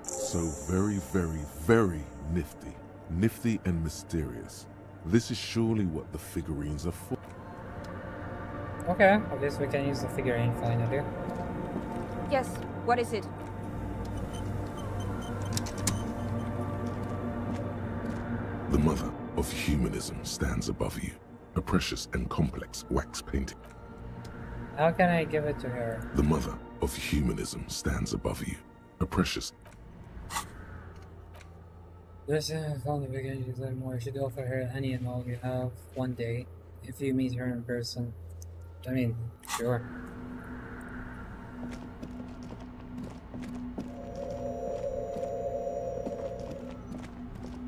So very, very, very nifty. Nifty and mysterious. This is surely what the figurines are for.
Okay, I guess we can use the figurine finally.
Yes, what is it?
The mother of humanism stands above you. A precious and complex wax painting.
How can I give it to her?
The mother of humanism stands above you. A precious...
There's a phone that we can use that more. You should offer her any and all you have one day if you meet her in person. I mean, sure.